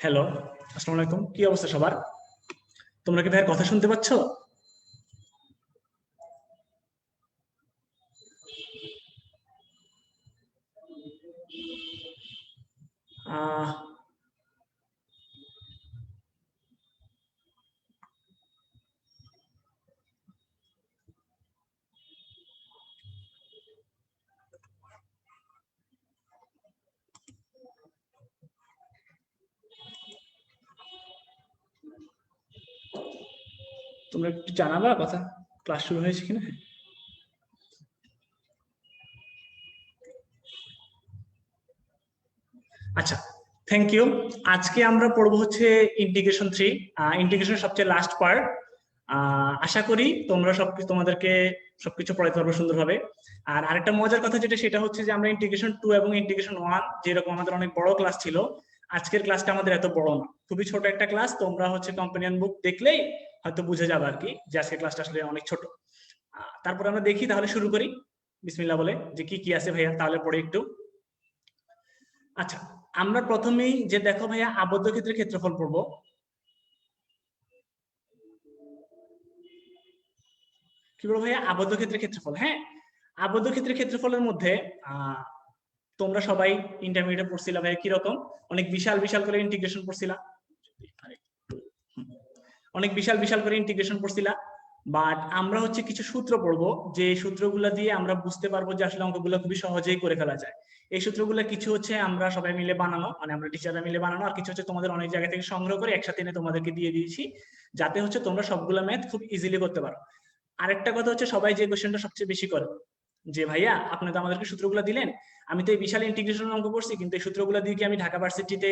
Hello, আসসালামু আলাইকুম। কি অবস্থা সবার? তোমরা কি ভাইয়ের কথা শুনতে পাচ্ছ? আহ, তোমরা একটু জানাবা কথা, ক্লাস শুরু হয়েছে কিনা? আচ্ছা, থ্যাংক ইউ। আজকে আমরা পড়বো হচ্ছে ইন্টিগ্রেশন 3, ইন্টিগ্রেশনের সবচেয়ে লাস্ট পার্ট। আশা করি তোমরা তোমাদেরকে সবকিছু পড়াইতে পারবো সুন্দরভাবে। আর আরেকটা মজার কথা যেটা, সেটা হচ্ছে যে আমরা ইন্টিগ্রেশন 2 এবং ইন্টিগ্রেশন 1 যেরকম আমাদের অনেক বড় ক্লাস ছিল, আজকের ক্লাসটা আমাদের এত বড় না, খুবই ছোট একটা ক্লাস। তোমরা হচ্ছে কম্পানিয়ন বুক দেখলেই হয়তো বুঝে যাবে আর কি, যে আজকের ক্লাসটা আসলে অনেক ছোট। তারপরে আমরা দেখি, তাহলে শুরু করি বিসমিল্লাহ বলে, যে কি কি আছে ভাইয়া, তাহলে পড়ে একটু। আচ্ছা, আমরা প্রথমেই যে দেখো ভাইয়া, আবদ্ধ ক্ষেত্রের ক্ষেত্রফল পড়বো। কি বলবো ভাইয়া, আবদ্ধ ক্ষেত্রের ক্ষেত্রফল। হ্যাঁ, আবদ্ধ ক্ষেত্রের ক্ষেত্রফলের মধ্যে আহ তোমরা সবাই ইন্টারমিডিয়েটে পড়ছিলা ভাইয়া, কিরকম অনেক বিশাল বিশাল করে ইন্টিগ্রেশন পড়ছিলা, অনেক বিশাল বিশাল করে ইন্টিগ্রেশন পড়ছিলা। বাট আমরা হচ্ছে কিছু সূত্র পড়বো, যে সূত্রগুলো দিয়ে আমরা বুঝতে পারবো যে আসলে অঙ্কগুলো খুবই সহজেই করে ফেলা যায়। এই সূত্রগুলো কিছু হচ্ছে আমরা সবাই মিলে বানানো, মানে আমরা টিচাররা মিলে বানানো, আর কিছু হচ্ছে তোমাদের অনেক জায়গা থেকে সংগ্রহ করে একসাথে এনে তোমাদেরকে দিয়ে দিয়েছি, যাতে হচ্ছে তোমরা সবগুলো ম্যাথ খুব ইজিলি করতে পারো। আরেকটা কথা হচ্ছে, সবাই যে কোশ্চেনটা সবচেয়ে বেশি করে, যে ভাইয়া আপনি তো আমাদেরকে সূত্রগুলো দিলেন, আমি তো এই বিশাল ইন্টিগ্রেশন অঙ্ক করছি, কিন্তু এই সূত্রগুলো দিয়ে কি আমি ঢাকা ভার্সিটিতে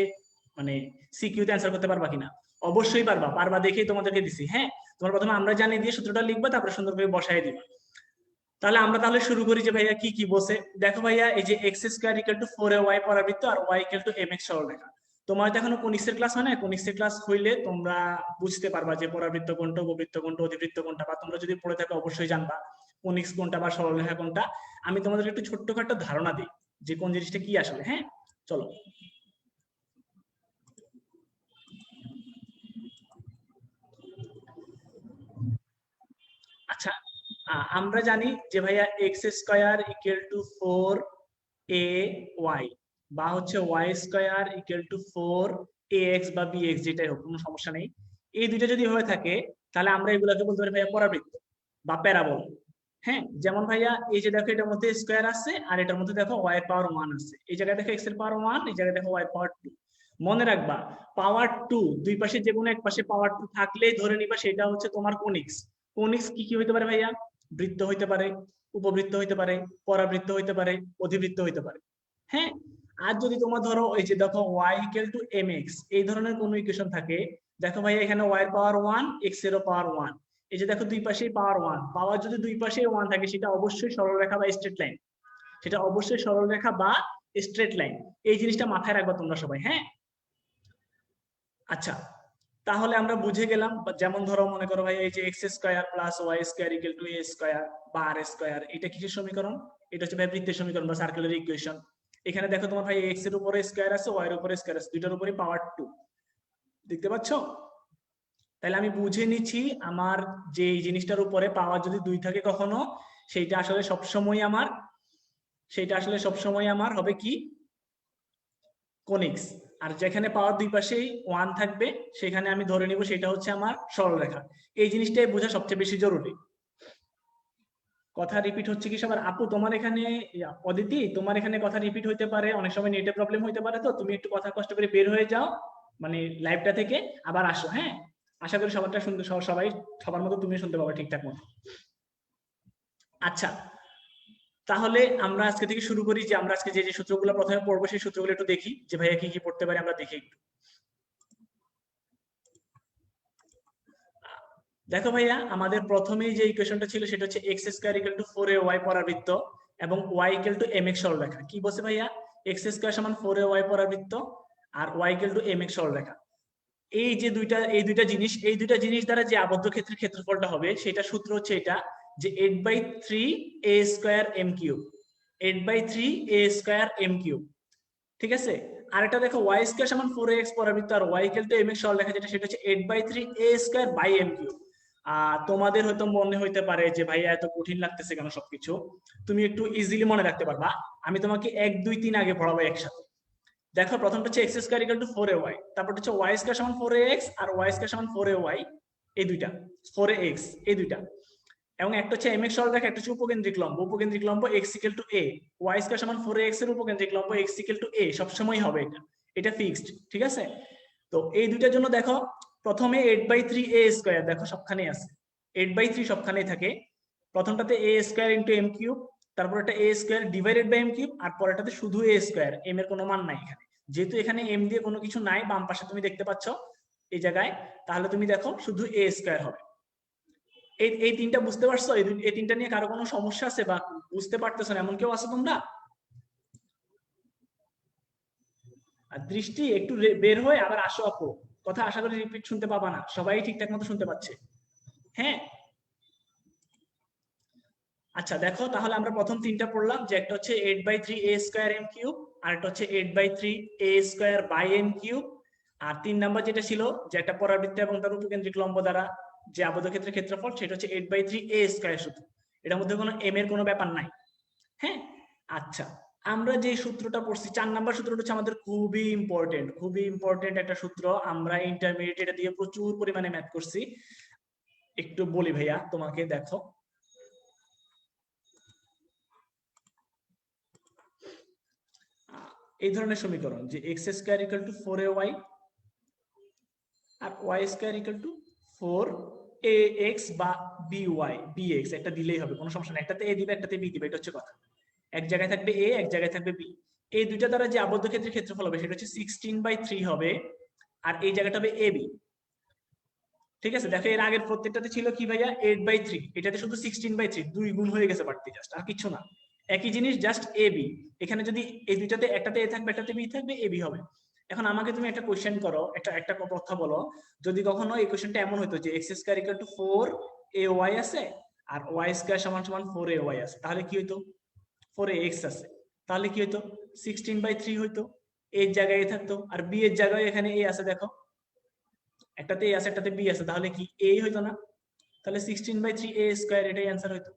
মানে সিকিউতে অ্যান্সার করতে পারবা কিনা? অবশ্যই পারবা, পারবা দেখেই তোমাদেরকে দিছি। হ্যাঁ, তোমার প্রথমে আমরা জানিয়ে দিয়ে সূত্রটা লিখবা, তারপরে সুন্দর করে বসাই দিবা। তাহলে শুরু করি যে ভাইয়া কি কি বসে। দেখো ভাইয়া, এই যে x square equal to 4ay পরাবৃত্ত আর y ইকুয়াল টু mx সরলরেখা। তোমার তো এখনো কনিক্সের ক্লাস হয় না, কনিক্সের ক্লাস হইলে তোমরা বুঝতে পারবা যে পরাবৃত্ত কোনটা, উপবৃত্ত কোনটা, অধিবৃত্ত কোনটা, বা তোমরা যদি পড়ে থাকো অবশ্যই জানবা কনিক্স কোনটা বা সরলরেখা কোনটা। আমি তোমাদের একটু ছোট্টখাটো ধারণা দিই যে কোন জিনিসটা কি আসলে। হ্যাঁ, চলো। আচ্ছা, আমরা জানি যে ভাইয়া x square equal to 4ay, বা হচ্ছে Y square equal to 4ax বা bx, যেটাই হোক কোনো সমস্যা নেই। এই দুইটা যদি হয়ে থাকে, তাহলে আমরা এগুলাকে বলতে পারি ভাইয়া পরাবৃত্ত বা প্যারাবোলা। হ্যাঁ, যেমন ভাইয়া এই যে দেখো, এটার মধ্যে স্কোয়ার আছে আর এটার মধ্যে দেখো y এর পাওয়ার 1 আছে, এই জায়গায় দেখো x এর পাওয়ার 1, এই জায়গায় দেখো y এর পাওয়ার 2। মনে রাখবা, পাওয়ার 2 দুই পাশে যে কোনো এক পাশে পাওয়ার 2 থাকলেই ধরে নিবা সেটা হচ্ছে তোমার কোনিক্স। কোনিক্স কি কি হইতে পারে ভাইয়া? বৃত্ত হইতে পারে, উপবৃত্ত হইতে পারে, পরাবৃত্ত হইতে পারে, অধিবৃত্ত হইতে পারে। হ্যাঁ, আর যদি তোমার ধরো এই যে দেখো y ইকুয়াল টু mx, এই ধরনের কোন ইকুয়েশন থাকে, দেখো ভাই এখানে y এর পাওয়ার 1, x এরও পাওয়ার 1, এই যে দেখো দুই পাশেই পাওয়ার 1, পাওয়ার যদি দুই পাশেই 1 থাকে, সেটা অবশ্যই সরলরেখা বা স্ট্রেট লাইন, সেটা অবশ্যই সরলরেখা বা স্ট্রেট লাইন। এই জিনিসটা মাথায় রাখবা তোমরা সবাই। হ্যাঁ, আচ্ছা, তাহলে আমরা বুঝে গেলাম। যেমন ধরো মনে করো ভাই, এই যে x square plus y square equal to a square বা আর স্কোয়ার, এটা কিসের সমীকরণ? এটা হচ্ছে ভাই বৃত্তের সমীকরণ বা সার্কুলার ইকুয়েশন। এখানে দেখো তোমার ভাই এক্স এর উপরে স্কোয়ার আছে, ওয়াই এর উপরে স্কোয়ার আছে, দুইটার উপরে পাওয়ার 2, দেখতে পাচ্ছ? তাহলে আমি বুঝে নিচ্ছি, আমার যে এই জিনিসটার উপরে পাওয়ার যদি 2 থাকে কখনো, সেইটা আসলে সবসময় আমার সেইটা আসলে সবসময় আমার হবে কি, কোনিক্স। আর যেখানে পাওয়ার দুই পাশেই 1 থাকবে, সেখানে আমি ধরে নিব সেটা হচ্ছে আমার সরলরেখা। এই জিনিসটাই বোঝা সবচেয়ে বেশি জরুরি। কথা রিপিট হচ্ছে কি সবার? আপু তোমার এখানে, অদিতি তোমার এখানে কথা রিপিট হইতে পারে, অনেক সময় নেটে প্রবলেম হইতে পারে, তো তুমি একটু কথা কষ্ট করে বের হয়ে যাও, মানে লাইভটা থেকে আবার আসো। হ্যাঁ, আশা করি সবারটা শুনতে, সবাই সবার মতো তুমি শুনতে পাবো ঠিকঠাক মতো। আচ্ছা, তাহলে আমরা আজকে থেকে শুরু করি, যে আমরা আজকে যে যে সূত্রগুলো প্রথমে পড়বো সেই সূত্রগুলো একটু দেখি, যে ভাইয়া কি কি পড়তে পারি আমরা দেখি একটু। দেখো ভাইয়া, আমাদের প্রথমেই যে ইকুয়েশনটা ছিল সেটা হচ্ছে x square equal to 4ay পরাবৃত্ত এবং y ইকুয়াল টু mx সরলরেখা। কি বলছে ভাইয়া? এক্স স্কোয়ার সমান 4ay পরাবৃত্ত আর y ইকুয়াল টু mx সরলরেখা। এই দুইটা জিনিস দ্বারা যে আবদ্ধ ক্ষেত্রের ক্ষেত্রফলটা হবে, সেটা সূত্র হচ্ছে এটা, যে 8/3 a square m cube, 8/3 a square m cube. ঠিক আছে? আরেকটা দেখো ওয়াই স্কয়ার সমান 4ax পরাবৃত্ত আর y ইকুয়াল টু mx সরলরেখা যেটা সেটা হচ্ছে 8/3 a square by m cube. তোমাদের হয়তো মনে হইতে পারে যে ভাইয়া এত কঠিন লাগতেছে কেন সবকিছু, তুমি একটু ইজিলি মনে রাখতে পারবা। আমি তোমাকে 1 2 3 আগে পড়াবো একসাথে। দেখো প্রথমটা হচ্ছে x square equal to 4ay, তারপর হচ্ছে y স্কয়ার সমান 4ax আর y স্কয়ার সমান 4ay, এই দুইটা 4ax এই দুইটা, এবং একটা হচ্ছে mx সরলরেখা, একটা হচ্ছে উপকেন্দ্রিক লম্ব, উপকেন্দ্রিক লম্ব x equal to a, y square সমান 4ax এর উপকেন্দ্রিক লম্ব x ইকুয়াল টু a সব সময় হবে, এটা এটা ফিক্সড, ঠিক আছে। তো এই দুইটার জন্য দেখো প্রথমে 8/3 a স্কয়ার, দেখো সবখানেই আছে 8/3 সবখানেই থাকে। প্রথমটাতে a square into m cube, তারপর একটা a square divided by m cube, আর পরেরটাতে শুধু a স্কয়ার, m এর কোনো মান নাই এখানে, যেহেতু এখানে m দিয়ে কোনো কিছু নাই বাম পাশে তুমি দেখতে পাচ্ছ এই জায়গায়, তাহলে তুমি দেখো শুধু a স্কয়ার হবে। এই তিনটা বুঝতে পারছো? এই তিনটা নিয়ে কারো কোনো সমস্যা আছে বা বুঝতে পারতেছো না এমন কেউ আছে তোমরা? আর দৃষ্টি একটু বের হয়ে আবার আসো আপু, কথা আশা করি রিপিট শুনতে পাবা না, সবাই ঠিকঠাক মতো শুনতে পাচ্ছে? হ্যাঁ, আচ্ছা দেখো তাহলে আমরা প্রথম তিনটা পড়লাম, যে একটা হচ্ছে 8/3 a স্কয়ার m কিউব, আর একটা হচ্ছে 8/3 a square by m cube, আর 3 নাম্বার যেটা ছিল যে একটা পরাবৃত্ত এবং তার উপকেন্দ্রিক লম্ব দ্বারা যে আবদ্ধ ক্ষেত্রের ক্ষেত্রফল, সেটা হচ্ছে 8/3 a স্কয়ার শুধু, এটার মধ্যে কোনো m এর কোনো ব্যাপার নাই। হ্যাঁ, আচ্ছা আমরা যে সূত্রটা পড়ছি 4 নাম্বার সূত্রটা হচ্ছে আমাদের খুবই ইম্পর্টেন্ট, খুবই ইম্পর্টেন্ট একটা সূত্র, আমরা ইন্টারমিডিয়েট এটা দিয়ে প্রচুর পরিমাণে ম্যাথ করছি। একটু বলি ভাইয়া তোমাকে, দেখো এই ধরনের সমীকরণ যে x square equal to 4ay আর y square equal to 4ax বা bx একটা দিলেই হবে, কোনো সমস্যা নেই, একটাতে a দিবে একটাতে b দিবে, এটা হচ্ছে কথা। এক জায়গায় থাকবে a, এক জায়গায় থাকবে b, এই দুইটা দ্বারা যে আবদ্ধ ক্ষেত্রের ক্ষেত্রফল হবে সেটা হচ্ছে 16/3 হবে, আর এই জায়গাটা হবে ab। ঠিক আছে, দেখো এর আগের প্রত্যেকটাতে ছিল কি ভাইয়া 8/3, এটাতে শুধু 16/3, দুই গুণ হয়ে গেছে বাড়তি, জাস্ট আর কিছু না, একই জিনিস জাস্ট ab। এখানে যদি এই দুইটাতে একটাতে a থাকবে একটাতে b থাকবে, ab হবে। এখন আমাকে তুমি একটা কোশ্চেন করো, একটা কথা বলো, যদি কখনো এই কোশ্চেনটা এমন হতো যে x square equal to 4ay আছে আর y স্কয়ার সমান সমান 4ay আছে, তাহলে কি হইতো? 4ax আছে, তাহলে কি হইতো? 16/3 হইতো, এর জায়গায় a থাকতো, আর b এর জায়গায় এখানে a আছে, দেখো একটাতে a আছে একটাতে b আছে, তাহলে কি a হইতো না? তাহলে 16/3 a স্কয়ার, এটাই অ্যান্সার হইতো।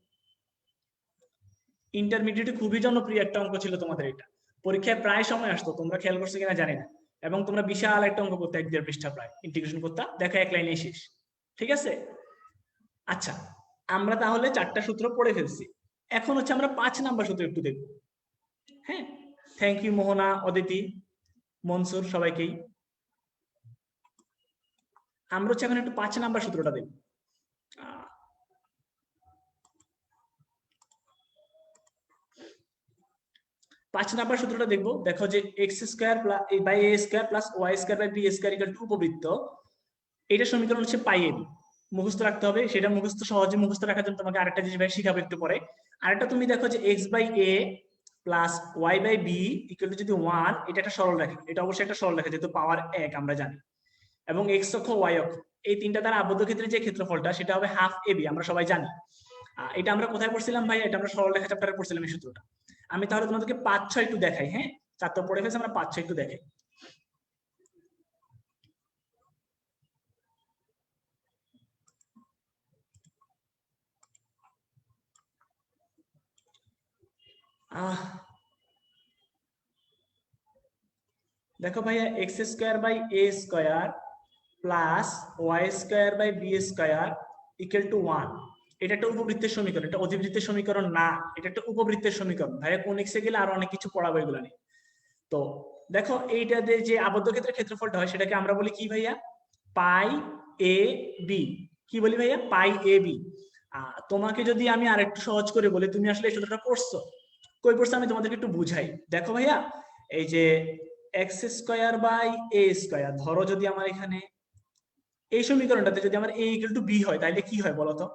ইন্টারমিডিয়েটে খুবই জনপ্রিয় একটা অঙ্ক ছিল তোমাদের, এটা পরীক্ষায় প্রায় সময় আসতো, তোমরা খেয়াল করছো কিনা জানি না, এবং তোমরা বিশাল একটা অঙ্ক করতে 1.5 পৃষ্ঠা প্রায় ইন্টিগ্রেশন করতে, দেখা এক লাইনে শেষ। ঠিক আছে, আচ্ছা আমরা তাহলে 4টা সূত্র পড়ে ফেলছি, এখন হচ্ছে আমরা 5 নাম্বার সূত্র একটু দেখব। হ্যাঁ, থ্যাংক ইউ মোহনা, অদিতি, মনসুর, সবাইকেই। আমরা হচ্ছে এখন একটু 5 নাম্বার সূত্রটা দেখব। 5 নাম্বার সূত্রটা দেখবো, দেখো যে x square by a square plus y square by b square equal to উপবৃত্ত, এটা সমীকরণ হচ্ছে পাই এ বি, মুখস্থ রাখতে হবে, সেটা মুখস্থ সহজে মুখস্থ রাখার জন্য তোমাকে আরেকটা জিনিস ভাই শিখাবো একটু পরে। আরেকটা তুমি দেখো যে x by a plus y by b equal to যদি 1, এটা একটা সরল রেখা, এটা অবশ্যই একটা সরল রেখা যেহেতু পাওয়ার 1 আমরা জানি, এবং এক্স অক্ষ ওয়াই অক্ষ, এই তিনটা দ্বারা আবদ্ধ ক্ষেত্রে যে ক্ষেত্রফলটা সেটা হবে হাফ এ বি, আমরা সবাই জানি। এটা আমরা কোথায় পড়ছিলাম ভাই? এটা আমরা সরল রেখা চ্যাপ্টারে পড়ছিলাম এই সূত্রটা। আমি তাহলে তোমাদেরকে 5-6 একটু দেখাই, হ্যাঁ 4 তো পড়ে ফেলছি, আমরা 5-6 একটু দেখাই। দেখো ভাইয়া x square by a square plus y square by b square equal to 1, এটা একটা উপবৃত্তের সমীকরণ, এটা অধিবৃত্তের সমীকরণ না, এটা একটা উপবৃত্তের সমীকরণ। ভাইয়া কোনিক্সে গেলে আরো অনেক কিছু পড়াবো এগুলো নিয়ে। তো দেখো এইটাতে যে আবদ্ধ ক্ষেত্রের ক্ষেত্রফলটা হয় সেটাকে আমরা বলি কি ভাইয়া? পাই এ বি। কি বলি ভাইয়া? পাই এ বি। তোমাকে যদি আমি আরেকটু সহজ করে বলি, তুমি আসলে এই সূত্রটা পড়ছো, কই পড়ছো আমি তোমাদেরকে একটু বুঝাই। দেখো ভাইয়া, এই যে x square by a square, ধরো যদি আমার এখানে এই সমীকরণটাতে যদি আমার এ ইকুয়াল টু বি হয় তাহলে কি হয় বলতো?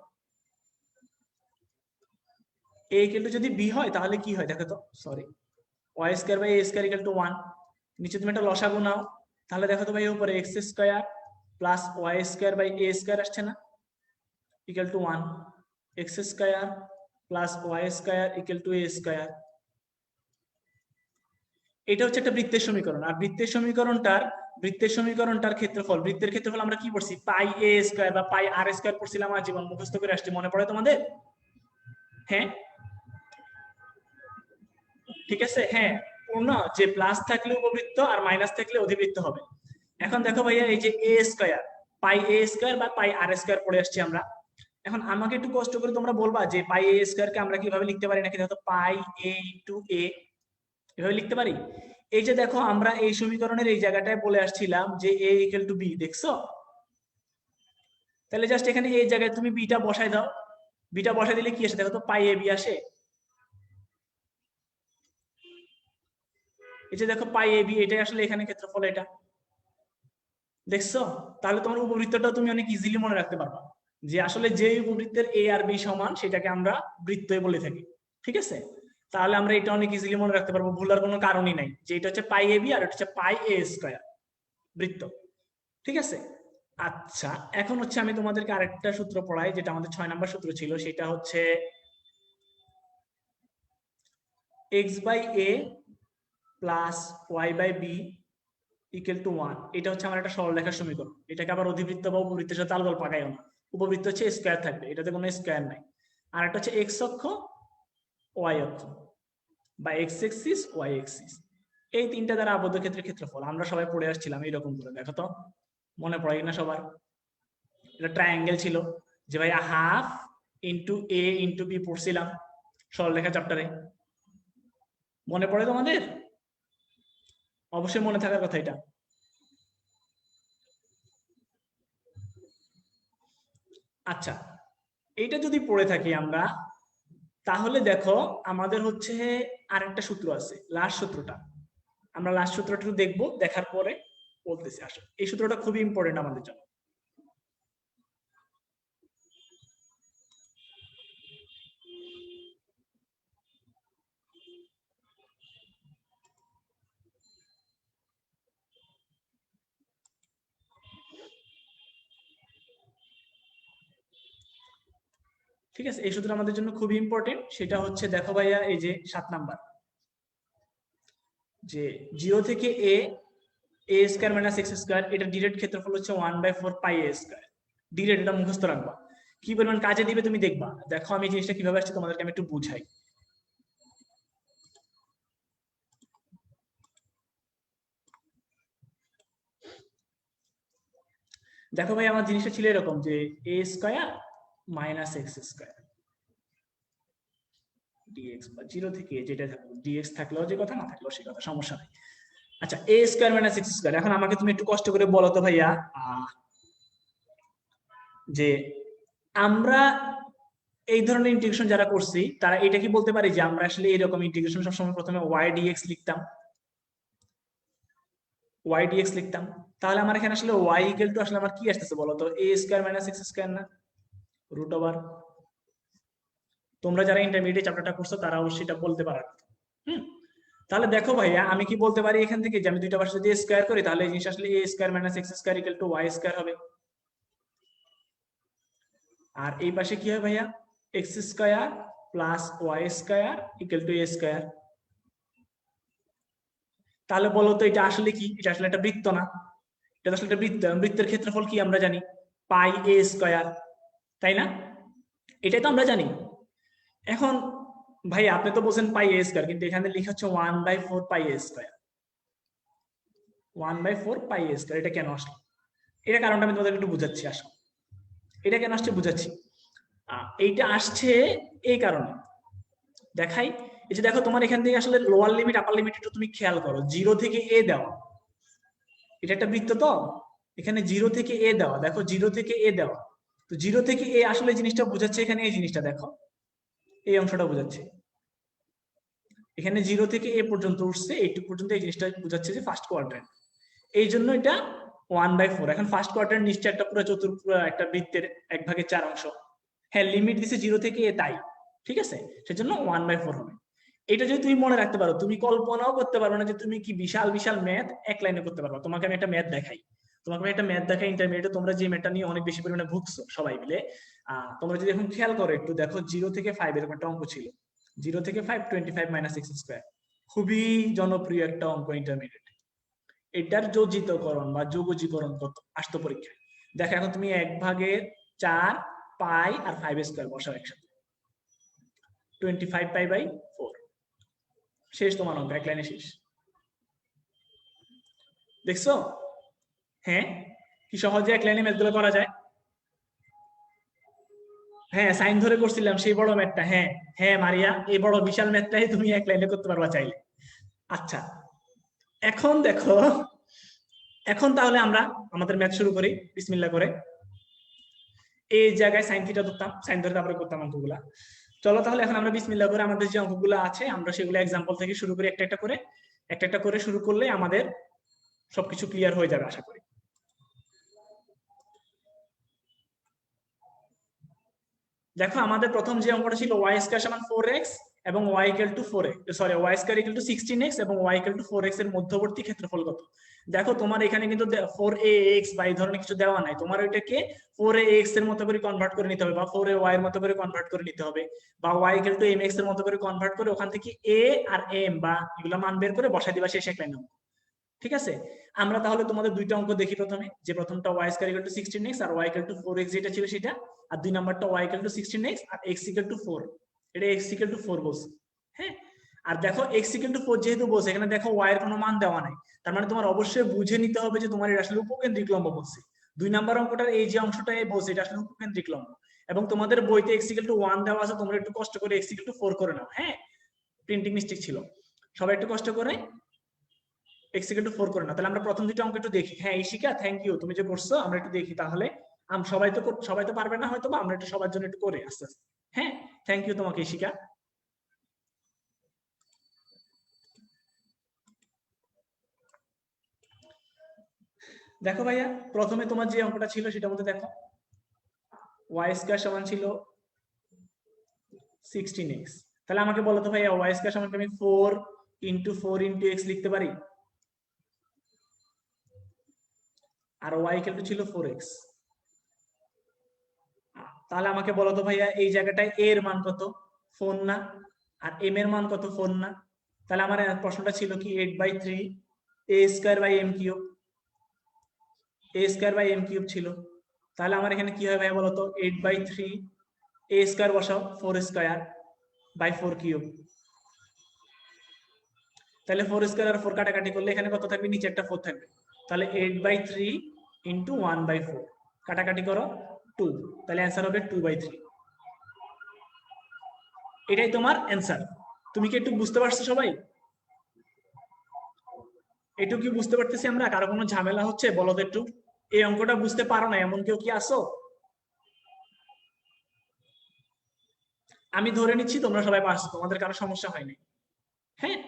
এ ইকুয়াল টু যদি বি হয় তাহলে কি হয় দেখো তো, sorry, y square by a square equal to 1, নিচে তুমি একটা লসাগু নাও, তাহলে দেখো তো ভাই উপরে x square plus y square by a square আসছে না, equal to 1, x square plus y square equal to a square. এটা হচ্ছে একটা বৃত্তের সমীকরণ, আর বৃত্তের সমীকরণটার ক্ষেত্রফল, বৃত্তের ক্ষেত্রফল আমরা কি পড়ছি, পাই এ স্কয়ার বা পাই আর স্কয়ার পড়ছিলাম আজীবন, মুখস্থ করে আসছে, মনে পড়ে তোমাদের? হ্যাঁ, ঠিক আছে। হ্যাঁ, পূর্ণ যে প্লাস থাকলে উপবৃত্ত আর মাইনাস থাকলে অধিবৃত্ত হবে। এখন দেখো ভাইয়া, এই যে a square, pi A square বা পাই আর স্কয়ার পড়ে আসছি আমরা। এখন আমাকে একটু কষ্ট করে তোমরা বলবা যে পাই এ স্কয়ার কে আমরা কিভাবে লিখতে পারি, নাকি দেখো পাই এ ইনটু এ এভাবে লিখতে পারি। এই যে দেখো, আমরা এই সমীকরণের এই জায়গাটায় বলে আসছিলাম যে এ ইকুয়াল টু বি, দেখছো? তাহলে জাস্ট এখানে এই জায়গায় তুমি বিটা বসাই দাও, বিটা বসাই দিলে কি আসে দেখো তো, পাই এ বি আসে। এই যে দেখো পাই এ বি, এটাই আসলে এখানে ক্ষেত্রফল, এটা দেখছো? তাহলে তোমার উপবৃত্তটা তুমি অনেক ইজিলি মনে রাখতে পারবা, যে আসলে যে উপবৃত্তের এ আর বি সমান সেটাকে আমরা বৃত্ত বলে থাকি, ঠিক আছে? তাহলে আমরা এটা অনেক ইজিলি মনে রাখতে পারবো, ভুলার কোনো কারণই নাই, যে এটা হচ্ছে পাই এ বি আর এটা হচ্ছে পাই এ স্কয়ার, বৃত্ত, ঠিক আছে? আচ্ছা, এখন হচ্ছে আমি তোমাদেরকে আরেকটা সূত্র পড়াই, যেটা আমাদের 6 নাম্বার সূত্র ছিল, সেটা হচ্ছে x by a plus y by b equal to 1। এটা হচ্ছে আমার একটা সরলরেখার সমীকরণ, এটাকে আবার অধিবৃত্ত বা উপবৃত্তের সাথে আলগোল পাকাইও না, উপবৃত্ত হচ্ছে স্কয়ার থাকবে, এটাতে কোনো স্কয়ার নাই। আর একটা হচ্ছে এক্স অক্ষ, ওয়াই অক্ষ, বা এক্স এক্সিস, ওয়াই এক্সিস, এই তিনটা দ্বারা আবদ্ধ ক্ষেত্রের ক্ষেত্রফল আমরা সবাই পড়ে আসছিলাম এইরকম করে। দেখো তো মনে পড়ে কিনা সবার? এটা ট্রায়াঙ্গেল ছিল, যে ভাই হাফ ইন্টু এ ইন্টু বি পড়ছিলাম সরলরেখা চ্যাপ্টারে, মনে পড়ে তোমাদের? অবশ্যই মনে থাকার কথা এটা। আচ্ছা, এইটা যদি পড়ে থাকি আমরা, তাহলে দেখো আমাদের হচ্ছে আরেকটা সূত্র আছে, লাস্ট সূত্রটা, আমরা লাস্ট সূত্রটা দেখবো, দেখার পরে বলতেছি। আসলে এই সূত্রটা খুবই ইম্পর্টেন্ট আমাদের জন্য। ঠিক আছে, এই সূত্র আমাদের জন্য খুবই ইম্পর্টেন্ট। সেটা হচ্ছে দেখো ভাইয়া, এই যে 7 নাম্বার, যে 0 থেকে এ এ স্কয়ার মাইনাস এক্স স্কয়ার, এটা ডিরেক্ট ক্ষেত্রফল হচ্ছে 1/4 পাই এ স্কয়ার। ডিরেক্ট, এটা মুখস্থ রাখবা, কি পরিমাণ কাজে দিবে তুমি দেখবা। দেখো আমি জিনিসটা কিভাবে আসছে তোমাদেরকে আমি একটু বুঝাই। দেখো ভাই, আমার জিনিসটা ছিল এরকম, যে a square minus x square d x, বা 0 থেকে যেটা থাকলো, ডিএক্স থাকলেও যে কথা, না থাকলেও সে কথা, সমস্যা নাই। আচ্ছা, এ স্কয়ার মাইনাস এক্স স্কয়ার, এখন আমাকে তুমি একটু কষ্ট করে বলো তো ভাইয়া, যে আমরা এই ধরনের ইন্টিগ্রেশন যারা করছি, তারা এটা কি বলতে পারি যে আমরা আসলে এরকম ইন্টিগ্রেশন সবসময় প্রথমে ওয়াই ডিএক্স লিখতাম, ওয়াই ডিএক্স লিখতাম? তাহলে আমার এখানে আসলে ওয়াই ইকুয়াল টু আসলে আমার কি আসতেছে বলো তো, এ স্কয়ার মাইনাস এক্স স্কয়ার না, রুট ওভার। তোমরা যারা ইন্টারমিডিয়েট চ্যাপ্টারটা করছো তারা অবশ্যই এটা বলতে পারো। হুম, তাহলে দেখো ভাইয়া, আমি কি বলতে পারি এখান থেকে, যে আমি দুইটা পাশে যদি স্কয়ার করি, তাহলে এই জিনিস আসলে a square minus x square equal to y square হবে। আর এই পাশে কি হয় ভাইয়া, x square plus y square equal to a square. তাহলে বলো তো এটা আসলে কি? এটা আসলে একটা বৃত্ত না, এটা আসলে একটা বৃত্ত। বৃত্তের ক্ষেত্রফল কি আমরা জানি, পাই এ স্কয়ার, তাই না? এটাই তো আমরা জানি। এখন ভাই আপনি তো বলছেন পাই এ স্কয়ার, কিন্তু এখানে লেখা হচ্ছে 1/4 পাই এ স্কয়ার, 1/4 পাই এ স্কয়ার। এটা কেন আসলো, এটা কারণটা আমি তোমাদের একটু বুঝাচ্ছি। আসো, এটা কেন আসছে বুঝাচ্ছি। এইটা আসছে এই কারণে, দেখাই। এই যে দেখো, তোমার এখান থেকে আসলে লোয়ার লিমিট আপার লিমিট একটু তুমি খেয়াল করো, 0 থেকে এ দেওয়া, এটা একটা বৃত্ত তো, এখানে 0 থেকে এ দেওয়া, দেখো 0 থেকে এ দেওয়া, তো 0 থেকে এ আসলে জিনিসটা বোঝাচ্ছে, এখানে এই জিনিসটা দেখো, এই অংশটা বোঝাচ্ছে, এখানে 0 থেকে এ পর্যন্ত উঠছে, এইটুকু পর্যন্ত, এই জিনিসটা বোঝাচ্ছে যে ফার্স্ট কোয়াড্রেন্ট, এই জন্য এটা 1/4। এখন ফার্স্ট কোয়াড্রেন্ট নিশ্চয় একটা পুরো পুরো একটা বৃত্তের 1/4 অংশ। হ্যাঁ, লিমিট দিছে 0 থেকে এ, তাই ঠিক আছে, সেজন্য 1/4 হবে। এটা যদি তুমি মনে রাখতে পারো, তুমি কল্পনাও করতে পারবে না যে তুমি কি বিশাল বিশাল ম্যাথ এক লাইনে করতে পারবে। তোমাকে আমি একটা ম্যাথ দেখাই, তোমাকে আমি একটা ম্যাথ দেখাই ইন্টারমিডিয়েটে, তোমরা যে ম্যাথটা নিয়ে অনেক বেশি পরিমাণে ভুগছো সবাই মিলে। তোমরা যদি এখন খেয়াল করো একটু, দেখো 0 থেকে 5 এরকম একটা অঙ্ক ছিল, 0 থেকে 5 25 মাইনাস এক্স স্কয়ার। খুবই জনপ্রিয় একটা অঙ্ক ইন্টারমিডিয়েট। এটার যোজিতকরণ বা যোগজীকরণ কত আসতো পরীক্ষায়। দেখো এখন তুমি 1/4 পাই আর 5² বসাও একসাথে, 25 পাই বাই 4। শেষ তোমার অঙ্ক, এক লাইনে শেষ। দেখছো? হ্যাঁ, কি সহজে এক লাইনে ম্যাথগুলো করা যায়। হ্যাঁ, সাইন ধরে করছিলাম সেই বড় ম্যাথটা। হ্যাঁ হ্যাঁ মারিয়া, এই বড় বিশাল ম্যাথটাই তুমি এক লাইনে করতে পারবা চাইলে। আচ্ছা, এখন দেখো, এখন তাহলে আমরা আমাদের ম্যাথ শুরু করি বিসমিল্লাহ করে। এই জায়গায় সাইন থিটা ধরতাম, সাইন ধরে তারপরে করতাম অঙ্কগুলা। চলো তাহলে এখন আমরা বিসমিল্লাহ করে আমাদের যে অঙ্কগুলো আছে আমরা সেগুলো এক্সাম্পল থেকে শুরু করি, একটা একটা করে শুরু করলে আমাদের সবকিছু ক্লিয়ার হয়ে যাবে আশা করি। দেখো আমাদের প্রথম যে অঙ্কটা ছিল y স্কয়ার সমান 4x এবং y equal to 4x, sorry y square equal to 16x এবং y ইকুয়াল টু 4x এর মধ্যবর্তী ক্ষেত্রফল কত। দেখো তোমার এখানে কিন্তু 4ax বা এই ধরনের কিছু দেওয়া নাই, তোমার ওইটাকে 4ax এর মতো করে কনভার্ট করে নিতে হবে বা 4ay এর মতো করে কনভার্ট করে নিতে হবে বা y ইকুয়াল টু mx এর মতো করে কনভার্ট করে ওখান থেকে a আর m বা এগুলো মান বের করে বসাই দিবা শেষ এক লাইন অঙ্ক। ঠিক আছে, আমরা তাহলে তোমাদের দুইটা অঙ্ক দেখি। প্রথমে যে প্রথমটা y square equal to 16x আর y ইকুয়াল টু 4x যেটা ছিল সেটা, আর দুই নাম্বারটা y ইকুয়াল টু 16x আর x ইকুয়াল টু 4, এটা x ইকুয়াল টু 4 বলছে। হ্যাঁ, আর দেখো x ইকুয়াল টু 4 যেহেতু বলছে এখানে দেখো y এর কোনো মান দেওয়া নাই, তার মানে তোমার অবশ্যই বুঝে নিতে হবে যে তোমার এটা আসলে উপকেন্দ্রিক লম্ব বলছে। দুই নাম্বার অঙ্কটার এই যে অংশটা বলছে এটা আসলে উপকেন্দ্রিক লম্ব, এবং তোমাদের বইতে x ইকুয়াল টু 1 দেওয়া আছে, তোমরা একটু কষ্ট করে x ইকুয়াল টু 4 করে নাও। হ্যাঁ, প্রিন্টিং মিস্টেক ছিল, সবাই একটু কষ্ট করে x ইকুয়াল টু 4 করে নাও। তাহলে আমরা প্রথম দুটো অঙ্ক একটু দেখি। হ্যাঁ ইশিকা, থ্যাংক ইউ, তুমি যে করছো আমরা একটু দেখি তাহলে। সবাই তো পারবে না হয়তো, বা আমরা একটু সবার জন্য একটু করে আস্তে আস্তে। হ্যাঁ, থ্যাংক ইউ তোমাকে ইশিকা। দেখো ভাইয়া, প্রথমে তোমার যে অঙ্কটা ছিল সেটার মধ্যে দেখো y স্কয়ার সমান ছিল 16x। তাহলে আমাকে বলো তো ভাইয়া y স্কয়ার সমান আমি 4 ইনটু 4 ইনটু x লিখতে পারি, আর y ইকুয়াল টু ছিল 4x। তাহলে আমাকে বলো তো ভাইয়া এই জায়গাটায় a এর মান কত, 4 না, আর m এর মান কত, 4 না। তাহলে আমার প্রশ্নটা ছিল কি 8/3 a square by m cube, a square by m cube ছিল। তাহলে আমার এখানে কি হয় ভাইয়া বলো তো, 8/3 a স্কয়ার বসাও 4 স্কয়ার বাই 4 কিউব। তাহলে 4 স্কয়ার আর 4 কাটাকাটি করলে এখানে কত থাকবে, নিচে একটা 4 থাকবে। তাহলে 8/3 ইনটু 1/4, কাটাকাটি করো 2, তাহলে অ্যান্সার হবে 2/3। এটাই তোমার অ্যান্সার। তুমি কি একটু বুঝতে পারছো সবাই? একটু কি বুঝতে পারতেছি আমরা? কারো কোনো ঝামেলা হচ্ছে বলো তো একটু? এই অঙ্কটা বুঝতে পারো না এমন কেউ কি আসো? আমি ধরে নিচ্ছি তোমরা সবাই পারছো, তোমাদের কারো সমস্যা হয়নি। হ্যাঁ,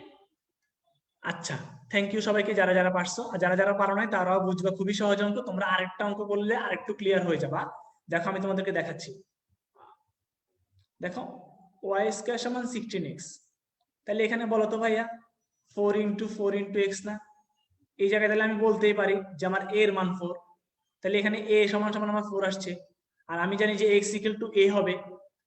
আচ্ছা, থ্যাংক ইউ সবাইকে যারা যারা পারছো, আর যারা যারা পারো নাই তারাও বুঝবা, খুবই সহজ অঙ্ক। তোমরা আরেকটা অঙ্ক করলে আরেকটু ক্লিয়ার হয়ে যাবা। দেখো আমি তোমাদেরকে দেখাচ্ছি। দেখো y স্কয়ার সমান 16x, তাহলে এখানে বলো তো ভাইয়া 4 ইন্টু 4 ইন্টু x না? এই জায়গায় তাহলে আমি বলতেই পারি যে আমার a এর মান 4, তাহলে এখানে a সমান সমান আমার 4 আসছে। আর আমি জানি যে x ইকুয়াল টু a হবে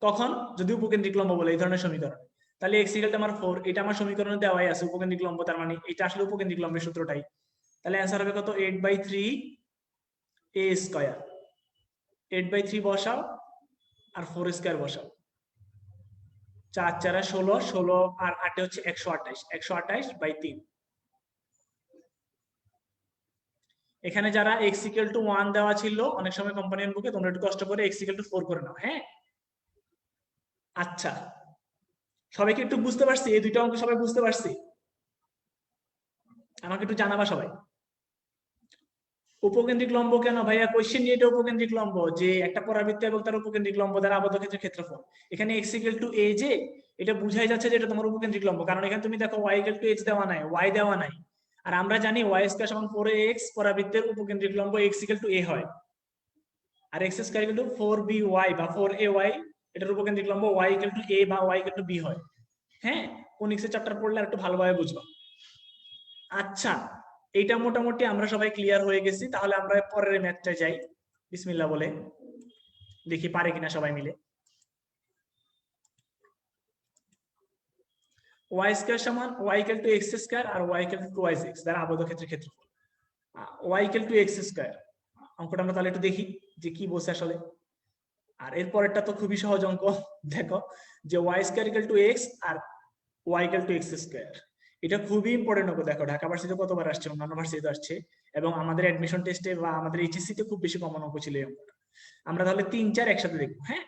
তখন, যদি উপকেন্দ্রিক লম্ব বলে এই ধরনের সমীকরণ, তাহলে x ইকুয়াল টু আমার 4, এটা আমার সমীকরণে দেওয়াই আছে উপকেন্দ্রিক লম্ব, তার মানে এটা আসলে উপকেন্দ্রিক লম্বের সূত্রটাই। তাহলে অ্যান্সার হবে কত, 8/3 a স্কয়ার। 8/3 বসাও আর 4 স্কয়ার বসাও, 4 4 16, 16 আর 8 হচ্ছে 128, 128/3। এখানে যারা x ইকুয়াল টু 1 দেওয়া ছিল অনেক সময় কোম্পানির বুকে, তোমরা একটু কষ্ট করে x ইকুয়াল টু 4 করে নাও। হ্যাঁ, আচ্ছা, সবাইকে একটু বুঝতে পারছি? এই দুইটা অঙ্ক সবাই বুঝতে পারছি? আমাকে একটু জানাবা সবাই। উপকেন্দ্রিক লম্ব কেন ভাইয়া? কোশ্চেন নিয়ে এটা উপকেন্দ্রিক লম্ব, যে একটা পরাবৃত্ত এবং তার উপকেন্দ্রিক লম্ব দ্বারা আবদ্ধ ক্ষেত্রের ক্ষেত্রফল। এখানে x ইকুয়াল টু a, যে এটা বুঝাই যাচ্ছে যে এটা তোমার উপকেন্দ্রিক লম্ব, কারণ এখানে তুমি দেখো y ইকুয়াল টু x দেওয়া নাই, y দেওয়া নাই। আর আমরা জানি y স্কয়ার সমান 4ax, পরাবৃত্তের উপকেন্দ্রিক লম্ব x ইকুয়াল টু a হয়, আর x square equal two 4by বা 4ay, এটার উপকেন্দ্রিক লম্ব y ইকুয়াল টু a বা y ইকুয়াল টু b হয়। হ্যাঁ, কোনিক্সের চ্যাপ্টার পড়লে একটু ভালোভাবে বুঝবা। আচ্ছা, এইটা মোটামুটি আমরা সবাই ক্লিয়ার হয়ে গেছি। তাহলে আমরা পরের ম্যাথটা যাই বিসমিল্লাহ বলে, দেখি পারে কিনা সবাই মিলে। ওয়াই স্কয়ার সমান y equal to x square আর ওয়াই ইকুয়াল টু 2x দ্বারা আবদ্ধ ক্ষেত্রের ক্ষেত্রফল। Y equal to x square অঙ্কটা আমরা তাহলে একটু দেখি যে কি বলছে আসলে। আর এরপরেরটা তো খুবই সহজ অঙ্ক, দেখো যে y square equal to x আর y equal to x square. এটা খুবই ইম্পর্টেন্ট অঙ্ক। দেখো ঢাকা ভার্সিটিতে কতবার আসছে, অন্যান্য ভার্সিটিতে আসছে, এবং আমাদের অ্যাডমিশন টেস্টে বা আমাদের এইচএসসি তে খুব বেশি কমন অঙ্ক ছিল এই অঙ্কটা। আমরা তাহলে 3, 4 একসাথে দেখবো। হ্যাঁ,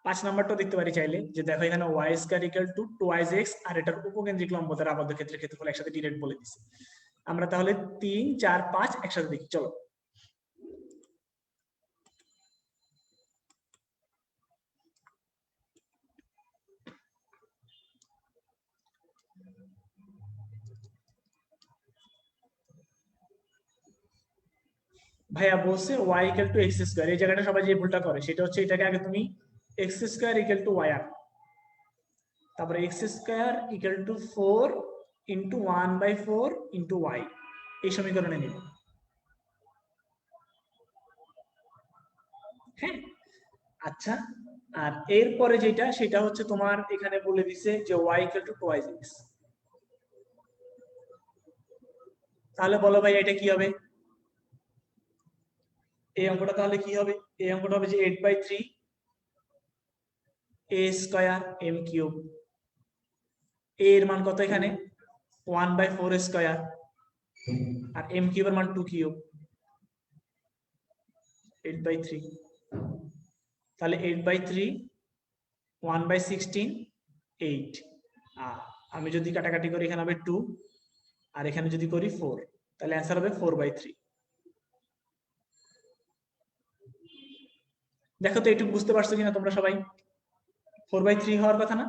5 নাম্বারটা দেখতে পারি চাইলে, যে দেখো এখানে y square equal to 2x আর এটার উপকেন্দ্রিক লম্ব দ্বারা আবদ্ধ ক্ষেত্রের ক্ষেত্রফল একসাথে ডিরেক্ট বলে দিছে। আমরা তাহলে 3, 4, 5 একসাথে দেখি, চলো। ভাইয়া বলছে y equal to x square, এই জায়গাটা সবাই যে ভুলটা করে সেটা হচ্ছে এটাকে আগে তুমি x square equal to y আনো, তারপরে x square equal to 4 into 1/4 into y, এই সমীকরণে নিব। হ্যাঁ, আচ্ছা, আর এরপরে যেটা সেটা হচ্ছে তোমার এখানে বলে দিছে যে ওয়াই ইকুয়াল টু 2x। তাহলে বলো ভাই এটা কি হবে? এই অঙ্কটা তাহলে কি হবে? এই অঙ্কটা হবে যে 8/3 a square m cube. a এর মান কত এখানে? 1/4 স্কয়ার, আর m কিউবের মান 2 কিউব, 8/3। তাহলে 8/3 1/16 8। আমি যদি কাটাকাটি করি এখানে হবে 2, আর এখানে যদি করি 4, তাহলে অ্যান্সার হবে 4/3। দেখো তো একটু বুঝতে পারছো কিনা তোমরা সবাই? 4/3 হওয়ার কথা না?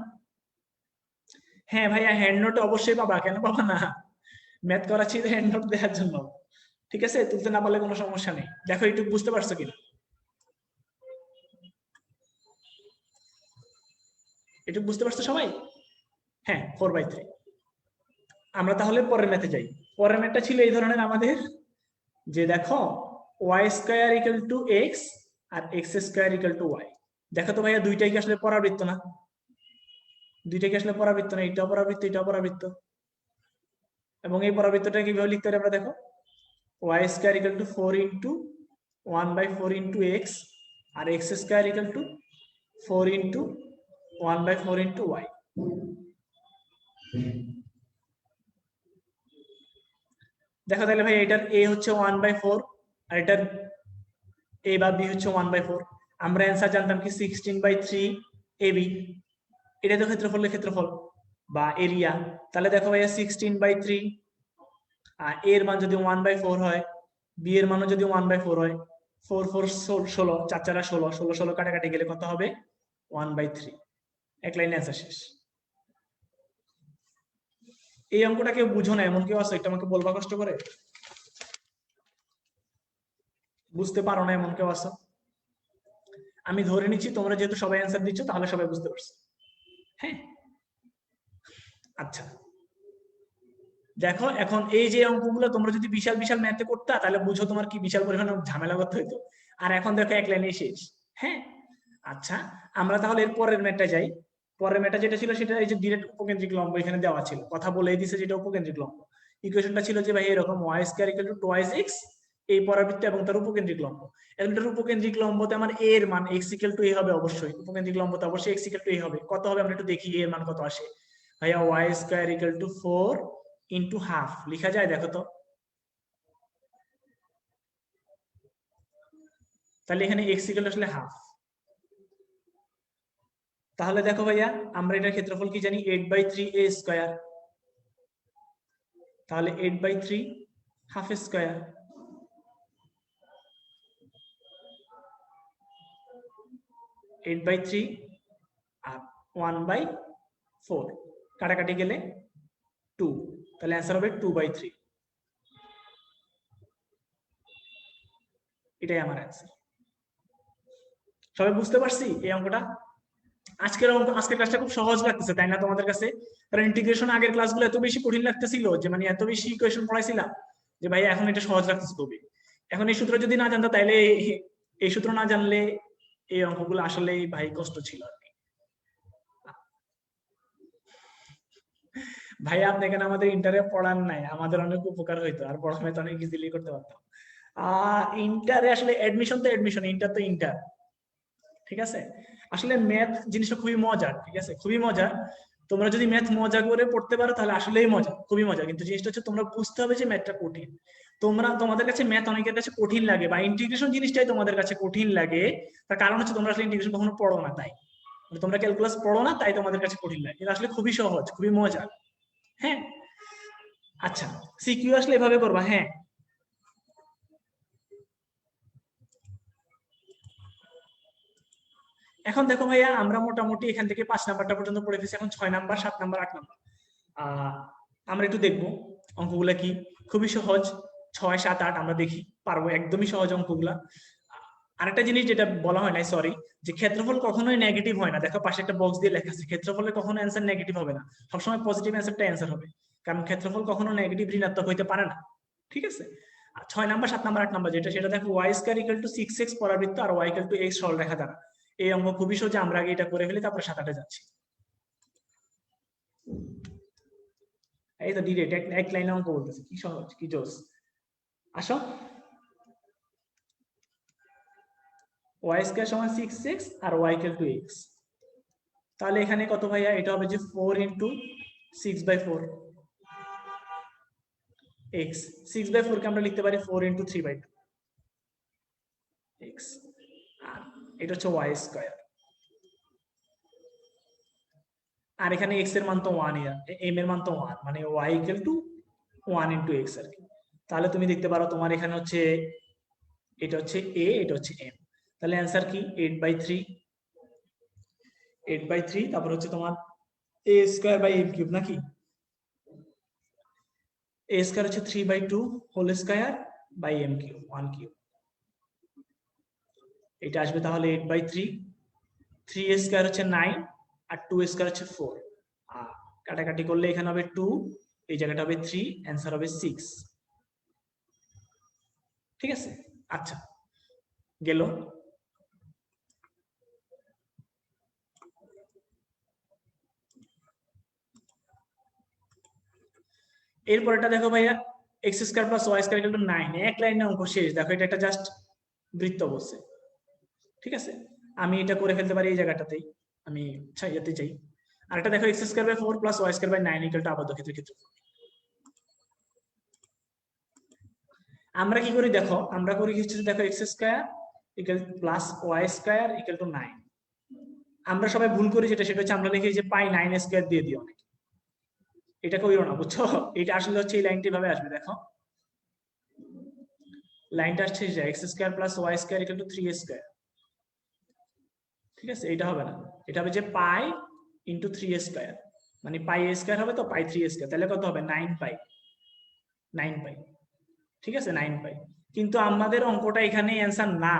হ্যাঁ ভাইয়া, হ্যান্ড নোট অবশ্যই পাবা, কেন পাবা না? ম্যাথ করাচ্ছি তো হ্যান্ড নোট দেওয়ার জন্য, ঠিক আছে? তুলতে না পারলে কোনো সমস্যা নেই। দেখো একটু বুঝতে পারছো কিনা, একটু বুঝতে পারছো সবাই? হ্যাঁ, 4/3। আমরা তাহলে পরের ম্যাথে যাই। পরের ম্যাথটা ছিল এই ধরনের আমাদের, যে দেখো y square equal to x আর x square equal to y. দেখো তো ভাইয়া দুইটাই কি আসলে পরাবৃত্ত না? দুইটাই কি আসলে পরাবৃত্ত না? এটা পরাবৃত্ত, এটা পরাবৃত্ত। এবং এই পরাবৃত্তটা কিভাবে লিখতে পারি আমরা? দেখো y square equal to 4 into 1/4 into x, আর x square equal to 4 into 1/4 into y. দেখো তাহলে ভাই এটার এ হচ্ছে 1/4 আর এটার এ বা বি হচ্ছে 1/4। আমরা অ্যান্সার জানতাম কি 16/3 ab। এটা তো ক্ষেত্রফলের ক্ষেত্রফল বা এরিয়া। তাহলে দেখো ভাইয়া 16/3, আর এর মান যদি 1/4 হয়, বি এর মানও যদি 1/4 হয়, 4 4 16, 4 4 16, 16 16 কাটাকাটি গেলে কত হবে? 1/3। এক লাইনে অ্যান্সার শেষ। এই অঙ্কটা কেউ বুঝো না এমন কেউ আছে? এটা আমাকে বলবা কষ্ট করে। বুঝতে পারো না এমন কেউ আছে? আমি ধরে নিচ্ছি তোমরা যেহেতু সবাই অ্যান্সার দিচ্ছ তাহলে সবাই বুঝতে পারছো। হ্যাঁ, আচ্ছা দেখো এখন এই যে অঙ্কগুলো তোমরা যদি বিশাল বিশাল ম্যাথে করতে তাহলে বুঝো তোমার কি বিশাল পরিমাণে ঝামেলা করতে হইতো। আর এখন দেখো এক লাইনে শেষ। হ্যাঁ, আচ্ছা আমরা তাহলে এর পরের ম্যাথটা যাই। পরের ম্যাথটা যেটা ছিল সেটা এই যে ডিরেক্ট উপকেন্দ্রিক লম্ব এখানে দেওয়া ছিল, কথা বলেই দিছে যেটা উপকেন্দ্রিক লম্ব। ইকুয়েশনটা ছিল যে ভাই এরকম Y square equal to 2x এই পরাবৃত্ত এবং তার উপকেন্দ্রিক লম্ব। এখন এটার উপকেন্দ্রিক লম্বতে আমার a এর মান x ইকুয়াল টু a হবে অবশ্যই, উপকেন্দ্রিক লম্বতে অবশ্যই x ইকুয়াল টু a হবে। কত হবে আমরা একটু দেখি a এর মান কত আসে। ভাইয়া y square equal to 4 into half লিখা যায়? দেখো তো, তাহলে এখানে x ইকুয়াল আসলে হাফ। তাহলে দেখো ভাইয়া আমরা এটার ক্ষেত্রফল কি জানি? 8/3 a স্কয়ার। তাহলে 8/3 হাফ স্কয়ার, 8/3 আর 1/4 কাটাকাটি গেলে 2, তাহলে অ্যান্সার হবে 2/3। এটাই আমার অ্যান্সার। সবাই বুঝতে পারছি এই অঙ্কটা? আজকের অঙ্ক, আজকের ক্লাসটা খুব সহজ লাগতেছে তাই না তোমাদের কাছে? কারণ ইন্টিগ্রেশন আগের ক্লাসগুলো এত বেশি কঠিন লাগতেছিল যে মানে এত বেশি ইকুয়েশন পড়াইছিলাম যে ভাই এখন এটা সহজ লাগতেছে খুবই। এখন এই সূত্র যদি না জানতো তাইলে এই সূত্র না জানলে এই অঙ্কগুলো আসলেই ভাই কষ্ট ছিল আর কি। ভাই আপনি এখানে আমাদের ইন্টারে পড়ান নাই, আমাদের অনেক উপকার হইতো, আর পড়াশোনা তো অনেক ইজিলি করতে পারতাম। ইন্টারে আসলে এডমিশন তো এডমিশন, ইন্টার তো ইন্টার, ঠিক আছে। আসলে ম্যাথ জিনিসটা খুবই মজার, ঠিক আছে, খুবই মজার। তোমরা যদি ম্যাথ মজা করে পড়তে পারো তাহলে আসলেই মজা, খুবই মজা। কিন্তু জিনিসটা হচ্ছে তোমরা বুঝতে হবে যে ম্যাথটা কঠিন। তোমাদের কাছে ম্যাথ অনেকের কাছে কঠিন লাগে, বা ইন্টিগ্রেশন জিনিসটাই তোমাদের কাছে কঠিন লাগে, তার কারণ হচ্ছে তোমরা আসলে ইন্টিগ্রেশন কখনো পড়ো না, তাই মানে তোমরা ক্যালকুলাস পড়ো না, তাই তোমাদের কাছে কঠিন লাগে। এটা আসলে খুবই সহজ, খুবই মজা। হ্যাঁ, আচ্ছা, সিকিউ আসলে এভাবে করবা। হ্যাঁ, এখন দেখো ভাইয়া, আমরা মোটামুটি এখান থেকে 5 নাম্বারটা পর্যন্ত পড়ে ফেলছি, এখন 6 নাম্বার, 7 নাম্বার, 8 নাম্বার। আমরা একটু দেখবো অঙ্কগুলা কি। খুবই সহজ, 6, 7, 8 আমরা দেখি পারবো, একদমই সহজ অঙ্কগুলা। আরেকটা জিনিস যেটা বলা হয় নাই, সরি, যে ক্ষেত্রফল কখনোই নেগেটিভ হয় না। দেখো পাশে একটা বক্স দিয়ে লেখা আছে, ক্ষেত্রফলের কখনো অ্যান্সার নেগেটিভ হবে না, সবসময় পজিটিভ অ্যান্সারটা অ্যান্সার হবে, কারণ ক্ষেত্রফল কখনো নেগেটিভ ঋণাত্মক হইতে পারে না, ঠিক আছে। আর 6 নাম্বার, 7 নাম্বার, 8 নাম্বার যেটা, সেটা দেখো y square equal to 6x পরাবৃত্ত আর ওয়াই ইকুয়াল টু x সরলরেখা দ্বারা। এই অঙ্ক খুবই সহজ, আমরা আগে এটা করে ফেলি, তারপরে 7, 8 যাচ্ছি। এই তো ডিরেক্ট এক লাইনে অঙ্ক বলতেছে, কি সহজ, কি জোস। আসো, ওয়াই স্কয়ার সমান 6x আর ওয়াই ইকুয়াল টু x। তাহলে এখানে কত ভাইয়া, এটা হবে যে 4 × 6/4 x। 6/4 কে আমরা লিখতে পারি 4 × 3/2 x। আর এটা হচ্ছে ওয়াই স্কয়ার, আর এখানে x এর মান তো 1, m এর মান তো 1, মানে y ইকুয়াল টু 1 × x আর কি। তাহলে তুমি দেখতে পারো তোমার এখানে হচ্ছে, এটা হচ্ছে a, এটা হচ্ছে m। তাহলে অ্যান্সার কি, 8/3। 8/3, তারপর হচ্ছে তোমার a square by m cube, নাকি a স্কয়ার হচ্ছে 3/2 whole square by m cube, 1 cube. এটা আসবে তাহলে 8/3। 3 স্কয়ার হচ্ছে 9, আর 2 স্কয়ার হচ্ছে 4। কাটাকাটি করলে এখানে হবে 2, এই জায়গাটা হবে 3, অ্যান্সার হবে 6, ঠিক আছে। আচ্ছা, গেল। এরপরটা দেখো ভাইয়া, x square plus y square equal to 9, এক লাইনে অঙ্ক শেষ। দেখো এটা একটা জাস্ট বৃত্ত বলছে, ঠিক আছে। আমি এটা করে ফেলতে পারি এই জায়গাটাতেই, আমি ছাইয়াতে চাই। আর এটা দেখো, x square by 4 plus y square by 9 equal to আবদ্ধ ক্ষেত্রের ক্ষেত্রফল। আমরা কি করি দেখো, আমরা করি হচ্ছে, দেখো x square equal plus y square equal to 9। আমরা সবাই ভুল করি যেটা, সেটা হচ্ছে আমরা লিখি যে পাই 9 স্কয়ার দিয়ে দিও অনেক, এটা করিও না, বুঝছো। এটা আসলে হচ্ছে এই লাইনটি ভাবে আসবে, দেখো লাইনটা আসছে যে x square plus y square equal to 3 square, ঠিক আছে। এটা হবে না, এটা হবে যে পাই ইন্টু 3 স্কয়ার, মানে পাই এ স্কয়ার হবে তো পাই 3 স্কয়ার, তাহলে কত হবে 9 পাই, 9 পাই, ঠিক আছে, 9 পাই। কিন্তু আমাদের অঙ্কটা এখানে অ্যান্সার না,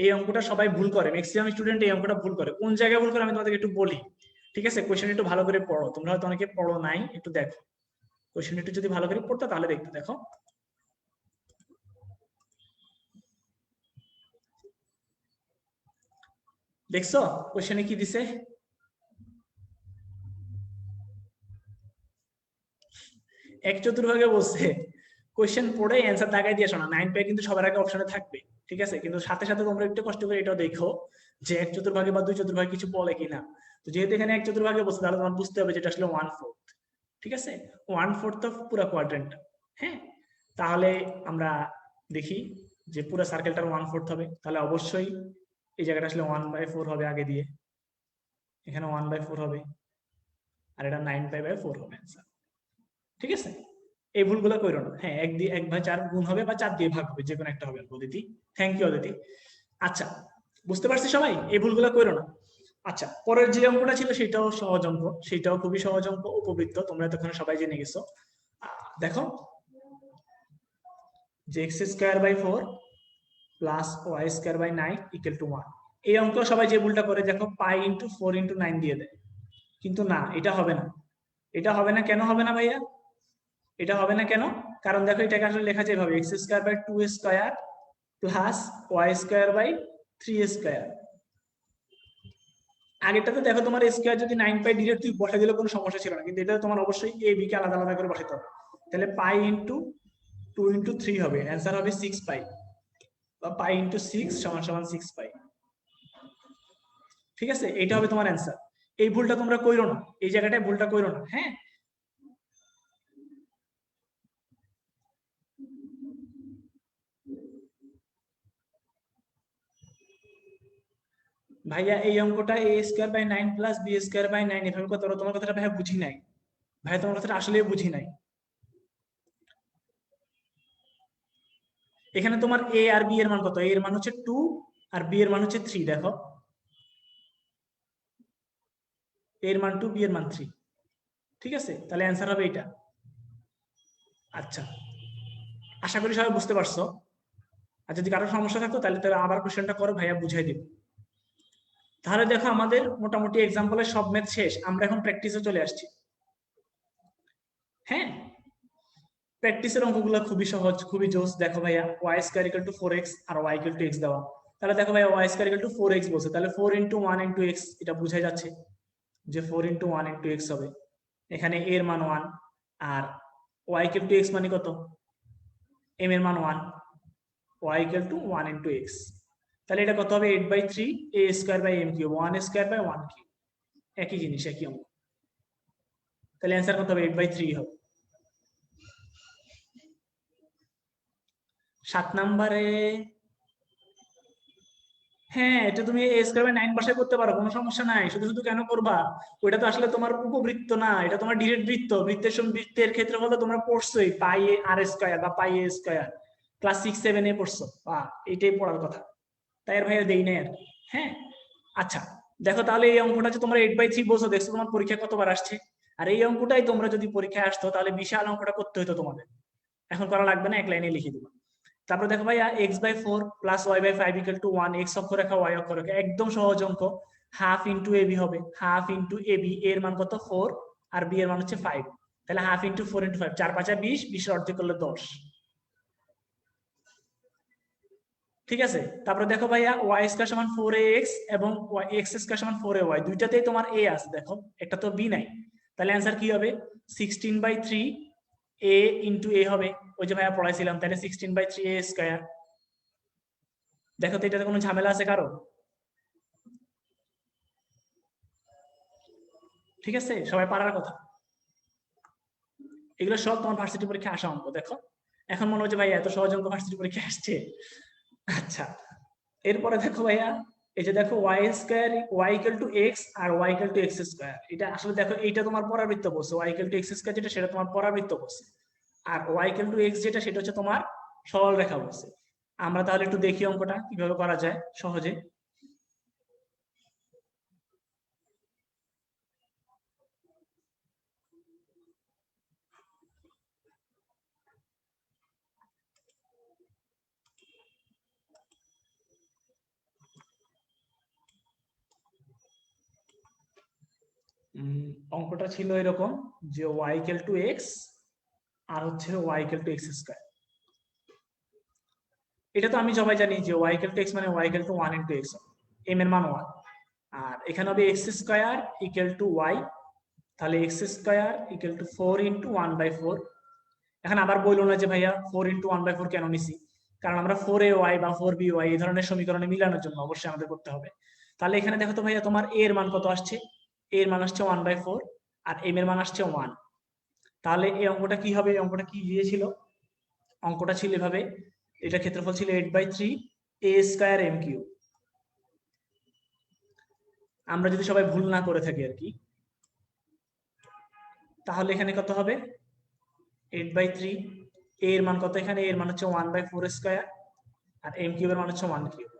এই অঙ্কটা সবাই ভুল করে, ম্যাক্সিমাম স্টুডেন্ট এই অঙ্কটা ভুল করে। কোন জায়গায় ভুল করে আমি তোমাদেরকে একটু বলি, ঠিক আছে। কোশ্চেন একটু ভালো করে পড়ো, তোমরা হয়তো অনেকে পড়ো নাই, একটু দেখো কোশ্চেন একটু যদি ভালো করে পড়তো তাহলে দেখতে, দেখো দেখছো কোশ্চেনে কি দিছে, এক চতুর্ভাগে বলছে। কোশ্চেন পড়ে অ্যান্সার দাগাই দিয়ে শোনা, 9 পাই কিন্তু সবার আগে অপশনে থাকবে, ঠিক আছে। কিন্তু সাথে সাথে তোমরা একটু কষ্ট করে এটাও দেখো যে 1/4 বা 2/4 কিছু বলে কিনা। তো যেহেতু এখানে 1/4 বলছে, তাহলে তোমার বুঝতে হবে যেটা আসলে 1/4, ঠিক আছে, 1/4 অফ পুরো কোয়াড্রেন্ট। হ্যাঁ, তাহলে আমরা দেখি যে পুরো সার্কেলটার 1/4 হবে, তাহলে অবশ্যই এই জায়গাটা আসলে 1/4 হবে আগে দিয়ে, এখানে 1/4 হবে, আর এটা 9π/4 হবে অ্যান্সার, ঠিক আছে। এই ভুলগুলো করো না। হ্যাঁ, 1/4 গুণ হবে বা 4 দিয়ে ভাগ হবে, যে কোনো একটা হবে অদিতি। Thank you Aditi. আচ্ছা, বুঝতে পারছি সবাই, এই ভুলগুলো করো না। আচ্ছা, পরের যে অঙ্কটা ছিল সেটাও সহজ অঙ্ক, সেটাও খুবই সহজ অঙ্ক, উপবৃত্ত, তোমরা তখন সবাই জেনে গেছো। দেখো যে x square by 4 plus y square by 9 equal to 1। এই অঙ্ক সবাই যে ভুলটা করে, দেখো পাই ইন্টু 4 × 9 দিয়ে দেয়, কিন্তু না, এটা হবে না। এটা হবে না, কেন হবে না ভাইয়া, এটা হবে না কেন, কারণ দেখো এটাকে আসলে লেখা যায় এভাবে, x square by 2 square plus y square by 3 square. আগেরটাতে দেখো তোমার স্কোয়ার যদি 9 পাই ডিরেক্ট তুই বসাই দিলে কোনো সমস্যা ছিল না, কিন্তু এটা তোমার অবশ্যই এ বি কে আলাদা আলাদা করে বসাতে হবে। তাহলে পাই ইন্টু 2 ইন্টু 3 হবে, অ্যান্সার হবে 6 পাই, বা পাই ইন্টু 6 সমান সমান 6 পাই। ঠিক আছে, এটা হবে তোমার অ্যান্সার। এই ভুলটা তোমরা কইরো না, এই জায়গাটায় ভুলটা কইরো না। হ্যাঁ, ভাইয়া এই অঙ্কটা a square by 9 plus b square by 9 এভাবে কত, তোমার কথাটা ভাইয়া বুঝি নাই, ভাইয়া তোমার কথাটা আসলেই বুঝি নাই। এখানে তোমার এ আর বি এর মান কত? এ এর মান হচ্ছে 2 আর বি এর মান হচ্ছে 3। দেখো এ এর মান 2, বি এর মান 3। ঠিক আছে, তাহলে অ্যান্সার হবে এটা। আচ্ছা, আশা করি সবাই বুঝতে পারছো। আর যদি কারো সমস্যা থাকতো তাহলে তাহলে আবার কোশ্চেনটা করো, ভাইয়া বুঝাই দিব। তাহলে দেখো আমাদের মোটামুটি এক্সাম্পলের সব ম্যাথ শেষ, আমরা এখন প্র্যাকটিসে চলে আসছি। হ্যাঁ, প্র্যাকটিসের অঙ্কগুলো খুবই সহজ, খুবই জোস। দেখো ভাইয়া y square equal to 4x আর ওয়াই ইকুয়াল টু x দেওয়া। তাহলে দেখো ভাইয়া y square equal to 4x বলছে, তাহলে 4 ইন্টু 1 ইন্টু x, এটা বুঝাই যাচ্ছে যে 4 ইন্টু 1 ইন্টু x হবে। এখানে a এর মান 1 আর y ইকুয়াল টু x মানে কত? m এর মান 1, y equal to 1 into x। তাহলে এটা কত হবে? 8/3 a square by m cube, 1 square by 1 cube, একই জিনিস, একই অঙ্ক। তাহলে অ্যান্সার কত হবে? 8/3 হবে। 7 নম্বরে, হ্যাঁ এটা তুমি এ স্কয়ার বাই 9 বাসায় করতে পারো, কোনো সমস্যা নাই। শুধু শুধু কেন করবা? ওইটা তো আসলে তোমার উপবৃত্ত না, এটা তোমার ডিরেক্ট বৃত্ত। বৃত্তের বৃত্তের ক্ষেত্রে বলতে তোমরা পড়ছোই পাই এ আর স্কয়ার বা পাই এ স্কয়ার, ক্লাস 6-7 এ পড়ছো, এটাই পড়ার কথা। তাই আর ভাইয়া দেই নাই আর। হ্যাঁ, আচ্ছা দেখো তাহলে এই অঙ্কটা যে তোমরা 8/3 বলছো, দেখছো তোমার পরীক্ষা কতবার আসছে? আর এই অঙ্কটাই তোমরা যদি পরীক্ষায় আসতো তাহলে বিশাল অঙ্কটা করতে হতো তোমাদের। এখন করা লাগবে না, এক লাইনে লিখে দিবা। তারপর দেখো ভাইয়া x/4 plus y/5 equal to 1, x অক্ষরেখা y অক্ষরেখা, একদম সহজ অঙ্ক। হাফ ইন্টু এবি হবে, হাফ ইন্টু এবি, এর মান কত? 4 আর বি এর মান হচ্ছে 5। তাহলে হাফ ইন্টু 4 ইন্টু 5, 4 5 20, 20 এর অর্ধেক করলে 10। ঠিক আছে, তারপরে দেখো ভাইয়া ওয়াই স্কয়ার সমান 4ax এবং এক্স স্কয়ার সমান 4ay, দুইটাতেই তোমার a আছে, দেখো একটা তো b নাই। তাহলে অ্যান্সার কি হবে? 16/3 a ইন্টু a হবে, ওই যে ভাইয়া পড়াইছিলাম। তাহলে 16/3 a স্কয়ার। দেখো তো এটাতে কোনো ঝামেলা আছে কারো? ঠিক আছে, সবাই পারার কথা। এগুলো সব তোমার ভার্সিটি পরীক্ষা আসা অঙ্ক। দেখো এখন মনে হচ্ছে ভাইয়া এত সহজ অঙ্ক ভার্সিটি পরীক্ষা আসছে। আচ্ছা, এরপরে দেখো ভাইয়া, এই যে দেখো y square, y equal to x আর y equal to x square, এটা আসলে দেখো এইটা তোমার পরাবৃত্ত বলছে। Y equal to x square যেটা, সেটা তোমার পরাবৃত্ত বলছে। আর ওয়াই ইকুয়াল টু এক্স যেটা, সেটা হচ্ছে তোমার সরল রেখা বলছে। আমরা তাহলে একটু দেখি অঙ্কটা কিভাবে করা যায় সহজে। অঙ্কটা ছিল এরকম যে ওয়াই ইকুয়াল টু এক্স আর হচ্ছে y equal to x square. এটা তো আমি সবাই জানি যে ওয়াই ইকুয়াল টু এক্স মানে y equal to 1 into x, m এর মান 1। আর এখানে হবে x square equal to y, তাহলে x square equal to 4 into 1/4। এখন আবার বললো না যে ভাইয়া 4 ইনটু 1/4 কেন নিছি, কারণ আমরা 4a_y বা 4b_y এই ধরনের সমীকরণে মিলানোর জন্য অবশ্যই আমাদের করতে হবে। তাহলে এখানে দেখো তো ভাইয়া তোমার a এর মান কত আসছে? a এর মান আসছে 1/4 আর m এর মান আসছে 1। তাহলে এই অঙ্কটা কি হবে? এই অঙ্কটা কি দিয়েছিল? অঙ্কটা ছিল এভাবে, এটা ক্ষেত্রফল ছিল 8/3 a স্কয়ার m কিউব। আমরা যদি সবাই ভুল না করে থাকি আর কি, তাহলে এখানে কত হবে? 8/3, a এর মান কত? এখানে a এর মান হচ্ছে 1/4 স্কয়ার আর m কিউবের মান হচ্ছে 1 কিউব।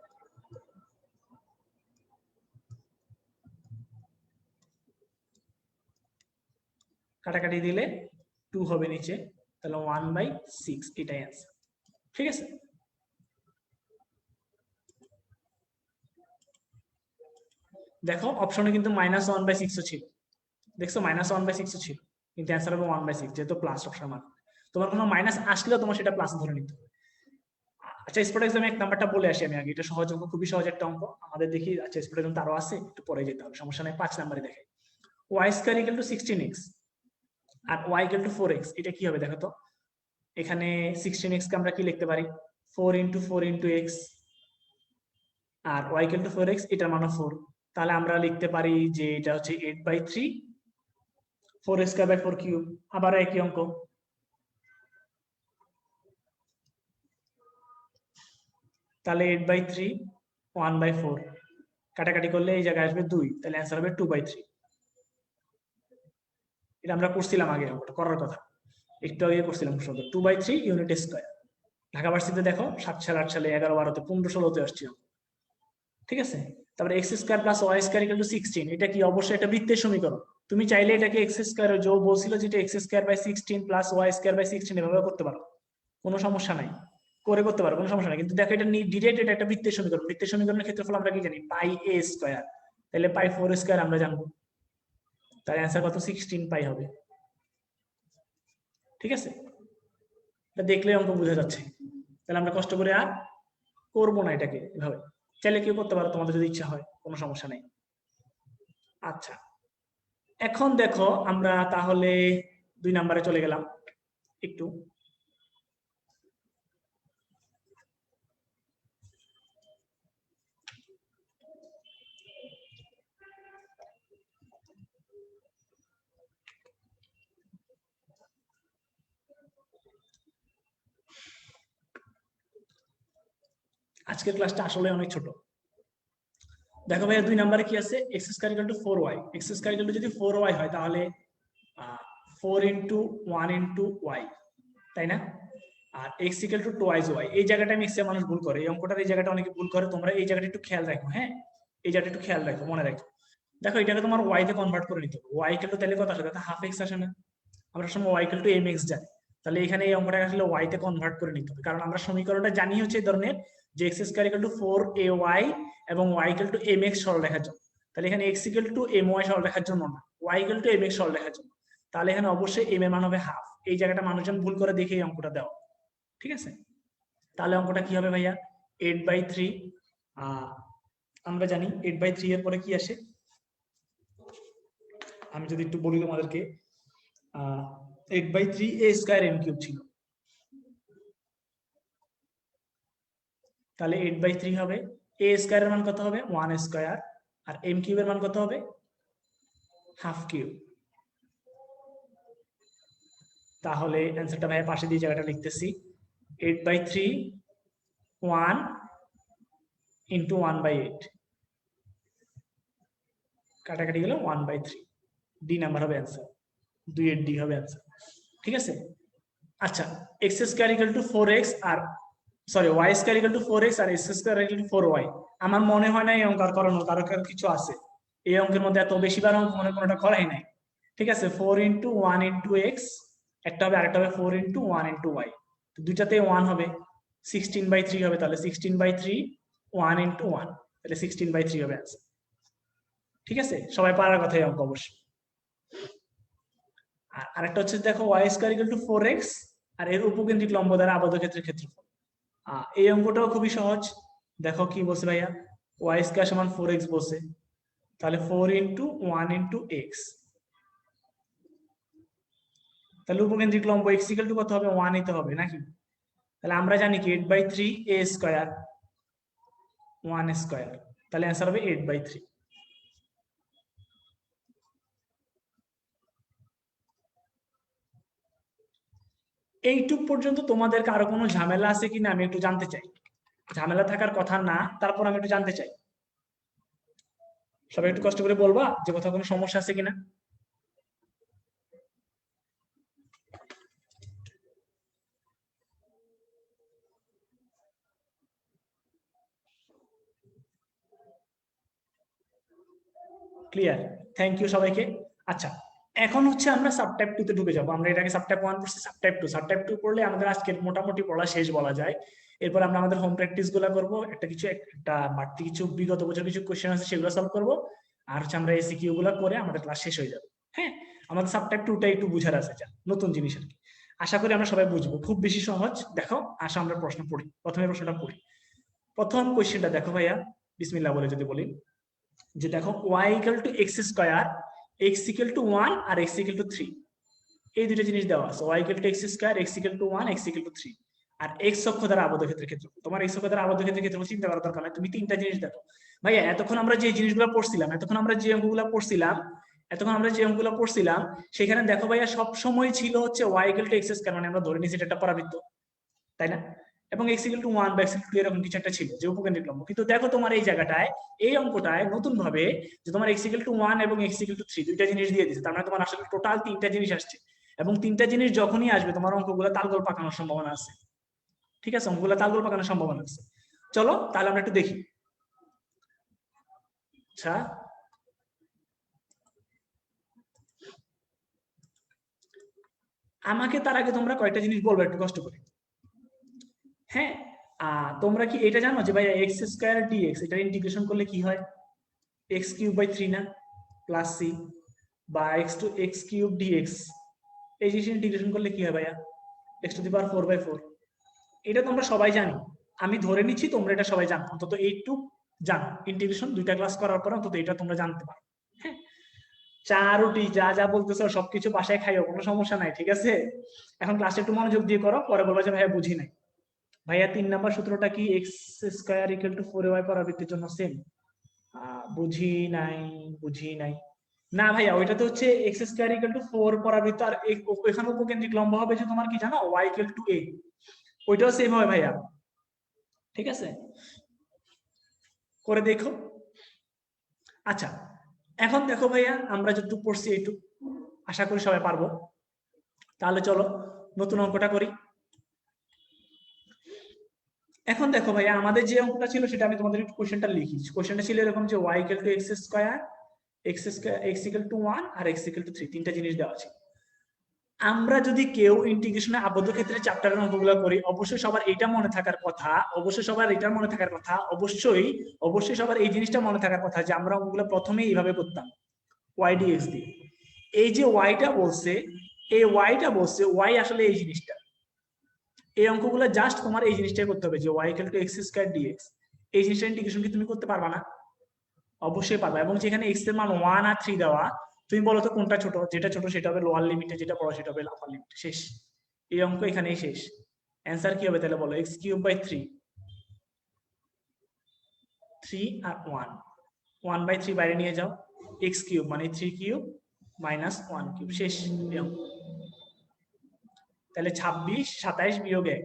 কাটাকাটি দিলে 2 হবে নিচে, তাহলে 1/6, এটাই অ্যান্সার। ঠিক আছে, দেখো অপশনে কিন্তু -1/6 ছিল, দেখছো -1/6 ছিল, কিন্তু অ্যান্সার হবে 1/6 যেহেতু প্লাস অপশন মান। তোমার কোনো মাইনাস আসলেও তোমার সেটা প্লাস ধরে নিতে হবে। আচ্ছা স্পট এক্সামে এক নাম্বারটা বলে আসি আমি আগে, এটা সহজ অঙ্ক, খুবই সহজ একটা অঙ্ক আমাদের দেখি। আচ্ছা স্পট এক্সাম আরো আছে, একটু পরে যেতে হবে, সমস্যা নেই। 5 নম্বরে দেখে y square equal to 16x আর ওয়াই ইকুয়াল টু 4x, এটা কি হবে দেখো তো। এখানে 16x কে আমরা কি লিখতে পারি, 4 ইন্টু 4 ইন্টু এক্স, আর ওয়াই ইকুয়াল টু 4x, এটার মান 4। তাহলে আমরা লিখতে পারি যে এটা হচ্ছে 8/3 4 স্কয়ার বাই 4 কিউব। আবার একই অঙ্ক, তাহলে 8/3 1/4, কাটাকাটি করলে এই জায়গায় আসবে 2, তাহলে অ্যান্সার হবে 2/3। এটা আমরা করছিলাম আগে, অঙ্কটা করার কথা একটু আগে করছিলাম, 2/3 ইউনিট স্কয়ার। ঢাকা ভার্সিটিতে দেখো 7 সাল 8 সালে 11 12তে 15 16তে আসছে, ঠিক আছে। তারপরে x square plus y square equal to 16, এটা কি অবশ্যই একটা বৃত্তের সমীকরণ। তুমি চাইলে এটাকে এক্স স্কয়ার, যে বলছিল যেটা x square by 16 plus y square by 16 এভাবে করতে পারো, কোনো সমস্যা নাই, করতে পারো, কোনো সমস্যা নাই। কিন্তু দেখো এটা ডিরেক্ট, এটা একটা বৃত্তের সমীকরণ। বৃত্তের সমীকরণের ক্ষেত্রফল আমরা কি জানি, পাই এ স্কয়ার, তাহলে পাই 4 স্কয়ার আমরা জানবো, তার অ্যান্সার কত 16 পাই হবে, ঠিক আছে। এটা দেখলে অঙ্ক বোঝা যাচ্ছে, তাহলে আমরা কষ্ট করে আর করবো না এটাকে এভাবে। চাইলে কেউ করতে পারো তোমাদের যদি ইচ্ছা হয়, কোনো সমস্যা নেই। আচ্ছা এখন দেখো আমরা তাহলে 2 নম্বরে চলে গেলাম একটু। আজকের ক্লাসটা আসলে অনেক ছোট। দেখো ভাইয়া 2 নম্বরে কি আছে, x square equal to 4y। X square equal to যদি 4y হয় তাহলে 4 ইন্টু 1 ইন্টু ওয়াই, তাই না। আর x equal to twice y, এই জায়গাটা মিক্সে মানুষ ভুল করে, এই অঙ্কটার এই জায়গাটা অনেকে ভুল করে, তোমরা এই জায়গাটা একটু খেয়াল রাখো, হ্যাঁ এই জায়গাটা একটু খেয়াল রাখো, মনে রাখো। দেখো এটাকে তোমার ওয়াই তে কনভার্ট করে নিতে হবে, ওয়াই ইকুয়াল টু তাহলে কত আসে, তাতে হাফ এক্স আসে না। আমরা সময় y equal to m x জানি, তাহলে এখানে এই অঙ্কটাকে আসলে ওয়াই তে কনভার্ট করে নিতে হবে, কারণ আমরা সমীকরণটা জানি হচ্ছে এই ধরনের যে x square equal to 4ay এবং y equal to m x সরলরেখার জন্য। তাহলে এখানে x equal to m y সরলরেখার জন্য না, y equal to m x সরলরেখার জন্য। তাহলে এখানে অবশ্যই এম এর মান হবে হাফ, এই জায়গাটা মানুষজন ভুল করে দেখে এই অঙ্কটা দেওয়া, ঠিক আছে। তাহলে অঙ্কটা কি হবে ভাইয়া, 8/3, আমরা জানি 8/3 এর পরে কি আসে, আমি যদি একটু বলি তোমাদেরকে, 8/3 এ স্কয়ার এম কিউব ছিল, তাহলে 8/3 হবে, এ স্কয়ারের মান কত হবে 1 স্কয়ার, আর এম কিউবের মান কত হবে হাফ কিউব। তাহলে অ্যান্সারটা ভাই পাশে দিয়ে জায়গাটা লিখতেছি, 8/3 1 ইন্টু 1/8, কাটাকাটি গেল 1/3, ডি নাম্বার হবে অ্যান্সার, 2 এর ডি হবে অ্যান্সার, ঠিক আছে। আচ্ছা x square equal to 4x আর sorry y square equal to 4x আর x square equal to 4y, আমার মনে হয় না এই অঙ্ক আর করানো কারো কিছু আছে, এই অঙ্কের মধ্যে এত বেশিবার অঙ্ক মনে কোনোটা করাই নাই, ঠিক আছে। 4 ইন্টু 1 ইন্টু এক্স একটা হবে, আরেকটা হবে 4 ইন্টু 1 ইন্টু ওয়াই, দুইটাতে 1 হবে, 16/3 হবে, তাহলে 16/3 1 ইন্টু 1, তাহলে 16/3 হবে অ্যান্সার, ঠিক আছে। সবাই পারার কথা এই অঙ্ক অবশ্যই। আর আরেকটা হচ্ছে দেখো y square equal to 4x আর এর উপকেন্দ্রিক লম্ব দ্বারা আবদ্ধ ক্ষেত্রের ক্ষেত্রফল, এই অঙ্কটাও খুবই সহজ। দেখো কি বলছে ভাইয়া, ওয়াই স্কয়ার সমান 4x বলছে, তাহলে 4 ইন্টু 1 ইন্টু এক্স, তাহলে উপকেন্দ্রিক লম্ব x ইকুয়াল টু কত হবে 1 নিতে হবে নাকি। তাহলে আমরা জানি কি 8/3 a স্কয়ার 1 স্কয়ার, তাহলে অ্যান্সার হবে 8/3। এইটুক পর্যন্ত তোমাদের কারো কোনো ঝামেলা আছে কিনা আমি একটু জানতে চাই, ঝামেলা থাকার কথা না, তারপর আমি একটু জানতে চাই, সবাই একটু কষ্ট করে বলবা যে কোথাও কোনো সমস্যা আছে কিনা। ক্লিয়ার, থ্যাংক ইউ সবাইকে। আচ্ছা এখন হচ্ছে আমরা সাবটাইপ 2 তে ঢুকে যাবো, আমরা এটাকে সাবটাইপ 1 পড়ছি, সাবটাইপ 2 পড়লে আমাদের আজকের মোটামুটি পড়া শেষ বলা যায়। এরপর আমরা আমাদের হোম প্র্যাকটিস গুলা করবো, একটা বাড়তি কিছু বিগত বছর কিছু কোশ্চেন আছে সেগুলো সলভ করবো, আর হচ্ছে আমরা এসিকিউ গুলা করে আমাদের ক্লাস শেষ হয়ে যাবে। হ্যাঁ আমাদের সাবটাইপ 2টা একটু বুঝার আছে, যা নতুন জিনিস আর কি। আশা করি আমরা সবাই বুঝবো, খুব বেশি সহজ। দেখো আসা আমরা প্রশ্ন পড়ি, প্রথমে প্রশ্নটা পড়ি। প্রথম কোয়েশ্চেনটা দেখো ভাইয়া, বিসমিল্লাহ বলে যদি বলি, যে দেখো y = x স্কয়ার, x = 1 আর x = 3, এই দুটো জিনিস দেওয়া আছে। y = x square, x = 1, x = 3, আর x অক্ষ দ্বারা আবদ্ধ ক্ষেত্রের ক্ষেত্রফল। তোমার x অক্ষ দ্বারা আবদ্ধ ক্ষেত্রের ক্ষেত্রফল চিন্তা করার দরকার নাই, তুমি তিনটা জিনিস দেখো। ভাইয়া এতক্ষণ আমরা যে জিনিসগুলো পড়ছিলাম, এতক্ষণ আমরা যে অঙ্কগুলো পড়ছিলাম, সেখানে দেখো ভাইয়া সব সময় ছিল হচ্ছে y = x স্কয়ার, মানে আমরা ধরে নিয়েছি এটা একটা পরাবৃত্ত, তাই না? এবং x = 1 বা x = 2 এরকম কিছু একটা ছিল যে উপকেন্দ্রিক লম্ব। কিন্তু দেখো তোমার এই জায়গাটায়, এই অঙ্কটায় নতুন ভাবে যে তোমার x = 1 এবং x = 3 দুইটা জিনিস দিয়ে দিয়েছে, তার মানে তোমার আসলে টোটাল তিনটা জিনিস আসছে। এবং তিনটা জিনিস যখনই আসবে তোমার অঙ্কগুলো তালগোল পাকানোর সম্ভাবনা আছে। ঠিক আছে, অঙ্কগুলো তালগোল পাকানোর সম্ভাবনা আছে। চলো তাহলে আমরা একটু দেখি। আচ্ছা, আমাকে তার আগে তোমরা কয়েকটা জিনিস বলবে একটু কষ্ট করে। হ্যাঁ, তোমরা কি এটা জানো যে ভাইয়া x² dx এটা ইন্টিগ্রেশন করলে কি হয়? x³/3 না, প্লাস c, বা x³ dx এই জিনিস ইন্টিগ্রেশন করলে কি হয় ভাইয়া? x⁴/4। এটা তোমরা সবাই জানো, আমি ধরে নিচ্ছি তোমরা এটা সবাই জানো, অন্তত এইটুক জানো। ইন্টিগ্রেশন 2টা ক্লাস করার পর অন্তত এটা তোমরা জানতে পারো। হ্যাঁ, চা রুটি যা যা বলতেছো সবকিছু বাসায় খাইও, কোনো সমস্যা নাই, ঠিক আছে? এখন ক্লাসে একটু মনোযোগ দিয়ে করো, পরে বলবো যে ভাইয়া বুঝি নাই। ভাইয়া 3 নাম্বার সূত্রটা কি? x² = 4y পরাবৃত্তির জন্য সেম। বুঝি নাই না ভাইয়া, ওইটাতে হচ্ছে x² = 4 পরাবৃত্ত, আর ওখানে উপকেন্দ্রিক লম্ব হবে যে তোমার কি জানো, y = a, ওইটাও সেম হবে ভাইয়া। ঠিক আছে, করে দেখো। আচ্ছা, এখন দেখো ভাইয়া আমরা যতটুকু পড়ছি এইটুকু আশা করি সবাই পারবো। তাহলে চলো নতুন অঙ্কটা করি। এখন দেখো ভাইয়া আমাদের যে অঙ্কটা ছিল সেটা আমি তোমাদের একটু কোশ্চেনটা লিখি। কোশ্চেনটা ছিল এরকম যে y = x², x = 1 আর x = 3, তিনটা জিনিস দেওয়া আছে। আমরা যদি কেউ ইন্টিগ্রেশনে আবদ্ধ ক্ষেত্রে চ্যাপ্টারের অঙ্কগুলো করি, অবশ্যই সবার এটা মনে থাকার কথা, অবশ্যই সবার এই জিনিসটা মনে থাকার কথা যে আমরা অঙ্কগুলো প্রথমেই এইভাবে করতাম, y dx দিয়ে। এই যে y আসলে এই জিনিসটা, এই অঙ্কগুলো জাস্ট তোমার এই জিনিসটাই করতে হবে যে y = x² dx। এই জিনিসটা ইন্টিগ্রেশন কি তুমি করতে পারবা না? অবশ্যই পারবা। এবং যেখানে x এর মান 1 আর 3 দেওয়া, তুমি বলো তো কোনটা ছোট? যেটা ছোট সেটা হবে লোয়ার লিমিটে, যেটা বড় সেটা হবে আপার লিমিটে। শেষ, এই অঙ্ক এখানেই শেষ। অ্যান্সার কি হবে তাহলে বলো? x³/3, 3 আর 1, 1/3 বাইরে নিয়ে যাও, x³ মানে 3³ - 1³ শেষ। তাহলে 26, 27 বিয়োগ 1,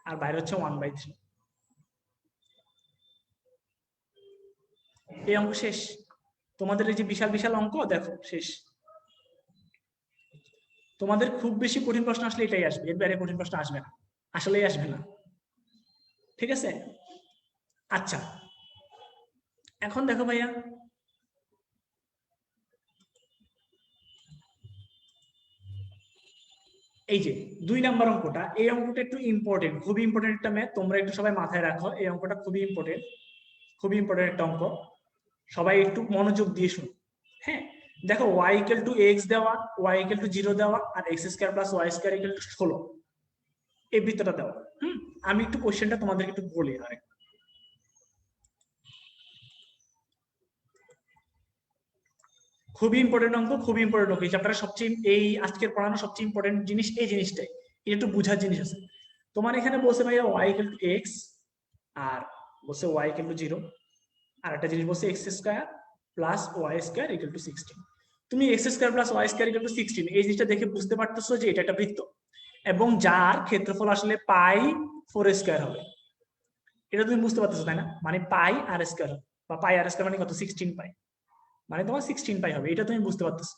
আর বাইরে হচ্ছে 1/3। এই অঙ্ক শেষ। তোমাদের এই যে বিশাল বিশাল অঙ্ক দেখো শেষ। তোমাদের খুব বেশি কঠিন প্রশ্ন আসলে এটাই আসবে, এর বাইরে কঠিন প্রশ্ন আসবে না, আসলেই আসবে না। ঠিক আছে, আচ্ছা এখন দেখো ভাইয়া, এই যে 2 নাম্বার অঙ্কটা, এই অঙ্কটা একটু ইম্পর্টেন্ট, খুবই ইম্পর্টেন্ট একটা ম্যাথ, তোমরা একটু সবাই মাথায় রাখো। এই অঙ্কটা খুবই ইম্পর্টেন্ট একটা অঙ্ক, সবাই একটু মনোযোগ দিয়ে শুনো। হ্যাঁ, দেখো y = x দেওয়া, y = 0 দেওয়া, আর x² + y² = 16, এই বৃত্তটা দেওয়া। আমি একটু কোশ্চেনটা তোমাদেরকে একটু বলি আরেক, খুবই ইম্পর্টেন্ট অঙ্ক, এই চ্যাপ্টারের সবচেয়ে, এই আজকের পড়ানো সবচেয়ে ইম্পর্টেন্ট জিনিস এই জিনিসটাই, এটা একটু বোঝার জিনিস আছে। তোমার এখানে বলছে ভাইয়া y = x, আর বলছে y = 0, আর একটা জিনিস বলছে x² + y² = 16। তুমি x² + y² = 16 এই জিনিসটা দেখে বুঝতে পারতেছো যে এটা একটা বৃত্ত, এবং যার ক্ষেত্রফল আসলে π4² হবে। এটা তুমি বুঝতে পারতেছো তাই না? মানে πr² বা πr² মানে কত? 16 পাই, মানে তোমার 16 পাই হবে। এটা তুমি বুঝতে পারতেছো।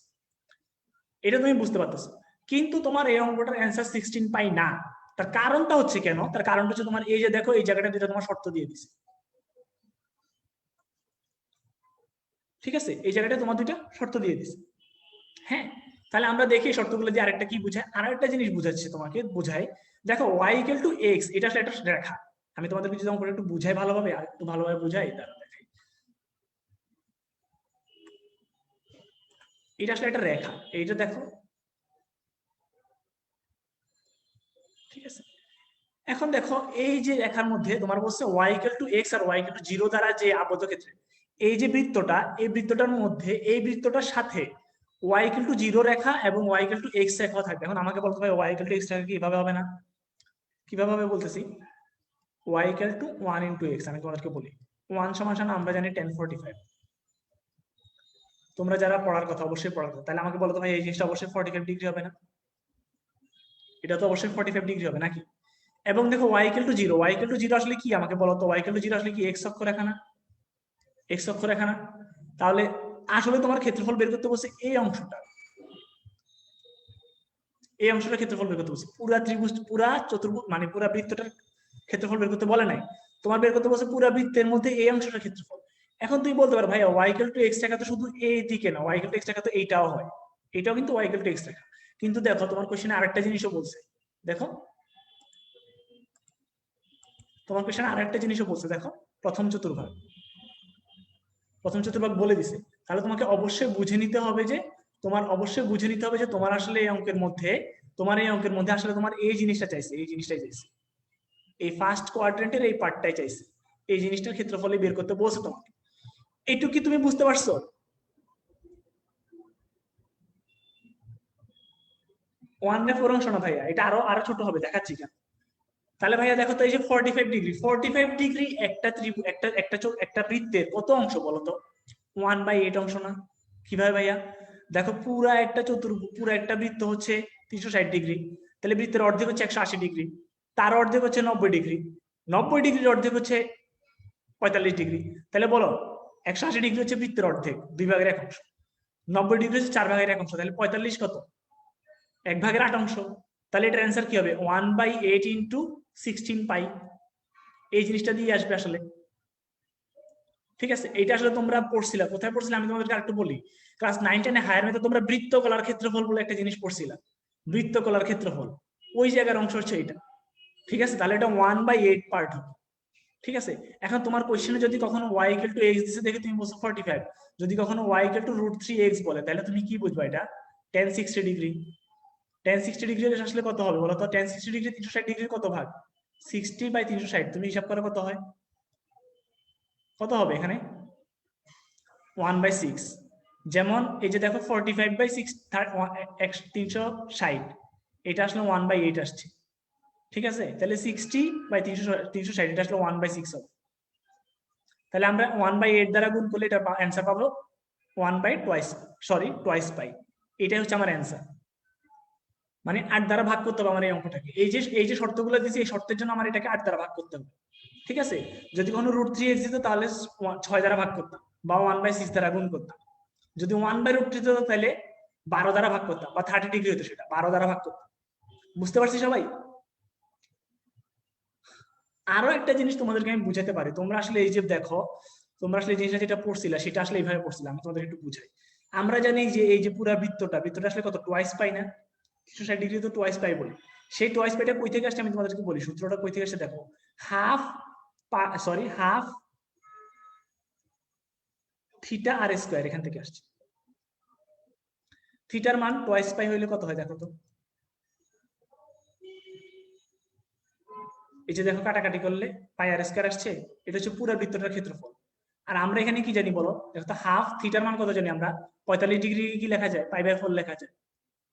কিন্তু তোমার এই অঙ্কটার অ্যান্সার 16 পাই না। তার কারণটা হচ্ছে কেন? তার কারণটা হচ্ছে তোমার এই যে দেখো এই জায়গাটা যেটা তোমার শর্ত দিয়ে দিছে। ঠিক আছে, এই জায়গাটা তোমার দুইটা শর্ত দিয়ে দিছে। হ্যাঁ, তাহলে আমরা দেখি শর্তগুলো দিয়ে আরেকটা কি বুঝায়। আরেকটা জিনিস বুঝাচ্ছি তোমাকে, বোঝাই। দেখো y = x, এটা আসলে একটা রেখা। আমি তোমাদেরকে যদি অঙ্কটা একটু বুঝাই ভালোভাবে, আর একটু ভালোভাবে বুঝাই, তাহলে দেখাই। এটা আসলে একটা রেখা, এইটা দেখো, এখন দেখো এই যে রেখার মধ্যে তোমার বলছে y ইকুয়াল টু x আর y ইকুয়াল টু 0 দ্বারা যে আবদ্ধ ক্ষেত্রে এই যে বৃত্তটা, এই বৃত্তটার মধ্যে এই বৃত্তটার সাথে y ইকুয়াল টু 0 রেখা এবং y ইকুয়াল টু x রেখাও থাকবে। এখন আমাকে বলতে হবে y ইকুয়াল টু x রেখা কিভাবে হবে না, কিভাবে হবে বলতেছি। y equal to 1 into x, আমি তোমাদেরকে বলি 1 সমান আমরা জানি 1045। তোমরা যারা পড়ার কথা অবশ্যই পড়ার কথা, তাহলে আমাকে বলো তো ভাই এই জিনিসটা অবশ্যই 45 ডিগ্রি হবে না? এটা তো অবশ্যই 45 ডিগ্রি হবে নাকি? এবং দেখো y equal to 0, y equal to 0 আসলে কি আমাকে বলো তো, y ইকুয়াল টু 0 আসলে কি x অক্ষ রেখা না? x অক্ষ রেখা না? তাহলে আসলে তোমার ক্ষেত্রফল বের করতে বলছে এই অংশটা, এই অংশটার ক্ষেত্রফল বের করতে বলছে। পুরা ত্রিভুজ, পুরা চতুর্ভুজ মানে পুরা বৃত্তটার ক্ষেত্রফল বের করতে বলে নাই, তোমার বের করতে বলছে পুরা বৃত্তের মধ্যে এই অংশটার ক্ষেত্রফল। এখন তুমি বলতে পারো ভাইয়া y ইকুয়াল টু x রেখা তো শুধু এই দিকে না, y ইকুয়াল টু x রেখা তো এইটাও হয়, এটাও কিন্তু y ইকুয়াল টু x রেখা। কিন্তু দেখো তোমার কোশ্চেনে আরেকটা জিনিসও বলছে, দেখো তোমার কোশ্চেনে আরেকটা জিনিসও বলছে, দেখো প্রথম চতুর্ভাগ, প্রথম চতুর্ভাগ বলে দিছে। তাহলে তোমাকে অবশ্যই বুঝে নিতে হবে যে, তোমার অবশ্যই বুঝে নিতে হবে যে তোমার আসলে এই অঙ্কের মধ্যে, তোমার এই অঙ্কের মধ্যে আসলে তোমার এই জিনিসটা চাইছে, এই জিনিসটাই চাইছে, এই ফার্স্ট কোয়াড্রেন্টের এই পার্টটাই চাইছে, এই জিনিসটার ক্ষেত্রফলই বের করতে বলছে তোমাকে। এইটুকু কি তুমি বুঝতে পারছো? ওয়ান বাই ফোর অংশ না ভাইয়া, এটা আরো আরো ছোট হবে, দেখাচ্ছি কেন। তাহলে ভাইয়া দেখো তো এই যে 45 ডিগ্রি, 45 ডিগ্রি একটা একটা একটা একটা বৃত্তের কত অংশ বলো তো? 1/8 অংশ না? কিভাবে ভাইয়া? দেখো পুরা একটা পুরা একটা বৃত্ত হচ্ছে 360 ডিগ্রি, তাহলে বৃত্তের অর্ধেক হচ্ছে 180 ডিগ্রি, তার অর্ধেক হচ্ছে 90 ডিগ্রি, 90 ডিগ্রির অর্ধেক হচ্ছে 45 ডিগ্রি। তাহলে বলো 180 ডিগ্রি হচ্ছে বৃত্তের অর্ধেক, 2/1 অংশ, 90 ডিগ্রি হচ্ছে 4/1 অংশ, তাহলে 45 কত? 1/8 অংশ। তাহলে এটার অ্যান্সার কি হবে? 1/8 ইন্টু 16 পাই, এই জিনিসটা দিয়ে আসবে আসলে। ঠিক আছে, এটা আসলে তোমরা পড়ছিলা, কোথায় পড়ছিলা আমি তোমাদেরকে আরেকটু বলি। ক্লাস 9-10 হায়ার ম্যাথে তোমরা বৃত্তকলার ক্ষেত্রফল বলে একটা জিনিস পড়ছিলা, বৃত্তকলার ক্ষেত্রফল, ওই জায়গার অংশ হচ্ছে এটা। ঠিক আছে, তাহলে এটা 1/8 পার্ট হবে। ঠিক আছে, এখন তোমার কোশ্চেনে যদি কখনো y ইকুয়াল টু x দিছে দেখে তুমি বলছো 45, যদি কখনো y ইকুয়াল টু √3x বলে তাহলে তুমি কি বুঝবা এটা? tan 60 degree. tan 60 ডিগ্রি আসলে কত হবে বলো তো? tan 60 ডিগ্রি 360 ডিগ্রির কত ভাগ? 60/360, তুমি হিসাব করো কত হয়, কত হবে এখানে? 1/6। যেমন এই যে দেখো 45/6 360, এটা আসলে 1/8 আসছে। ঠিক আছে, তাহলে 60/360 এটা আসলে 1/6 হবে। তাহলে আমরা 1/8 দ্বারা গুণ করলে এটা অ্যান্সার পাবো 1/2, সরি টোয়াইস পাই। এটাই হচ্ছে আমার অ্যান্সার, মানে 8 দ্বারা ভাগ করতে হবে আমার এই অঙ্কটাকে। এই যে শর্তগুলো দিয়েছি, এই শর্তের জন্য আমার এটাকে 8 দ্বারা ভাগ করতে হবে। ঠিক আছে, যদি কোনো √3x দিত তাহলে 6 দ্বারা ভাগ করতাম বা 1/6 দ্বারা গুণ করতাম। যদি 1/√3 দিত তাহলে 12 দ্বারা ভাগ করতাম, বা 30 ডিগ্রি হতো সেটা 12 দ্বারা ভাগ করতাম। বুঝতে পারছি সবাই? আরো একটা জিনিস তোমাদেরকে আমি বুঝাতে পারি, তোমরা আসলে এই যে দেখো, তোমরা আসলে এই জিনিসটা যেটা পড়ছিলা সেটা আসলে এইভাবে পড়ছিলাম, আমি তোমাদের একটু বুঝাই। আমরা জানি যে এই যে পুরা বৃত্তটা আসলে কত টোয়াইস পাই না? 360 ডিগ্রি তো টোয়াইস পাই বলি। সেই টোয়াইস পাইটা কই থেকে আসছে আমি তোমাদেরকে বলি, সূত্রটা কই থেকে আসছে দেখো। হাফ হাফ থিটা আর স্কয়ার এখান থেকে আসছে। থিটার মান টোয়াইস পাই হইলে কত হয় দেখো তো। এই যে দেখো কাটাকাটি করলে পাই আর স্কয়ার আসছে, এটা হচ্ছে পুরো বৃত্তটার ক্ষেত্রফল। আর আমরা এখানে কি জানি বলো, দেখো তো হাফ থিটার মান কত জানি আমরা? 45 ডিগ্রি কি লেখা যায়? π/4 লেখা যায়,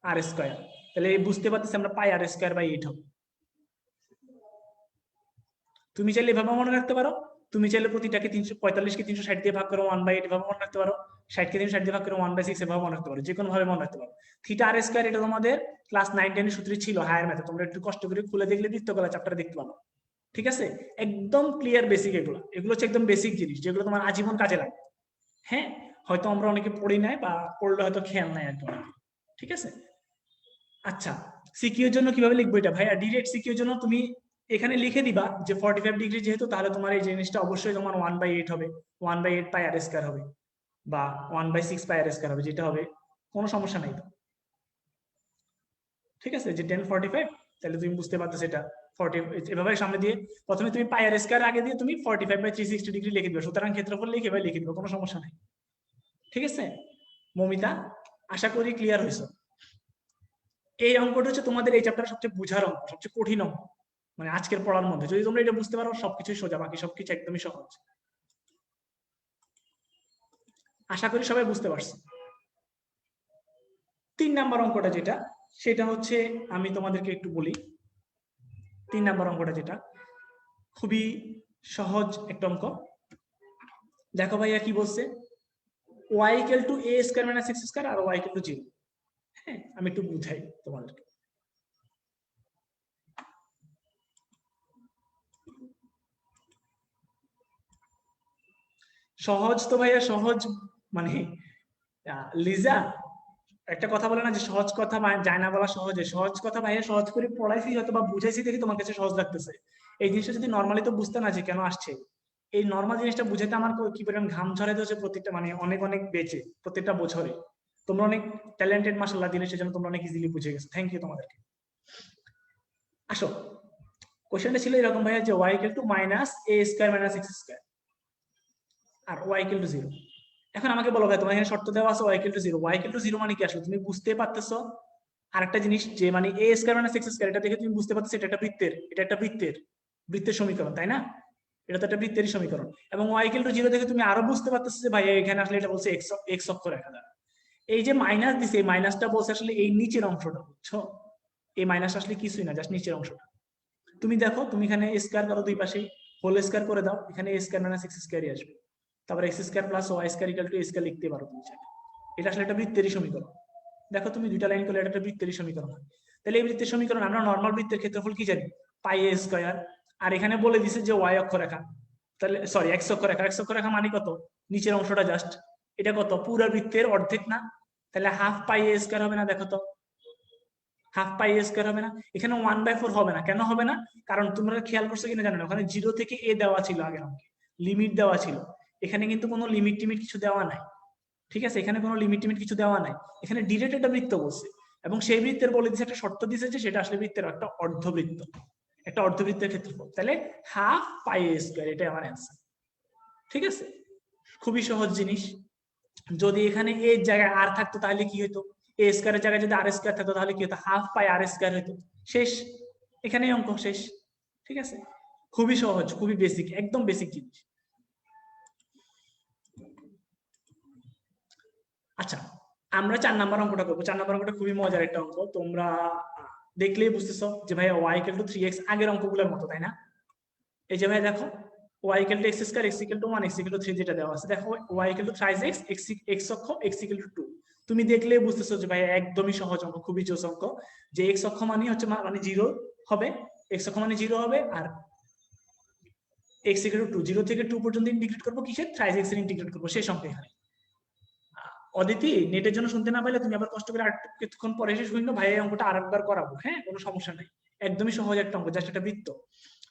আর স্কয়ার। তাহলে বুঝতে পারতেছি আমরা পাই আর স্কয়ার বাই 8 হবে। তুমি চাইলে এভাবে মনে রাখতে পারো, তুমি চাইলে প্রতিটাকে 345 কে 360 দিয়ে ভাগ করে 1/8 এভাবে মনে রাখতে পারো, 60 কে 360 দিয়ে ভাগ করে 1/6 এভাবে মনে রাখতে পারো, যে কোনো ভাবে মনে রাখতে পারো। থিটা আর স্কয়ার এটা তোমাদের ক্লাস 9-10 এর সূত্রে ছিল হায়ার ম্যাথে, তোমরা একটু কষ্ট করে খুলে দেখলে বৃত্তকলা চ্যাপ্টারে দেখতে পাবো। ঠিক আছে, একদম ক্লিয়ার বেসিক, এগুলো এগুলো হচ্ছে একদম বেসিক জিনিস যেগুলো তোমার আজীবন কাজে লাগে। হ্যাঁ, হয়তো আমরা অনেকে পড়ি নাই বা পড়লে হয়তো খেয়াল নাই আর কি। ঠিক আছে, আচ্ছা সিকিউর জন্য কিভাবে লিখবো এটা ভাইয়া? ডিরেক্ট সিকিউর জন্য তুমি এখানে লিখে দিবা যে 45 ডিগ্রি যেহেতু, তাহলে তোমার এই জিনিসটা অবশ্যই তোমার 1/8 হবে, 1/8 পাই আর স্কয়ার হবে, বা 1/6 পাই আর স্কয়ার হবে, যেটা হবে কোনো সমস্যা নাই তো। ঠিক আছে, যে 1045, তাহলে তুমি বুঝতে পারছো সেটা 40 এভাবে সামনে দিয়ে প্রথমে তুমি পাই আর স্কয়ার আগে দিয়ে তুমি 45/360 ডিগ্রি লিখে দিবে, সুতরাং ক্ষেত্রফল লিখে এভাবে লিখে দিবে, কোনো সমস্যা নাই। ঠিক আছে মমিতা, আশা করি ক্লিয়ার হয়েছে। এই অঙ্কটা হচ্ছে তোমাদের এই চ্যাপ্টার সবচেয়ে বুঝার অঙ্ক, সবচেয়ে কঠিন অঙ্ক। মানে আজকের পড়ার মধ্যে যদি তোমরা এটা বুঝতে পারো সবকিছুই সোজা, বাকি সবকিছু একদমই সহজ। আশা করি সবাই বুঝতে পারছো। 3 নাম্বার অঙ্কটা যেটা, সেটা হচ্ছে আমি তোমাদেরকে একটু বলি। 3 নাম্বার অঙ্কটা যেটা খুবই সহজ একটা অঙ্ক। দেখো ভাইয়া কি বলছে, y equal to a square minus x square আর y ইকুয়াল টু 0। হ্যাঁ, আমি একটু বুঝাই তোমাদেরকে। সহজ তো ভাইয়া সহজ, মানে লিজা একটা কথা বলে না যে সহজ কথা যায় না বলা সহজে, সহজ কথা ভাইয়া সহজ করে পড়াইছি হয়তো বা বুঝাইছি দেখি তোমার কাছে সহজ লাগতেছে। এই জিনিসটা যদি নর্মালি তো বুঝতে না যে কেন আসছে, এই নর্মাল জিনিসটা বুঝাইতে আমার কি পরিমাণ ঘাম ঝরাইতে হচ্ছে প্রত্যেকটা, মানে অনেক অনেক বেঁচে প্রত্যেকটা বছরে। তোমরা অনেক ট্যালেন্টেড মাশাআল্লাহ দিলে, সেজন্য তোমরা অনেক ইজিলি বুঝে গেছো, থ্যাংক ইউ তোমাদেরকে। আসো, কোশ্চেনটা ছিল এরকম ভাইয়া যে y equal to minus a square minus x square আর y ইকুয়াল টু 0। এখন আমাকে বলো ভাই, তোমার এখানে শর্ত দেওয়া আছে y equal to 0। y equal to 0 মানে কি আসলে তুমি বুঝতে পারতেছো? আরেকটা জিনিস যে মানে a square minus x square, এটা দেখে তুমি বুঝতে পারতেছো এটা একটা বৃত্তের, এটা একটা বৃত্তের সমীকরণ, তাই না? এটা তো একটা বৃত্তেরই সমীকরণ। এবং y ইকুয়াল টু 0 দেখে তুমি আরো বুঝতে পারতেছো যে ভাই এখানে আসলে এটা বলছে x অক্ষ রেখা দ্বারা। এই যে মাইনাস দিছে, এই মাইনাসটা বলছে আসলে এই নিচের অংশটা, বুঝছো? এই মাইনাস আসলে কিছুই না, জাস্ট নিচের অংশটা। তুমি দেখো, তুমি এখানে স্কয়ার করো, দুই পাশে হোল স্কয়ার করে দাও, এখানে a স্কয়ার মাইনাস x স্কয়ারই আসবে। তারপর x square plus y square equal to a square লিখতে পারো তুমি চাইলে। এটা আসলে একটা বৃত্তেরই সমীকরণ। দেখো তুমি দুইটা লাইন করলে এটা একটা বৃত্তেরই সমীকরণ হয়। তাহলে এই বৃত্তের সমীকরণ আমরা নরমাল বৃত্তের ক্ষেত্রফল কি জানি, পাই a স্কয়ার। আর এখানে বলে দিছে যে y অক্ষরেখা, তাহলে সরি x অক্ষরেখা, x অক্ষরেখা মানে কত, নিচের অংশটা জাস্ট। এটা কত, পুরো বৃত্তের অর্ধেক না? তাহলে হাফ পাই a স্কয়ার হবে না? দেখো তো, হাফ পাই a স্কয়ার হবে না? এখানে 1/4 হবে না, কেন হবে না? কারণ তোমরা খেয়াল করছো কিনা জানো না, ওখানে 0 থেকে a দেওয়া ছিল, আগের অঙ্কে লিমিট দেওয়া ছিল। এখানে কিন্তু কোনো লিমিট টিমিট কিছু দেওয়া নাই, ঠিক আছে? এখানে কোনো লিমিট টিমিট কিছু দেওয়া নাই, এখানে ডিরেক্ট একটা বৃত্ত বলছে। এবং সেই বৃত্তের বলে দিচ্ছে, একটা শর্ত দিছে যে সেটা আসলে বৃত্তের একটা অর্ধবৃত্ত, একটা অর্ধবৃত্তের ক্ষেত্রফল। তাহলে হাফ পাই a স্কয়ার, এটাই আমার অ্যান্সার। ঠিক আছে, খুবই সহজ জিনিস। যদি এখানে a এর জায়গায় আর থাকতো তাহলে কি হতো, a স্কয়ারের জায়গায় যদি আর স্কয়ার থাকতো তাহলে কি হতো, হাফ পাই আর স্কয়ার হতো। শেষ, এখানেই অঙ্ক শেষ। ঠিক আছে, খুবই সহজ, খুবই বেসিক, একদম বেসিক জিনিস। আচ্ছা, আমরা 4 নাম্বার অঙ্কটা করবো। 4 নাম্বার অঙ্কটা খুবই মজার একটা অঙ্ক, তোমরা দেখলেই বুঝতেছো যে ভাই y ইকুয়াল টু 3x, আগের অঙ্কগুলোর মতো, তাই না? এই যে ভাই দেখো, y equal to x square, x equal to 1, x equal to 3 যেটা দেওয়া আছে, দেখো y equal to 3x, x অক্ষ, x ইকুয়াল টু 2। তুমি দেখলেই বুঝতেছো যে ভাই একদমই সহজ অঙ্ক, খুবই জোস অঙ্ক। যে x অক্ষ মানে হচ্ছে মানে 0 হবে, x অক্ষ মানে 0 হবে, আর x ইকুয়াল টু 2, 0 থেকে 2 পর্যন্ত ইন্টিগ্রেট করবো কিসের, 3x এর ইন্টিগ্রেট করবো, সেই সংখ্যা এখানে। অদিতি, নেটের জন্য শুনতে না পাইলে তুমি আবার কষ্ট করে আর কিছুক্ষণ পরে এসে শুনলো, ভাই এই অঙ্কটা আরেকবার করাবো, হ্যাঁ, কোনো সমস্যা নাই। একদমই সহজ একটা অঙ্ক, জাস্ট একটা বৃত্ত।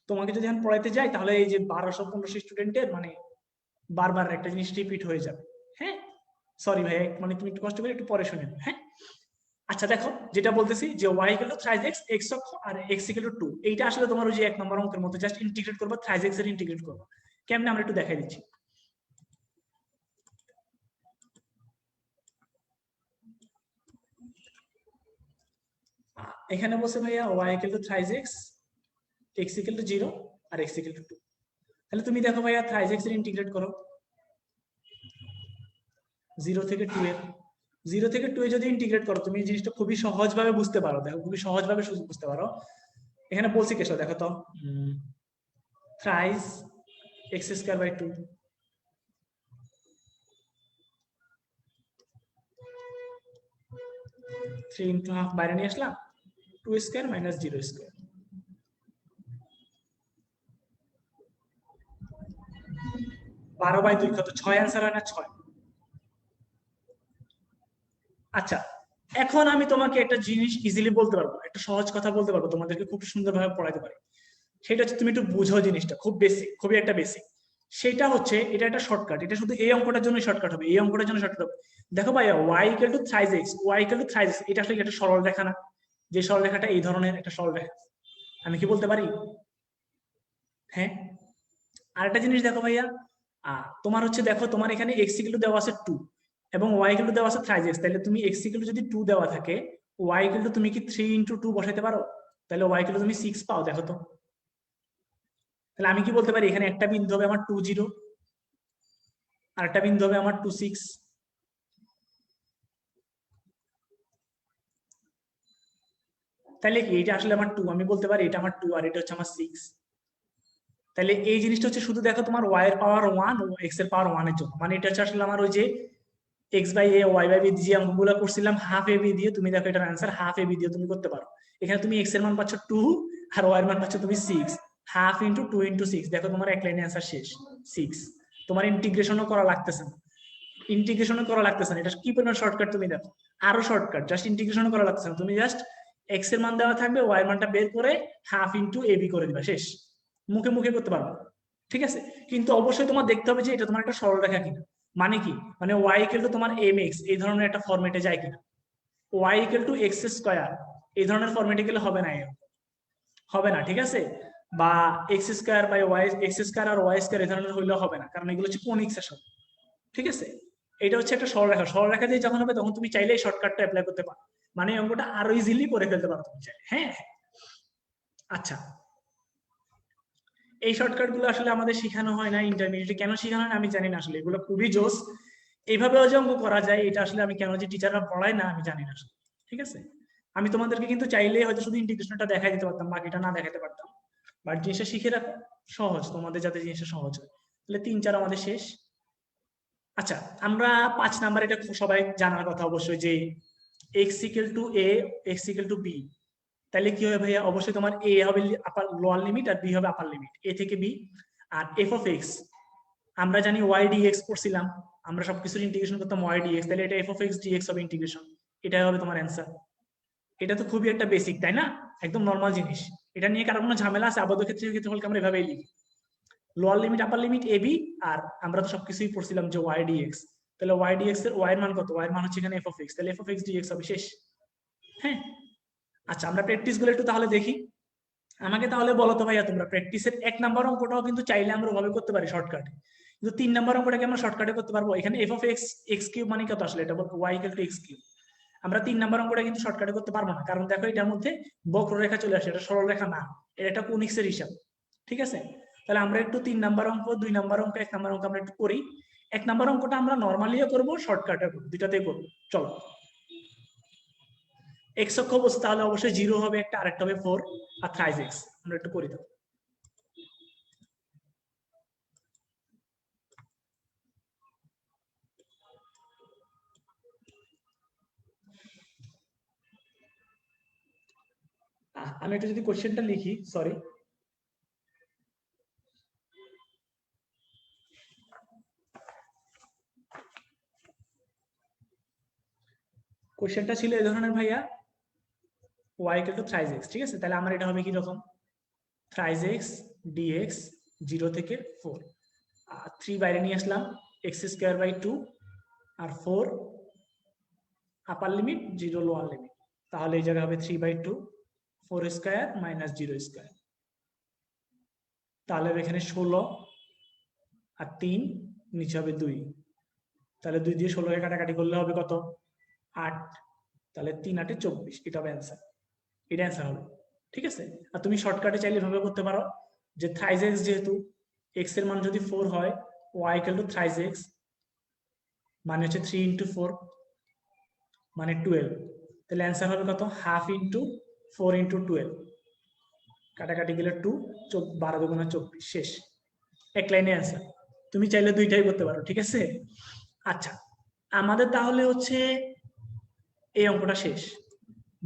তোমাকে যদি আমি পড়াইতে যাই তাহলে এই যে 1200-1500 স্টুডেন্টের মানে বারবার একটা জিনিস রিপিট হয়ে যাবে। হ্যাঁ, সরি ভাই, মানে তুমি একটু কষ্ট করে একটু পরে শুনে, হ্যাঁ? আচ্ছা দেখো, যেটা বলতেছি যে y equal to 3x, x অক্ষ, আর x ইকুয়াল টু 2, এইটা আসলে তোমার ওই যে 1 নম্বর অঙ্কের মতো, জাস্ট ইন্টিগ্রেট করবো, 3x এর ইন্টিগ্রেট করবো। কেমনে আমরা একটু দেখাই দিচ্ছি। এখানে বলছে ভাইয়া y equal to 3x, x equal to 0 আর x ইকুয়াল টু 2। তাহলে তুমি দেখো ভাইয়া 3x এর ইন্টিগ্রেট করো 0 থেকে 2 এর, 0 থেকে 2 এ যদি ইন্টিগ্রেট করো তুমি এই জিনিসটা খুবই সহজভাবে বুঝতে পারো। দেখো খুবই সহজভাবে বুঝতে পারো। এখানে বলছি কেসো, দেখো তো, thrice x square by 2, 3 into half বাইরে নিয়ে আসলাম, 2 স্কয়ার মাইনাস 0 স্কয়ার। বারো বাই 2 কত, 6 অ্যান্সার হয় না? 6। আচ্ছা, এখন আমি তোমাকে একটা জিনিস ইজিলি বলতে পারবো, একটা সহজ কথা বলতে পারবো, তোমাদেরকে খুব সুন্দরভাবে পড়াইতে পারি। সেটা হচ্ছে তুমি একটু বুঝো জিনিসটা, খুব বেসিক, খুবই একটা বেসিক। সেটা হচ্ছে, এটা একটা শর্টকাট, এটা শুধু এই অঙ্কটার জন্য শর্টকাট হবে, এই অঙ্কটার জন্য শর্টকাট হবে। দেখো ভাইয়া y equal to 3x, y equal to 3x, এটা আসলে একটা সরল রেখা না? যে সরল রেখাটা এই ধরনের একটা সরল রেখা, আমি কি বলতে পারি? হ্যাঁ। আর একটা জিনিস দেখো ভাইয়া, তোমার হচ্ছে দেখো, তোমার এখানে x ইকুয়াল টু দেওয়া আছে 2 এবং y ইকুয়াল টু দেওয়া আছে 3x, তাহলে তুমি x ইকুয়াল টু যদি 2 দেওয়া থাকে, y ইকুয়াল টু তুমি কি 3 ইনটু 2 বসাইতে পারো? তাহলে y ইকুয়াল টু তুমি 6 পাও, দেখো তো। তাহলে আমি কি বলতে পারি এখানে একটা বিন্দু হবে আমার 2 0, আর একটা বিন্দু হবে আমার 2 6। তাহলে কি এটা আসলে আমার 2, আমি বলতে পারি এটা আমার 2 আর এটা হচ্ছে আমার 6। তাহলে এই জিনিসটা হচ্ছে শুধু দেখো তোমার y এর পাওয়ার 1 ও x এর পাওয়ার 1 এর জন্য, মানে এটা হচ্ছে আসলে আমার ওই যে x by a y by b যে অঙ্কগুলো করছিলাম হাফ a b দিয়ে, তুমি দেখো এটার অ্যান্সার হাফ a b দিয়ে তুমি করতে পারো। এখানে তুমি x এর মান পাচ্ছ 2 আর y এর মান পাচ্ছ তুমি 6, হাফ ইন্টু 2 ইন্টু 6, দেখো তোমার এক লাইনে অ্যান্সার শেষ 6। তোমার ইন্টিগ্রেশনও করা লাগতেছে না, ইন্টিগ্রেশনও করা লাগতেছে না, এটা কি পরিমাণ শর্টকাট তুমি দেখো, আরো শর্টকাট, জাস্ট ইন্টিগ্রেশনও করা লাগতেছে না, তুমি জাস্ট x এর মান দেওয়া থাকবে, y এর মানটা বের করে হাফ ইন্টু a b করে দিবা, শেষ। মুখে মুখে করতে পারবা, ঠিক আছে। কিন্তু অবশ্যই তোমার দেখতে হবে যে এটা তোমার একটা সরলরেখা কিনা, মানে কি, মানে y ইকুয়াল টু তোমার mx এই ধরনের একটা ফরম্যাটে যায় কিনা, y equal to x square এই ধরনের ফরম্যাটে গেলে হবে না, হবে না, ঠিক আছে। বা x square by y, x square আর y স্কয়ার এই ধরনের হইলেও হবে না, কারণ এগুলো হচ্ছে কোনিক সেকশন, ঠিক আছে। এটা হচ্ছে একটা সরলরেখা, সরলরেখা দিয়ে যখন হবে তখন তুমি চাইলে এই শর্টকাটটা অ্যাপ্লাই করতে পারো, মানে এই অঙ্কটা আরো ইজিলি করে ফেলতে পারো তুমি চাইলে। হ্যাঁ, আচ্ছা, এই শর্টকাট গুলো আসলে আমাদের শেখানো হয় না ইন্টারমিডিয়েটে, কেন শেখানো হয় না আমি জানি না, আসলে এগুলো খুবই জোস, এইভাবেও যে অঙ্ক করা যায় এটা আসলে আমি কেন যে টিচাররা পড়ায় না আমি জানি না আসলে, ঠিক আছে। আমি তোমাদেরকে কিন্তু চাইলে হয়তো শুধু ইন্টিগ্রেশনটা দেখাই দিতে পারতাম, বাকিটা না দেখাতে পারতাম, বাট জিনিসটা শিখে রাখো সহজ, তোমাদের যাতে জিনিসটা সহজ হয়। তাহলে 3 4 আমাদের শেষ। আচ্ছা, আমরা 5 নাম্বার, এটা সবাই জানার কথা অবশ্যই, যে x equal to a, x equal to b, তাহলে কি হবে ভাইয়া, অবশ্যই তোমার a হবে আপার লোয়ার লিমিট আর b হবে আপার লিমিট, a থেকে b। আর f অফ x আমরা জানি y dx করছিলাম, আমরা সবকিছু ইন্টিগ্রেশন করতাম y dx, তাহলে এটা f অফ x dx হবে ইন্টিগ্রেশন, এটাই হবে তোমার অ্যান্সার। এটা তো খুবই একটা বেসিক, তাই না, একদম নর্মাল জিনিস, এটা নিয়ে কারো কোনো ঝামেলা আছে? আবদ্ধ ক্ষেত্রফলকে আমরা এভাবেই লিখি, lower limit upper limit ab, আর আমরা তো সবকিছুই পড়ছিলাম যে y dx, তাহলে y dx এর y এর মান কত, y এর মান হচ্ছে এখানে f অফ x, তাহলে f অফ x dx হবে, শেষ। হ্যাঁ, আচ্ছা আমরা প্র্যাকটিস গুলো একটু তাহলে দেখি। আমাকে তাহলে বলো তো ভাইয়া, তোমরা প্র্যাকটিসের 1 নাম্বার অঙ্কটাও কিন্তু চাইলে আমরা ওভাবে করতে পারি শর্টকাটে, কিন্তু 3 নাম্বার অঙ্কটাকে আমরা শর্টকাটে করতে পারবো। এখানে f of x x cube মানে কত আসলে, এটা বলবো y equal to x cube. আমরা 3 নাম্বার অঙ্কটা কিন্তু শর্টকাটে করতে পারবো না, কারণ দেখো এটার মধ্যে বক্ররেখা চলে আসে, এটা সরল রেখা না, এটা একটা কোনিক্সের হিসাব, ঠিক আছে। তাহলে আমরা একটু 3 নাম্বার অঙ্ক, 2 নাম্বার অঙ্ক, 1 নাম্বার অঙ্ক আমরা একটু করি। 1 নাম্বার অঙ্কটা আমরা নরমালিও করবো, শর্টকাটে করবো, দুটাতেই করবো, চলো। এক্স অক্ষ বস্তু তাহলে অবশ্যই 0 হবে একটা, আরেকটা হবে 4 আর থ্রাইস এক্স, আমরা একটু করি তো। আমি একটু যদি কোশ্চেনটা লিখি, সরি, কোশ্চেনটা ছিল এই ধরনের ভাইয়া, y equal two thrice x, ঠিক আছে। তাহলে আমার এটা হবে কি রকম, থ্রাইস এক্স ডিএক্স 0 থেকে 4, আর 3 বাইরে নিয়ে আসলাম, এক্স স্কোয়ার বাই 2 আর 4 আপার লিমিট 0 লোয়ার লিমিট, তাহলে এই জায়গায় হবে 3 বাই 2, 4 স্কোয়ার মাইনাস 0 স্কোয়ার, তাহলে এখানে 16 আর 3 নিচে হবে 2, তাহলে 2 দিয়ে 16 কাটাকাটি করলে হবে কত, 8, তাহলে 3 8 24, এটা হবে অ্যান্সার, এটা অ্যান্সার হবে, ঠিক আছে। আর তুমি শর্টকাটে চাইলে এভাবে করতে পারো, যে থ্রাইস এক্স যেহেতু এক্স এর মান যদি 4 হয়, y equal two thrice x মানে হচ্ছে 3 ইন্টু 4 মানে 12, তাহলে অ্যান্সার হবে কত, হাফ ইন্টু 4 ইন্টু 12, কাটাকাটি গেলে 2, 12 দুগুণা 24, শেষ, এক লাইনে অ্যান্সার। তুমি চাইলে দুইটাই করতে পারো, ঠিক আছে। আচ্ছা, আমাদের তাহলে হচ্ছে এই অঙ্কটা শেষ।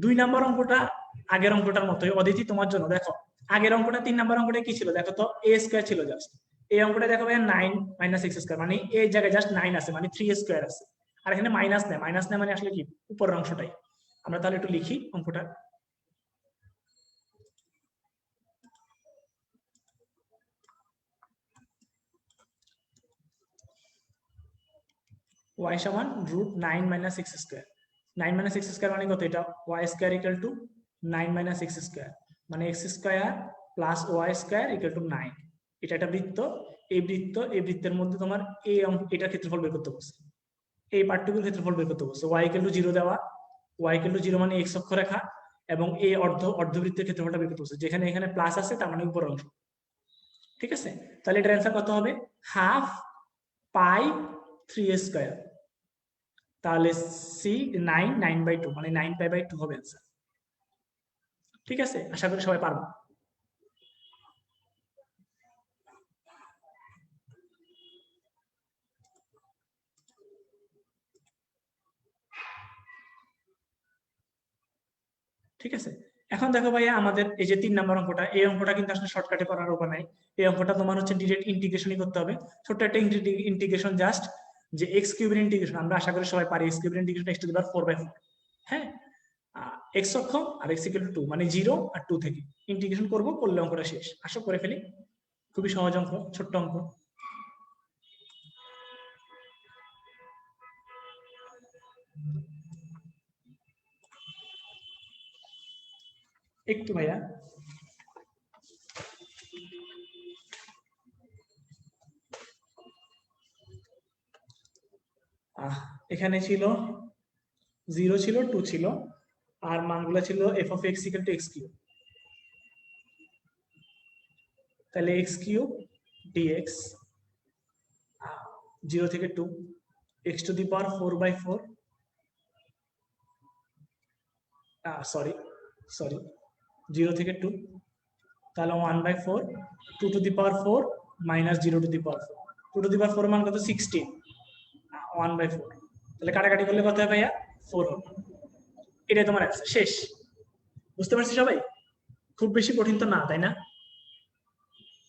2 নাম্বার অঙ্কটা আগের অঙ্কটার মতোই, অদিতি তোমার জন্য দেখো, আগের অঙ্কটা 3 নাম্বার অঙ্কটা কি ছিল দেখো তো, a স্কয়ার ছিল জাস্ট, এই অঙ্কটা দেখো ভাই 9 মাইনাস এক্স স্কয়ার, মানে এই জায়গায় জাস্ট 9 আছে, মানে 3 স্কয়ার আছে, আর এখানে মাইনাস নেই, মাইনাস নেই মানে আসলে কি উপরের অংশটাই। আমরা তাহলে একটু লিখি অঙ্কটা, y সমান root 9 minus x square, 9 minus x square মানে কত, এটা y square equal to 9 minus x square, মানে x square plus y square equal to 9। এটা একটা বৃত্ত, এই বৃত্ত, এই বৃত্তের মধ্যে তোমার এই এটার ক্ষেত্রফল বের করতে বলছে, এই পার্টটুকুর ক্ষেত্রফল বের করতে বলছে, y ইকুয়াল টু 0 দেওয়া, y ইকুয়াল টু 0 মানে x অক্ষ রেখা, এবং এই অর্ধবৃত্তের ক্ষেত্রফলটা বের করতে বলছে, যেখানে এখানে প্লাস আছে তার মানে উপরের অংশ, ঠিক আছে, তাহলে এটার অ্যান্সার কত হবে? হাফ পাই 3a²। তাহলে সি 9/2 মানে 9π/2 হবে অ্যান্সার। ঠিক আছে, আশা করি সবাই পারবো। ঠিক আছে, এখন দেখো ভাইয়া আমাদের এই যে 3 নম্বর অঙ্কটা, এই অঙ্কটা কিন্তু আসলে শর্টকাটে করার উপায় নাই। এই অঙ্কটা তোমার হচ্ছে ডিরেক্ট ইন্টিগ্রেশনই করতে হবে। ছোট্ট একটা ইন্টিগ্রেশন জাস্ট, যে এক্স কিউবের ইন্টিগ্রেশন আমরা আশা করি সবাই পারি। এক্স কিউবের ইন্টিগ্রেশন x⁴/4। হ্যাঁ, এক্স অক্ষ আর x = 2 মানে 0 আর 2 থেকে ইন্টিগ্রেশন করব, করলে অঙ্কটা শেষ। আশা করে ফেলি, খুবই সহজ অঙ্ক, ছোট্ট অঙ্ক। একটু ভাইয়া, এখানে ছিল 0 ছিল, 2 ছিল, আর মানগুলো ছিল f(x) = x3। তাহলে x³ dx 0 থেকে 2 x⁴/4, সরি 0 থেকে 2, তাহলে 1/4 2⁴ - 0⁴ 2⁴ মান কত? 16, 1/4। তাহলে কাটাকাটি করলে কত হয় ভাইয়া? 4 হবে। এটাই তোমার অ্যান্সার, শেষ। বুঝতে পারছি সবাই? খুব বেশি কঠিন তো না, তাই না?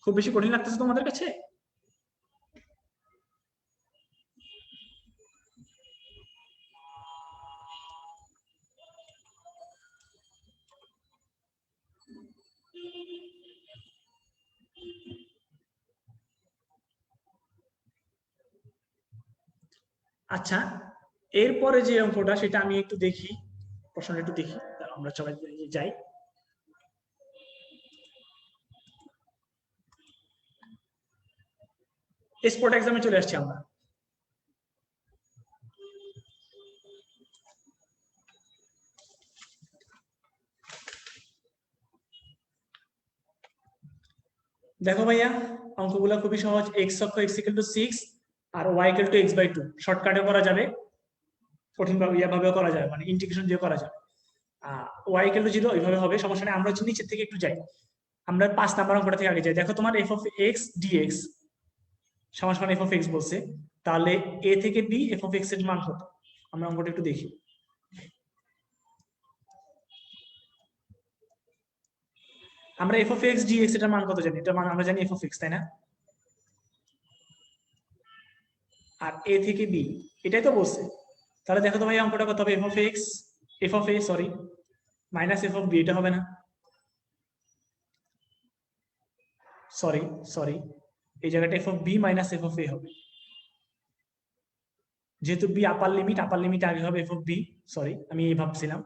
খুব বেশি কঠিন লাগতেছে তোমাদের কাছে? আচ্ছা, এরপরে যে অঙ্কটা সেটা আমি একটু দেখি, প্রশ্নটা একটু দেখি, আমরা সবাই যাই। স্পট এক্সামে চলে আসছি আমরা। দেখো ভাইয়া, অঙ্কগুলো খুবই সহজ। এক্স অক্ষ x = 6 আর y = x/2 শর্টকাটে করা যাবে, কঠিন ভাবে ইয়াভাবেও করা যাবে, মানে ইন্টিগ্রেশন দিয়ে করা যাবে। y = 0 এইভাবে হবে, সমস্যা নেই। আমরা হচ্ছে নিচের থেকে একটু যাই, আমরা 5 নাম্বার অঙ্কটা থেকে আগে যাই। দেখো তোমার f(x) dx সমান f(x) বলছে, তাহলে a থেকে b f(x) এর মান কত? আমরা অঙ্কটা একটু দেখি। আমরা f(x) dx এটার মান কত জানি? এটার মান আমরা জানি f(x), তাই না? আর a থেকে b এটাই তো বলছে। তাহলে দেখো তো ভাই অঙ্কটা কত হবে? f(a) সরি মাইনাস f(b), এটা হবে না? সরি এই জায়গাটা f(b) মাইনাস f(a) হবে, যেহেতু b আপার লিমিট আগে হবে f(b), সরি আমি এই ভাবছিলাম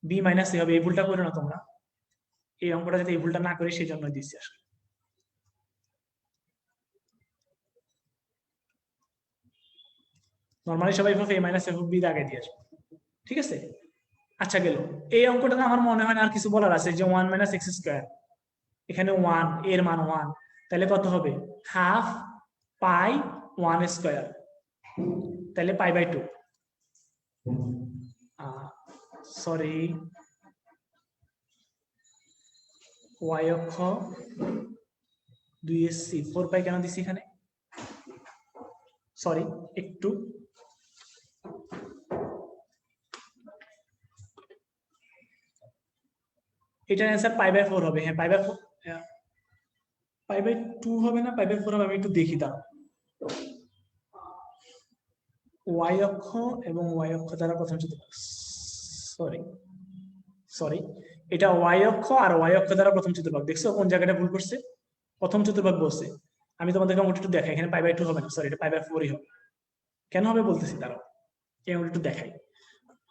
b মাইনাস a হবে। এই ভুলটা করো না তোমরা, এই অঙ্কটা যাতে এই ভুলটা না করি সেই জন্য দিচ্ছি আসলে। নর্মালি সবাই f(a) মাইনাস f(b) আগে দিয়ে আসবে, ঠিক আছে? আচ্ছা গেল। এই অঙ্কটাতে আমার মনে হয় না আর কিছু বলার আছে, যে 1 - x², এখানে 1 এর মান 1, তাহলে কত হবে? হাফ পাই 1², তাহলে π/2। সরি, y অক্ষ 2sc 4π কেন দিছি এখানে? সরি একটু, এটার অ্যান্সার π/4 হবে। হ্যাঁ π/2 হবে না, π/4 হবে। আমি একটু দেখি, দাঁড়াও। y অক্ষ এবং y অক্ষ দ্বারা প্রথম চতুর্ভাগ, সরি এটা y অক্ষ আর y অক্ষ দ্বারা প্রথম চতুর্ভাগ। দেখছো কোন জায়গাটা ভুল করছে? প্রথম চতুর্ভাগ বলছে। আমি তোমাদেরকে অঙ্কটা একটু দেখাই, এখানে π/2 হবে না, সরি এটা π/4ই হবে। কেন হবে বলতেছি, দাঁড়াও এই অঙ্কটা একটু দেখাই।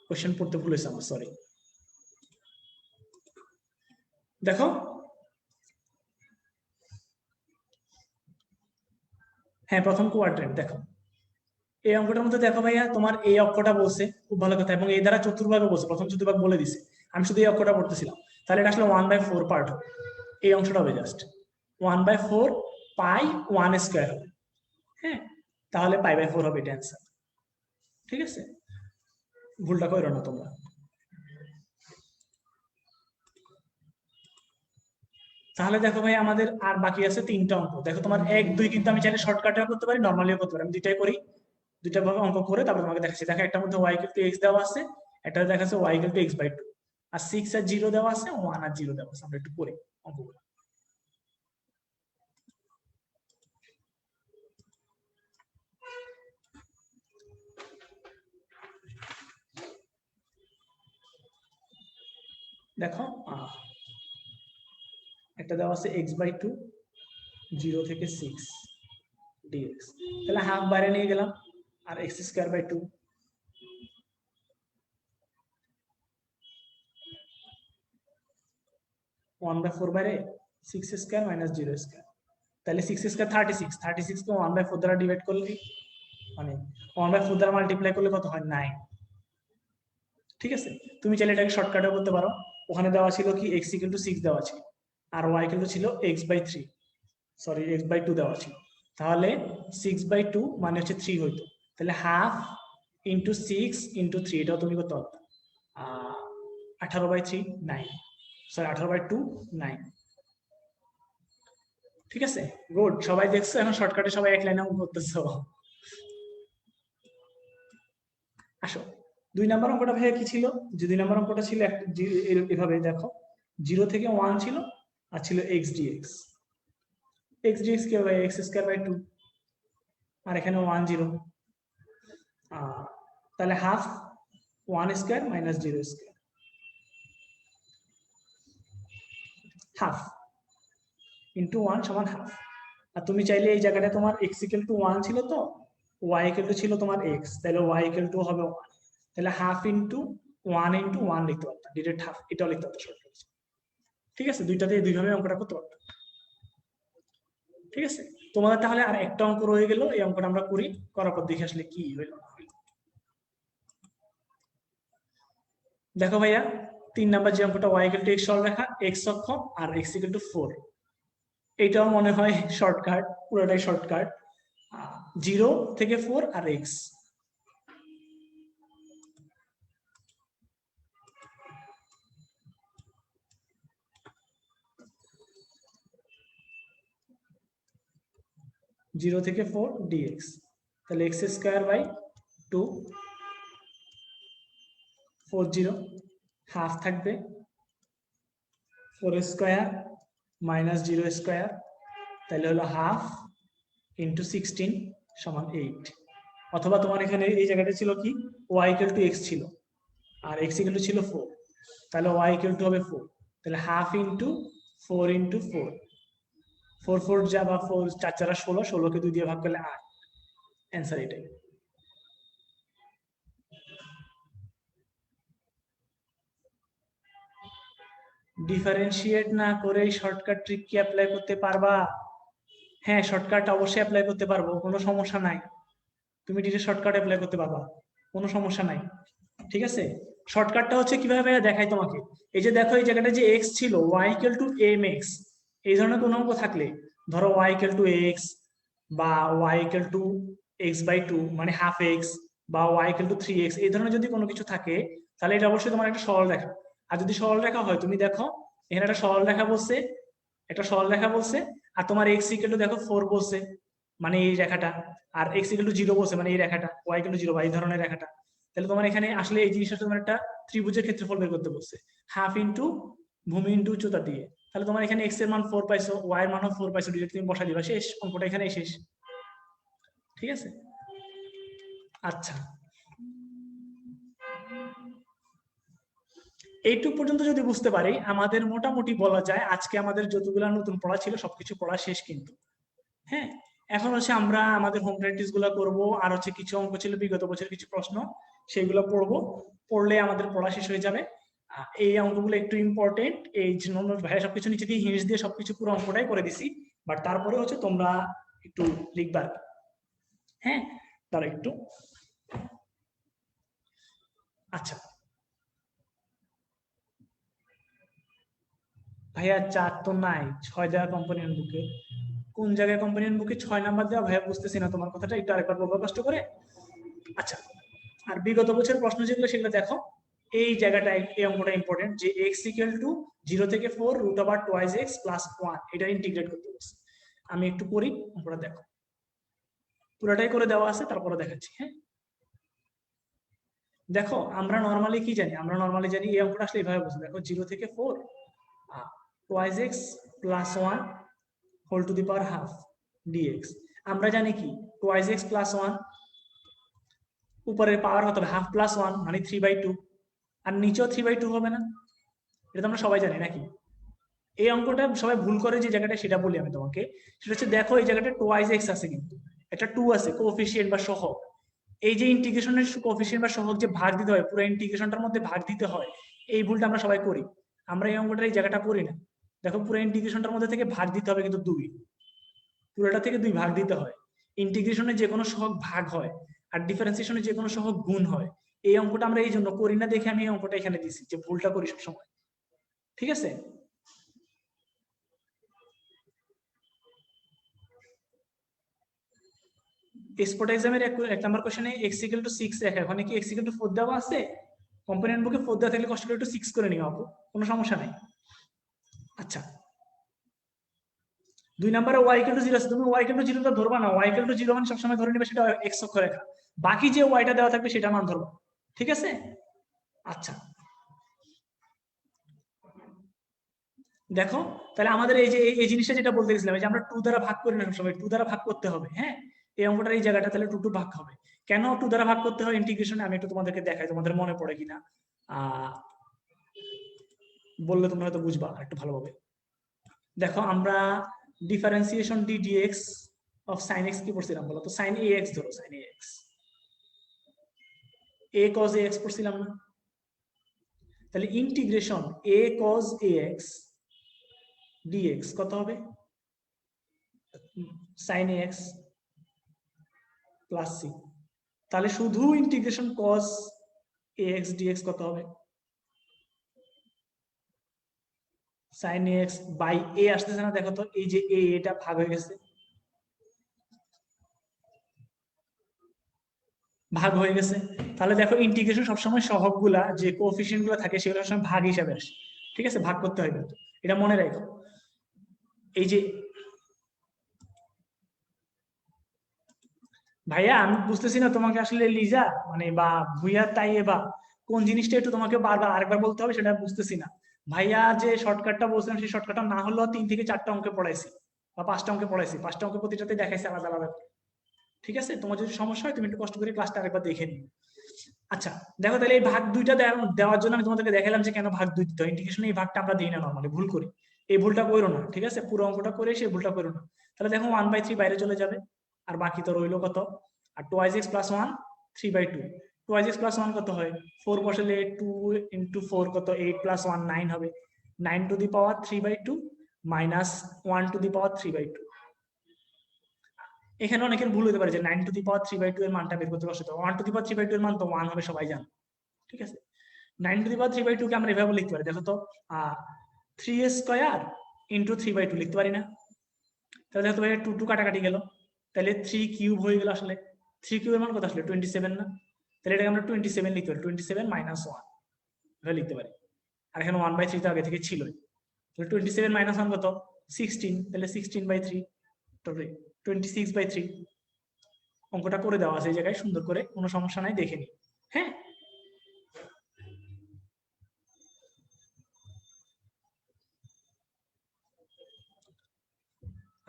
কোশ্চেন পড়তে ভুল হয়েছে আমার, সরি। দেখো, হ্যাঁ প্রথম কোয়াড্রেন্ট দেখো, এই অঙ্কটার মধ্যে দেখো ভাইয়া, তোমার এই অক্ষটা বলছে, খুব ভালো কথা, এবং এই দ্বারা চতুর্ভাগও বলছে, প্রথম চতুর্ভাগ বলে দিছে। আমি শুধু এই অক্ষটা পড়তেছিলাম, তাহলে এটা আসলে 1/4 পার্ট হবে। এই অংশটা হবে জাস্ট 1/4 পাই 1 স্কয়ার হবে। হ্যাঁ, তাহলে পাই/4 হবে এটা অ্যান্সার। ঠিক আছে, ভুলটা করো না তোমরা। তাহলে দেখো ভাই আমাদের আর বাকি আছে 3টা অঙ্ক। দেখো তোমার 1 2 কিন্তু আমি চাইলে শর্টকাটেও করতে পারি, নরমালিও করতে পারি, আমি দুইটাই করি। দুইটা ভাবে অঙ্ক করে তারপর তোমাকে দেখাচ্ছি। দেখো একটা মধ্যে y = x দেওয়া আছে, একটা দেখাচ্ছে y = x/2, আর 6 আর 0 দেওয়া আছে, 1 আর 0 দেওয়া আছে। আমরা একটু করি অঙ্কগুলো। দেখো একটা দেওয়া আছে x/2, 0 থেকে 6 dx, তাহলে হাফ বাইরে নিয়ে গেলাম, আর x²/2 1/4 বাইরে, 6² - 0², তাহলে 6² 36 কে 1/4 দ্বারা ডিভাইড করলে মানে 1/4 দ্বারা মাল্টিপ্লাই করলে কত হয়? 9। ঠিক আছে, তুমি চাইলে এটাকে শর্টকাটও করতে পারো। ওখানে দেওয়া ছিল কি x = 6 দেওয়া ছিল, আর y ছিল x/3, সরি x/2 দেওয়া ছিল। তাহলে 6/2 মানে হচ্ছে 3 হইতো, তাহলে হাফ ইন্টু 6 ইন্টু 3, এটাও তুমি করতে পারতো। 18/3 9, সরি 18/2 9। ঠিক আছে, গুড, সবাই দেখছো এখন শর্টকাটে সবাই এক লাইনে করতেছো। আসো 2 নাম্বার অঙ্কটা ভাইয়া কি ছিল? যে 2 নাম্বার অঙ্কটা ছিল এভাবে দেখো, 0 থেকে 1 ছিল আর ছিল x dx। x dx কি হবে? x²/2, আর এখানে 1 0, তাহলে হাফ 1² - 0², হাফ ইন্টু 1 = হাফ। আর তুমি চাইলে এই জায়গাটা তোমার x = 1 ছিল, তো y ছিল তোমার x, তাহলে y হবে 1, তাহলে হাফ ইন্টু 1 ইন্টু 1 লিখতে পারতাম, ডিরেক্ট হাফ এটাও লিখতে পারতাম শর্টকাট। ঠিক আছে, দুইটাতে দুইভাবে অঙ্কটা করতে পারতাম। ঠিক আছে, তোমাদের তাহলে আর একটা অঙ্ক রয়ে গেল, এই অঙ্কটা আমরা করি, করার পর দেখে আসলে কি হইল না হইল। দেখো ভাইয়া 3 নাম্বার যে অঙ্কটা, y = x সরলরেখা, x অক্ষ আর x = 4, এটাও মনে হয় শর্টকাট, পুরোটাই শর্টকাট। 0 থেকে 4 আর x, জিরো থেকে 4 dx, তাহলে x²/2 40, হাফ থাকবে 4² - 0², তাহলে হলো হাফ ইন্টু 16 = 8। অথবা তোমার এখানে এই জায়গাটা ছিল কি, y = x ছিল আর x ছিল 4, তাহলে y হবে 4, তাহলে হাফ ইন্টু 4 ইন্টু 4, 4 4 যা বা 4 4 4 16, 16 কে 2 দিয়ে ভাগ করলে 8, অ্যান্সার এটাই। ডিফারেন্সিয়েট না করে শর্টকাট ট্রিক কি অ্যাপ্লাই করতে পারবা? হ্যাঁ, শর্টকাট অবশ্যই অ্যাপ্লাই করতে পারবো, কোনো সমস্যা নাই। তুমি ডিরেক্ট শর্টকাট অ্যাপ্লাই করতে পারবা, কোনো সমস্যা নাই। ঠিক আছে, শর্টকাটটা হচ্ছে কিভাবে দেখাই তোমাকে। এই যে দেখো, এই জায়গাটা যে x ছিল, y = mx, এই ধরনের কোনো অঙ্ক থাকলে, ধরো y = x বা y = x/2 মানে হাফ x, বা y = 3x, এই ধরনের যদি কোনো কিছু থাকে, তাহলে এটা অবশ্যই তোমার একটা সরল রেখা। আর যদি সরল রেখা হয়, তুমি দেখো এখানে একটা সরল রেখা বলছে, একটা সরল রেখা বলছে, আর তোমার x = দেখো 4 বলছে, মানে এই রেখাটা, আর x = 0 বলছে, মানে এই রেখাটা, y = 0 বা এই ধরনের রেখাটা। তাহলে তোমার এখানে আসলে এই জিনিসটা তোমার একটা ত্রিভুজের ক্ষেত্রফল বের করতে বলছে, হাফ ইন্টু ভূমি ইন্টু উচ্চতা দিয়ে। তাহলে তোমার এখানে x এর মান 4 পাইছো, y এর মানও 4 পাইছো, ডিরেক্ট তুমি বসাই দিবা, শেষ, অঙ্কটা এখানেই শেষ। ঠিক আছে, আচ্ছা এইটুক পর্যন্ত যদি বুঝতে পারি, আমাদের মোটামুটি বলা যায় আজকে আমাদের যতগুলা নতুন পড়া ছিল সবকিছু পড়া শেষ কিন্তু। হ্যাঁ, এখন হচ্ছে আমরা আমাদের হোম প্র্যাকটিস গুলা করবো, আর হচ্ছে কিছু অঙ্ক ছিল বিগত বছরের কিছু প্রশ্ন, সেইগুলো পড়বো, পড়লে আমাদের পড়া শেষ হয়ে যাবে। এই অঙ্কগুলো একটু ইম্পর্টেন্ট, এই জন্য ভাইয়া সবকিছু নিচে দিয়ে হিন্টস দিয়ে সবকিছু পুরো অঙ্কটাই করে দিছি, বাট তারপরে হচ্ছে তোমরা একটু লিখবা। হ্যাঁ, তারা একটু, আচ্ছা ভাইয়া 4 তো নাই, 6 দেওয়া কোম্পানির বুকে, কোন জায়গায় কম্পোনেন্ট বুকে 6 নাম্বার দেওয়া ভাইয়া বুঝতেছি না তোমার কথাটা, একটু আরেকবার বলবো কষ্ট করে। আচ্ছা, আর বিগত বছরের প্রশ্ন যেগুলো সেগুলো দেখো। এই জায়গাটা, এই অঙ্কটা ইম্পর্টেন্ট, যে x ইকুয়াল টু 0 থেকে 4 root over twice x plus 1, এটা ইন্টিগ্রেট করতে বলছে। আমি একটু করি, অঙ্কটা দেখো, পুরোটাই করে দেওয়া আছে, তারপরে দেখাচ্ছি। হ্যাঁ, দেখো আমরা নরমালি কি জানি, আমরা নরমালি জানি এই অঙ্কটা আসলে এইভাবে বলছে, দেখো 0 থেকে 4 twice x plus 1 whole to the power half dx। আমরা জানি কি টোয়াইস x প্লাস 1 উপরের পাওয়ার হতে হবে হাফ প্লাস 1 মানে 3/2, আর নিচেও 3/2 হবে না, এটা তো আমরা সবাই জানি নাকি। এই অঙ্কটা সবাই ভুল করে যে জায়গাটা, সেটা বলি আমি তোমাকে। সেটা হচ্ছে দেখো এই জায়গাটা টোয়াইস x আছে, কিন্তু একটা 2 আছে কোএফিসিয়েন্ট বা সহগ। এই যে ইন্টিগ্রেশনের কোএফিসিয়েন্ট বা সহগ যে ভাগ দিতে হয়, পুরো ইন্টিগ্রেশনটার মধ্যে ভাগ দিতে হয়, এই ভুলটা আমরা সবাই করি। আমরা এই অঙ্কটার এই জায়গাটা করি না। দেখো পুরো ইন্টিগ্রেশনটার মধ্যে থেকে ভাগ দিতে হবে কিন্তু 2, পুরোটা থেকে 2 ভাগ দিতে হয়। ইন্টিগ্রেশনে যে কোনো সহগ ভাগ হয়, আর ডিফারেন্সিয়েশনে যে কোনো সহগ গুণ হয়। এই অঙ্কটা আমরা এই জন্য করি না দেখে আমি এই অঙ্কটা এখানে দিছি, যে ভুলটা করি সবসময়। ঠিক আছে, স্পট এক্সামের 1 নাম্বার কোশ্চেনে x ইকুয়াল টু 6 লেখা, ওখানে কি x ইকুয়াল টু 4 দেওয়া আছে? কম্পোনেন্ট বুকে 4 দেওয়া থাকলে কষ্ট করে একটু 6 করে নিও আপু, কোনো সমস্যা নাই। আচ্ছা, 2 নম্বরে y ইকুয়াল টু 0 আছে, তুমি y ইকুয়াল টু 0 তো ধরবা না, y ইকুয়াল টু 0 মানে সবসময় ধরে নিবে সেটা x অক্ষরেখা, বাকি যে y টা দেওয়া থাকবে সেটা মান ধরবা। ঠিক আছে, আচ্ছা দেখো তাহলে আমাদের এই যে এই জিনিসটা যেটা বলতে গেছিলাম, যে আমরা 2 দ্বারা ভাগ করি না সবসময়, 2 দ্বারা ভাগ করতে হবে। হ্যাঁ, এই অঙ্কটার এই জায়গাটা তাহলে 2 ভাগ হবে। কেন 2 দ্বারা ভাগ করতে হয় ইন্টিগ্রেশনে, আমি একটু তোমাদেরকে দেখাই, তোমাদের মনে পড়ে কিনা। বললে তোমরা হয়তো বুঝবা একটু ভালোভাবে। দেখো আমরা differentiation d dx of sine x কি পড়ছিলাম বলো তো? সাইন এ এক্স ধরো, sine a x, a cos a x পড়ছিলাম না? তাহলে integration a cos a x dx কত হবে? Sine a x plus c. তাহলে শুধু integration cos a x dx কত হবে? Sine a x by a আসতেছে না, দেখো তো এই যে এটা ভাগ হয়ে গেছে, ভাগ হয়ে গেছে। তাহলে দেখো ইন্টিগ্রেশন সবসময় সহগগুলা যে কোএফিসিয়েন্ট গুলো থাকে সেগুলো সবসময় ভাগ হিসাবে আসে। ঠিক আছে, ভাগ করতে হয় কিন্তু, এটা মনে রাখো। এই যে ভাইয়া আমি বুঝতেছি না তোমাকে আসলে লিজা মানে বা ভুইয়া তাই বা কোন জিনিসটা একটু তোমাকে বারবার আরেকবার বলতে হবে সেটা বুঝতেছি না। ভাইয়া যে শর্টকাটটা বলছিলাম সেই শর্টকাটটা না হলেও 3 থেকে 4টা অঙ্কে পড়াইছি, বা 5টা অঙ্কে পড়াইছি, 5টা অঙ্কে প্রতিটাতে দেখাইছি আলাদা আলাদা। ঠিক আছে, তোমার যদি সমস্যা হয় তুমি একটু কষ্ট করে ক্লাসটা আরেকবার দেখে নিও। আচ্ছা দেখো তাহলে এই ভাগ 2টা দেওয়ার জন্য আমি তোমাদেরকে দেখালাম যে কেন ভাগ 2 দিতে হয়। ইন্টিগ্রেশনে এই ভাগটা আমরা দিই না, নরমালি ভুল করি, এই ভুলটা করো না। ঠিক আছে, পুরো অঙ্কটা করে সেই ভুলটা করো না। তাহলে দেখো 1/3 বাইরে চলে যাবে, আর বাকি তো রইলো কত? আর twice x plus 1 3/2, twice x plus 1 কত হয়? 4 বসালে 2 ইন্টু 4 কত? 8 প্লাস 1 9 হবে, 9 to the power 3/2 minus 1 to the power 3/2। এখানে অনেকের ভুল হতে পারে যে 9 টু দি পাওয়ার 3/2 এর মানটা বের করতে কষ্ট, 1 টু দি পাওয়ার 3/2 এর মান তো 1 হবে, সবাই জানো। ঠিক আছে, 9 টু দি পাওয়ার 3/2 কে আমরা এভাবে লিখতে পারি, দেখো তো 3 স্কয়ার ইন্টু 3/2 লিখতে পারি না? তাহলে দেখো ভাই 2 2 কাটাকাটি গেল, তাহলে 3 কিউব হয়ে গেল। আসলে 3 কিউবের মান কত আসলে? 27 না? তাহলে এটাকে আমরা 27 লিখতে পারি, 27 মাইনাস 1 এভাবে লিখতে পারি। আর এখানে 1/3 তো আগে থেকে ছিলই, তাহলে 27 মাইনাস 1 কত? 16, তাহলে 16/3 তাহলে 26/3। অঙ্কটা করে দেওয়া আছে এই জায়গায় সুন্দর করে, কোনো সমস্যা নাই, দেখে নি। হ্যাঁ,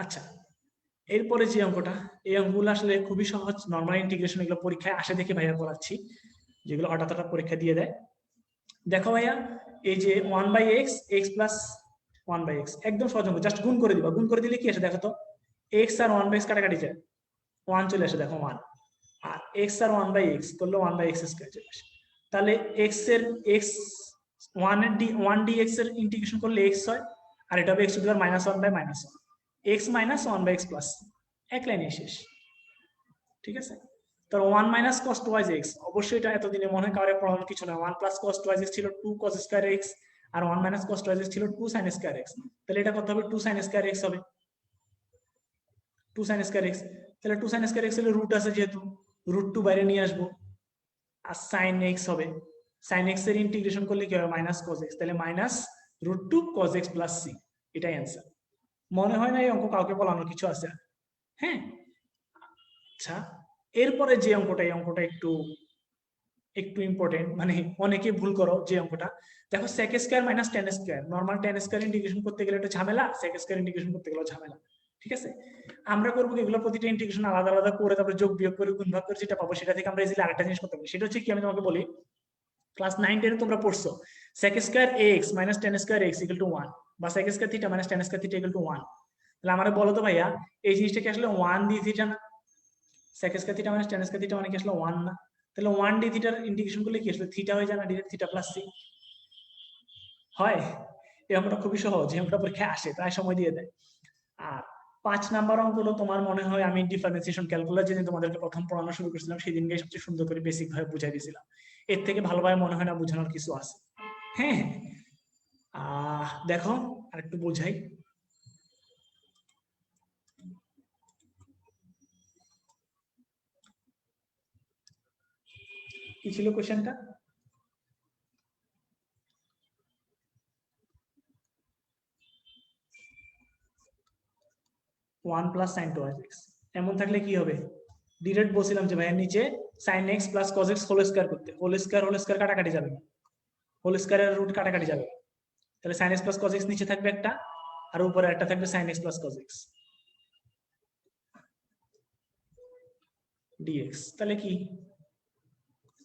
আচ্ছা এরপরে যে অঙ্কটা, এই অঙ্কগুলো আসলে খুবই সহজ, নর্মাল ইন্টিগ্রেশন, এগুলো পরীক্ষায় আসে দেখে ভাইয়া করাচ্ছি, যেগুলো হঠাৎ হঠাৎ পরীক্ষা দিয়ে দেয়। দেখো ভাইয়া এই যে 1/x এক্স প্লাস 1/x একদম সহজ অঙ্ক, জাস্ট গুণ করে দিবা। গুণ করে দিলে কি আসে দেখো তো? এক্স আর 1/x কাটাকাটি যায়, 1 চলে আসে, দেখো 1। আর এক্স আর 1/x করলে 1/x স্কয়ার চলে আসে। তাহলে এক্স এর এক্স 1 dx এর ইন্টিগ্রেশন করলে এক্স হয়, আর এটা হবে x two the power -1/-1, x minus 1/x plus, এক লাইনে শেষ। ঠিক আছে, তার 1 মাইনাস কস টুয়াইজ এক্স, অবশ্যই এটা এতদিনে মনে হয় কারো পড়ানোর কিছু না। 1 প্লাস কস টুয়াইজ এক্স ছিল 2 কস স্কয়ার এক্স, আর 1 মাইনাস কস টুয়াইজ এক্স ছিল 2 সাইন স্কয়ার এক্স, তাহলে এটা কত হবে? 2 সাইন স্কয়ার এক্স হবে। 2 sin স্কয়ার x, তাহলে 2 sin স্কয়ার x হলে রুট আছে যেহেতু রুট 2 বাইরে নিয়ে আসবো আর sin x হবে, sin x এর ইন্টিগ্রেশন করলে কি হবে মাইনাস cos x, তাহলে minus root 2 cos x plus c, এটাই অ্যান্সার। মনে হয় না এই অঙ্ক কাউকে বলানোর কিছু আছে? হ্যাঁ, আচ্ছা এরপরে যে অঙ্কটা, এই অঙ্কটা একটু একটু ইম্পর্টেন্ট, মানে অনেকে ভুল করো যে অঙ্কটা, দেখো sec square minus tan square, normal tan square integration করতে গেলে একটু ঝামেলা, sec স্কয়ার ইন্টিগ্রেশন করতে গেলে ঝামেলা। ঠিক আছে, আমরা করবো কি এগুলো প্রতিটা ইন্টিগ্রেশন আলাদা আলাদা করে তারপরে যোগ বিয়োগ করে গুণ ভাগ করে যেটা পাবো সেটা থেকে আমরা ইজিলি আরেকটা জিনিস করতে পারি। সেটা হচ্ছে কি, আমি তোমাকে বলি, ক্লাস 9 10 তোমরা পড়ছো sec square ax minus tan square x equal to 1 বা sec square theta minus tan square theta equal to 1। তাহলে আমারে বলো তো ভাইয়া এই জিনিসটা কি আসলে 1 d থিটা না? sec square theta minus tan square theta মানে কি আসলে 1 না? তাহলে 1 d থিটার ইন্টিগ্রেশন করলে কি আসলে থিটা হয়ে যায় না ডাইরেক্ট থিটা প্লাস c হয়? এই অঙ্কটা খুবই সহজ, এই অঙ্কটা পরীক্ষায় আসে প্রায় সময় দিয়ে দেয়। আর 5 নাম্বার অঙ্কটা তোমার মনে হয় আমি ডিফারেন্সিয়েশন ক্যালকুলাস যেদিন তোমাদেরকে প্রথম পড়ানো শুরু করেছিলাম সেই দিনকে সবচেয়ে সুন্দর করে বেসিক ভাবে বুঝাই দিয়েছিলাম, এর থেকে ভালোভাবে মনে হয় না বোঝানোর কিছু আছে। হ্যাঁ, দেখো আরেকটু বোঝাই। কি ছিল কোশ্চেনটা? One plus sine two x, এমন থাকলে কি হবে? ডিরেক্ট বলছিলাম যে ভাইয়ের নিচে sine x plus cos x whole square করতে, হোল স্কয়ার কাটাকাটি যাবে, হোল স্কয়ারের রুট কাটাকাটি যাবে, তাহলে sine x plus cos x নিচে থাকবে একটা আর উপরে একটা থাকবে sine x plus cos x dx. তাহলে কি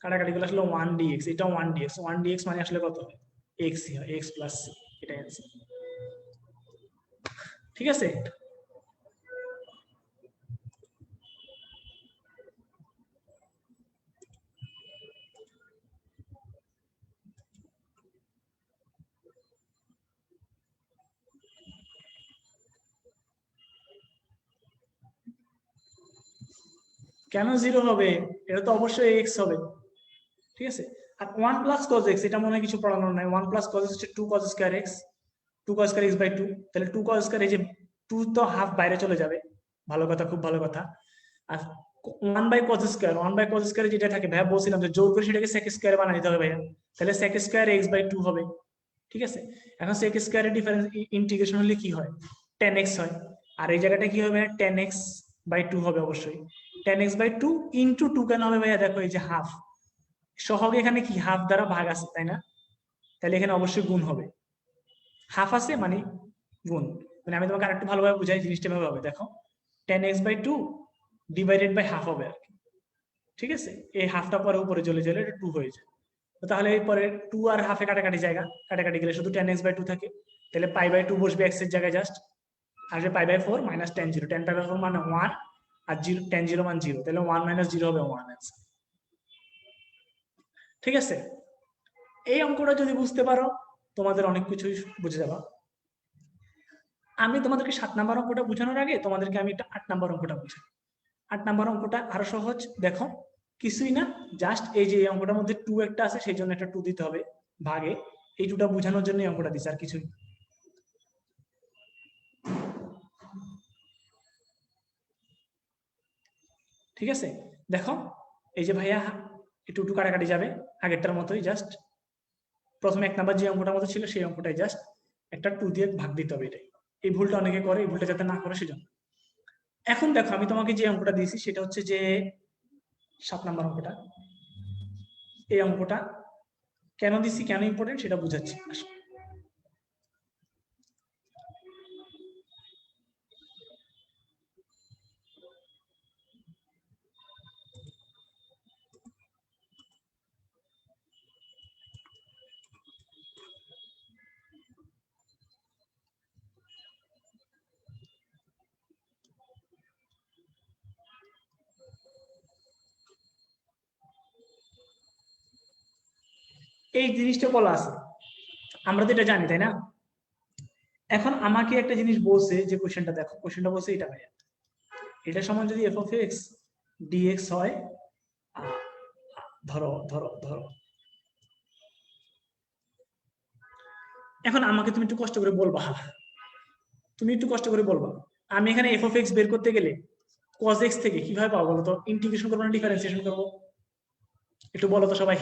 কাটাকাটি গুলো আসলে 1 ডিএক্স, এটা 1 ডিএক্স, 1 ডিএক্স মানে আসলে কত হয়? এক্স হয়, এক্স প্লাস সি, এটাই অ্যান্সার। ঠিক আছে, কেন জিরো হবে? এটা তো অবশ্যই এক্স হবে। ঠিক আছে, আর 1 প্লাস কজ এক্স এটা মনে হয় কিছু পড়ানোর নাই, 1 প্লাস কজ এক্স হচ্ছে 2 cos square x, 2 cos square x by 2, তাহলে 2 cos স্কয়ার, এই যে 2 তো হাফ বাইরে চলে যাবে, ভালো কথা, খুব ভালো কথা। আর 1 by cos square, 1 by cos square যেটা থাকে ভাইয়া বলছিলাম যে জোর করে সেটাকে sec স্কয়ারে বানিয়ে দিতে হবে ভাইয়া, তাহলে sec স্কয়ার x বাই 2 হবে। ঠিক আছে, এখন sec স্কয়ারের ডিফারেন্স ইন্টিগ্রেশন হলে কি হয়? tan x হয়, আর এই জায়গাটা কি হবে? tan x বাই 2 হবে অবশ্যই। tan x বাই 2 ইনটু 2 কেন হবে ভাইয়া? দেখো এই যে হাফ সহগ, এখানে কি হাফ দ্বারা ভাগ আছে তাই না? তাহলে এখানে অবশ্যই গুণ হবে, হাফ আছে মানে গুণ। মানে আমি তোমাকে আরেকটু ভালোভাবে বুঝাই জিনিসটা ভাবে হবে, দেখো tan x by 2 divided by half হবে আর কি। ঠিক আছে, এই হাফটা পরে উপরে চলে গেলে এটা 2 হয়ে যায়, তাহলে এরপরে 2 আর হাফে কাটাকাটি জায়গা, কাটাকাটি গেলে শুধু tan x বাই 2 থাকে, তাহলে পাই বাই 2 বসবে x এর জায়গায় জাস্ট, আসবে pi by 4 minus tan 0, tan pi by 4 মানে 1 আর 0 tan 0 মান 0, তাহলে 1 মাইনাস 0 হবে 1 आंसर। ঠিক আছে, এই অঙ্কটা যদি বুঝতে পারো তোমাদের অনেক কিছুই বুঝে যাবা। আমি তোমাদেরকে 7 নাম্বার অঙ্কটা বোঝানোর আগে তোমাদেরকে আমি একটা 8 নাম্বার অঙ্কটা বুঝাই। 8 নাম্বার অঙ্কটা আরো সহজ, দেখো কিছুই না, জাস্ট এই যে এই অঙ্কটার মধ্যে 2 একটা আছে সেই জন্য একটা 2 দিতে হবে ভাগে, এই 2টা বোঝানোর জন্য এই অঙ্কটা দিছে আর কিছুই। ঠিক আছে, দেখো এই যে ভাইয়া একটু একটু কাটাকাটি যাবে আগেরটার মতোই, জাস্ট প্রথমে 1 নাম্বার যে অঙ্কটার মতো ছিল সেই অঙ্কটাই জাস্ট একটা 2 দিয়ে ভাগ দিতে হবে, এটাই। এই ভুলটা অনেকে করে, এই ভুলটা যাতে না করে সেজন্য। এখন দেখো আমি তোমাকে যে অঙ্কটা দিয়েছি সেটা হচ্ছে যে 7 নাম্বার অঙ্কটা। এই অঙ্কটা কেন দিছি, কেন ইম্পর্টেন্ট সেটা বুঝাচ্ছি। এই জিনিসটা বলা আছে, আমরা তো এটা জানি তাই না? এখন আমাকে একটা জিনিস বলছে যে কোশ্চেনটা দেখো, কোশ্চেনটা বলছে এটা ভাইয়া, এটা সমান যদি এফ অফ এক্স ডিএক্স হয়, ধরো ধরো ধরো, এখন আমাকে তুমি একটু কষ্ট করে বলবা, তুমি একটু কষ্ট করে বলবা আমি এখানে এফ অফ এক্স বের করতে গেলে কজ এক্স থেকে কিভাবে পাবো বলতো? ইন্টিগ্রেশন করবো না ডিফারেন্সিয়েশন করবো? একটু বলো তো সবাই।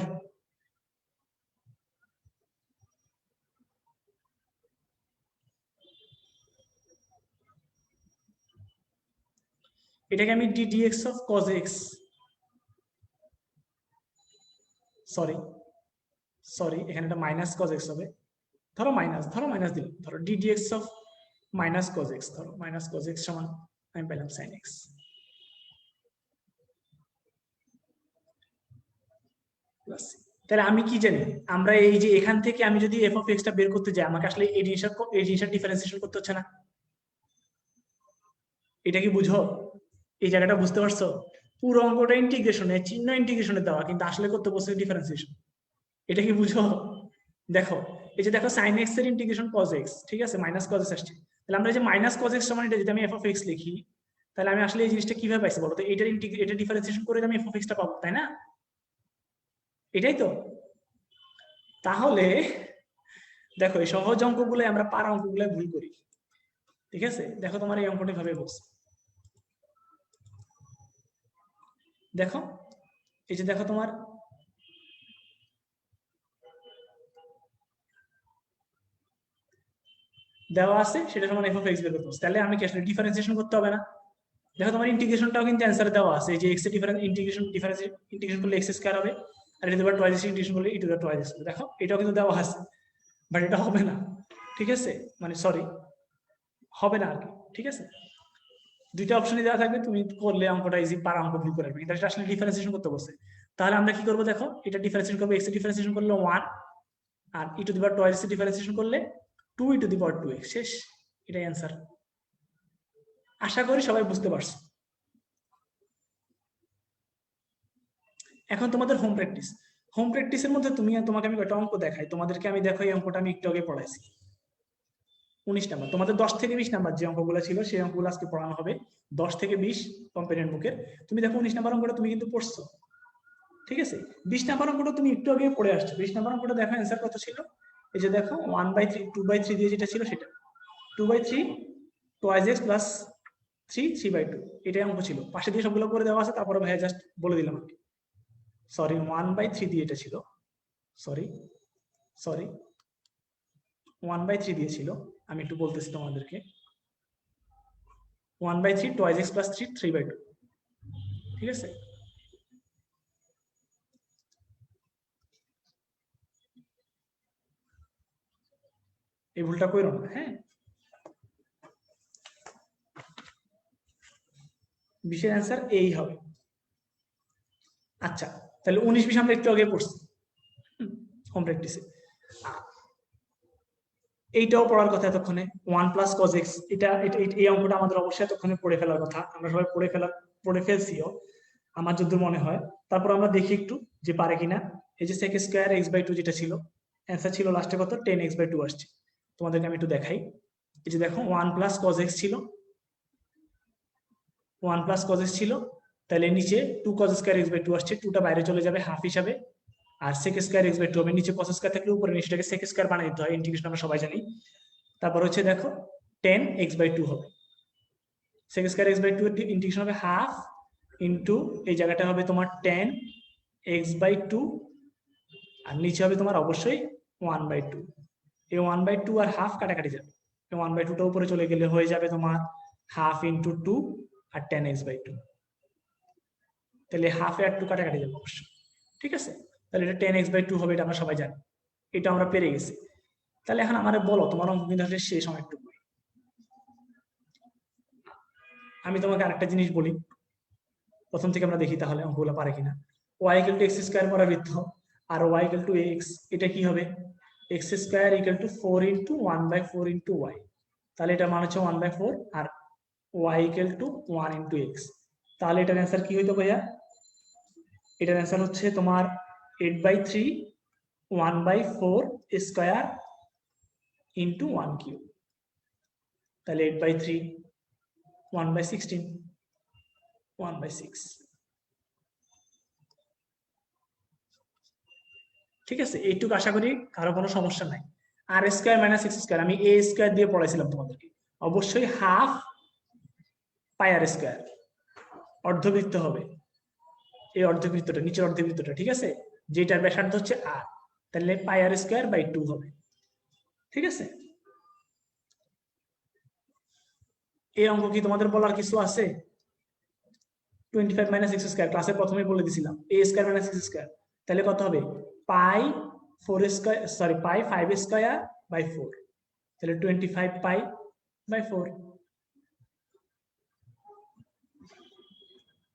এটাকে আমি d dx of cos x, sorry sorry এখানে একটা মাইনাস কজ এক্স হবে, ধরো মাইনাস দিল, ধরো d dx of minus cos x, ধরো মাইনাস কজ এক্স সমান আমি পেলাম সাইন এক্স। তাহলে আমি কি জানি, আমরা এই যে এখান থেকে আমি যদি এফ অফ এক্সটা বের করতে যাই, আমাকে আসলে এই জিনিসটা ডিফারেন্সিয়েশন করতে হচ্ছে না? এটা কি বুঝো? এই জায়গাটা বুঝতে পারছো? পুরো অঙ্কটা ইন্টিগ্রেশনে, চিহ্ন ইন্টিগ্রেশনে দেওয়া, কিন্তু আসলে করতে বলছে ডিফারেন্সিয়েশন। এটা কি বুঝো? দেখো, এই যে দেখো সাইন এক্স এর ইন্টিগ্রেশন কজ এক্স, ঠিক আছে, মাইনাস কজ এক্স আসছে। তাহলে আমরা যে মাইনাস কজ এক্স সমান এটা যদি আমি এফ অফ এক্স লিখি, তাহলে আমি আসলে এই জিনিসটা কিভাবে পাইছি বলতো? এটা ডিফারেন্সিয়েশন করে আমি এফ অফ এক্সটা পাবো, তাই না? এটাই তো। তাহলে দেখো, এই সহজ অঙ্কগুলো আমরা পারা অঙ্কগুলো ভুল করি, ঠিক আছে? দেখো তোমার এই অঙ্কটা ভাবে বলছে, দেখো এই যে দেখো তোমার দেওয়া আছে সেটা সমান এফ অফ এক্স বের করতে হবে, তাহলে আমি কি আসলে ডিফারেন্সিয়েশন করতে হবে না? দেখো তোমার ইন্টিগ্রেশনটাও কিন্তু অ্যান্সারে দেওয়া আছে, এই যে এক্স এর ইন্টিগ্রেশন করলে এক্স স্কয়ার হবে, আর এটা দুবার টয়েস ইন্টিগ্রেশন করলে এটা টয়েস হবে। দেখো এটাও কিন্তু দেওয়া আছে, বাট এটা হবে না, ঠিক আছে, মানে সরি হবে না আর কি, ঠিক আছে? দুইটা অপশনই দেওয়া থাকবে, তুমি করলে অঙ্কটা ইজি, পারা অঙ্ক ভুল করে আসবে, কিন্তু এটা আসলে ডিফারেন্সিয়েশন করতে বলছে। তাহলে আমরা কি করবো দেখো, এটা ডিফারেন্সিয়েশন করবো, এক্স এর ডিফারেন্সিয়েশন করলে 1, আর ই টু দি পাওয়ার টয়েস এর ডিফারেন্সিয়েশন করলে 2 ই টু দি পাওয়ার 2x, শেষ। এটাই অ্যান্সার। আশা করি সবাই বুঝতে পারছো। এখন তোমাদের হোম প্র্যাকটিসের মধ্যে তোমাকে আমি একটা অঙ্ক দেখাই, তোমাদেরকে আমি দেখো, এই অঙ্কটা আমি একটু আগে পড়াইছি, 19 নাম্বার, তোমাদের 10 থেকে 20 নাম্বার যে অঙ্কগুলো ছিল সেই অঙ্কগুলো আজকে পড়ানো হবে, 10 থেকে 20 কম্পেয়ারেন্ট বুকের। তুমি দেখো 19 নাম্বার অঙ্কটা তুমি কিন্তু পড়ছো, ঠিক আছে? 20 নাম্বার অঙ্কটা তুমি একটু আগে পড়ে আসছো, 20 নাম্বার অঙ্কটা দেখো অ্যান্সার কত ছিল, এই যে দেখো 1/3 2/3 দিয়ে যেটা ছিল সেটা 2/3 টয়েস এক্স প্লাস 3/2, এটাই অঙ্ক ছিল, পাশে দিয়ে সবগুলো করে দেওয়া আছে, তারপরে ভাইয়া জাস্ট বলে দিলাম আর কি। সরি 1/3 দিয়ে এটা ছিল, সরি সরি 1/3 দিয়েছিল, আমি একটু বলতেছি তোমাদেরকে, 1/3 টয়েস এক্স প্লাস 3/2, ঠিক আছে? এই ভুলটা করো না, হ্যাঁ? 20 এর অ্যান্সার এই হবে। আচ্ছা, তাহলে 19-20 আমরা একটু আগে পড়ছি হোম প্র্যাকটিসে, এইটাও পড়ার কথা এতক্ষণে, 1 প্লাস কজ এক্স, এই অঙ্কটা আমাদের অবশ্যই এতক্ষণে পড়ে ফেলার কথা, আমরা সবাই পড়ে ফেলছিও আমার যতদূর মনে হয়। তারপর আমরা দেখি একটু যে পারে কিনা। এই যে সেক স্কয়ার x/2 যেটা ছিল, অ্যান্সার ছিল লাস্টে কত, 10x/2 আসছে। তোমাদেরকে আমি একটু দেখাই, এই যে দেখো 1 প্লাস কজ এক্স ছিল, 1 প্লাস কজ এক্স ছিল, তাহলে নিচে 2 কজ স্কয়ার x/2 আসছে, 2টা বাইরে চলে যাবে হাফ হিসাবে, আর সেক স্কয়ার x/2 হবে, নিচে কস স্কয়ার থাকলে উপরে নিচেটাকে সেক স্কয়ার বানিয়ে দিতে হয়, ইন্টিগ্রেশন আমরা সবাই জানি। তারপর হচ্ছে দেখো 10x/2 হবে, সেক স্কয়ার x/2 এর ইন্টিগ্রেশন হবে হাফ ইনটু এই জায়গাটা হবে তোমার 10x/2, আর নিচে হবে তোমার অবশ্যই 1/2। এই 1/2 আর হাফ কাটাকাটি যাবে, 1/2টা উপরে চলে গেলে হয়ে যাবে তোমার হাফ ইনটু 2 আর 10x/2, তাহলে হাফে আর 2 কাটাকাটি যাবে অবশ্যই, ঠিক আছে? তাহলে এটা 10x/2 হবে, এটা আমরা সবাই জানি, এটা আমরা পেরে গেছি। তাহলে এখন আমারে বলো, তোমার অঙ্ক কিন্তু আসলে শেষ অনেকটুকু। আমি তোমাকে আরেকটা জিনিস বলি, প্রথম থেকে আমরা দেখি তাহলে অঙ্কগুলো পারে কিনা। y = x² পরাবৃত্ত, আর y = x, এটা কি হবে, x² = 4 × 1/4 × y, তাহলে এটা মান হচ্ছে 1/4, আর y = 1 × x, তাহলে এটার অ্যান্সার কি হইতো ভাইয়া? এটার অ্যান্সার হচ্ছে তোমার 8/3 1/4 স্কয়ার ইন্টু 1/3, তাহলে 8/3 1/16 1/6, ঠিক আছে? এইটুকু আশা করি কারো কোনো সমস্যা নাই। আর স্কয়ার মাইনাস এক্স স্কয়ার আমি এ স্কয়ার দিয়ে পড়াইছিলাম তোমাদেরকে, অবশ্যই হাফ পাই আর স্কোয়ার, অর্ধবৃত্ত হবে এই অর্ধবৃত্তটা, নিচের অর্ধবৃত্তটা, ঠিক আছে, যেটার ব্যাসার্ধ হচ্ছে আর, তাহলে পাই আর স্কোয়ার বাই 2 হবে, ঠিক আছে। এই অঙ্ক কি তোমাদের বলার কিছু আছে? 25 মাইনাস এক্স স্কোয়ার ক্লাসে প্রথমেই বলে দিছিলাম, a square minus x square, তাহলে কত হবে? Pi 4 square, sorry pi 5 square by 4, তাহলে 25 পাই বাই 4,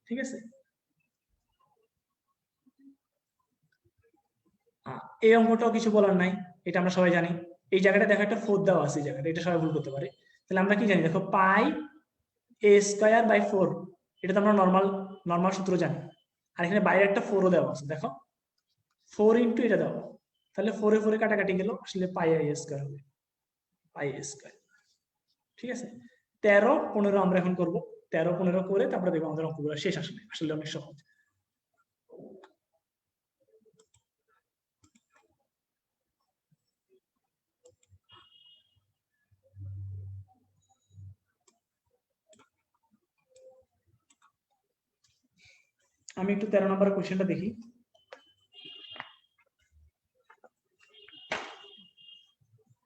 ঠিক আছে। এই অঙ্কটাও কিছু বলার নাই, এটা আমরা সবাই জানি। এই জায়গাটা দেখো একটা 4 দেওয়া আছে, এই জায়গাটা, এটা সবাই ভুল করতে পারে। তাহলে আমরা কি জানি, দেখো পাই এ স্কোয়ার বাই 4, এটা তো আমরা নর্মাল নর্মাল সূত্র জানি। আর এখানে বাইরে একটা 4ও দেওয়া আছে, দেখো 4 ইন্টু এটা দেওয়া, তাহলে 4 এ 4 এ কাটাকাটি গেল, আসলে পাই আই স্কোয়ার হবে, পাই স্কোয়ার, ঠিক আছে। 13 15 আমরা এখন করব, 13 15 করে তারপরে দেখবো আমাদের অঙ্কগুলো শেষ, আসলে আসলে অনেক সহজ। আমি একটু 13 নম্বরের কোশ্চেনটা দেখি।